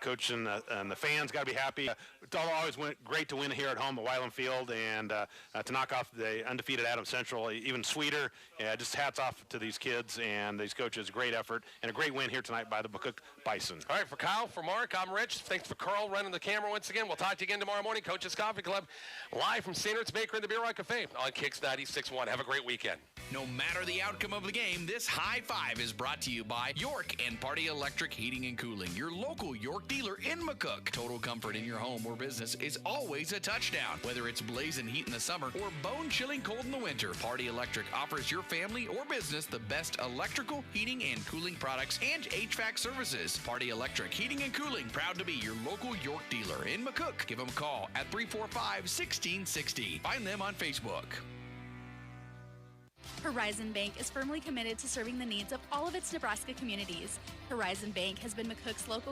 coach and the fans got to be happy. It always went great to win here at home at Weiland Field, and to knock off the undefeated Adams Central even sweeter. Just hats off to these kids and these coaches. Great effort and a great win here tonight by the McCook Bison. All right, for Kyle, for Mark, I'm Rich. Thanks for Carl running the camera once again. We'll talk to you again tomorrow morning. Coach's Coffee Club, live from St. Ertz Bakery and the Beer Rock Cafe on Kicks 96.1. Have a great weekend. No matter the outcome of the game, this high five is brought to you by York and Party Electric Heating and Cooling, your local York dealer in McCook. Total comfort in your home or business is always a touchdown. Whether it's blazing heat in the summer or bone-chilling cold in the winter, Party Electric offers your family or business the best electrical, heating, and cooling products and HVAC services. Party Electric Heating and Cooling, proud to be your local York dealer in McCook. Give them a call at 345-1660. Find them on Facebook. Horizon Bank is firmly committed to serving the needs of all of its Nebraska communities. Horizon Bank has been McCook's local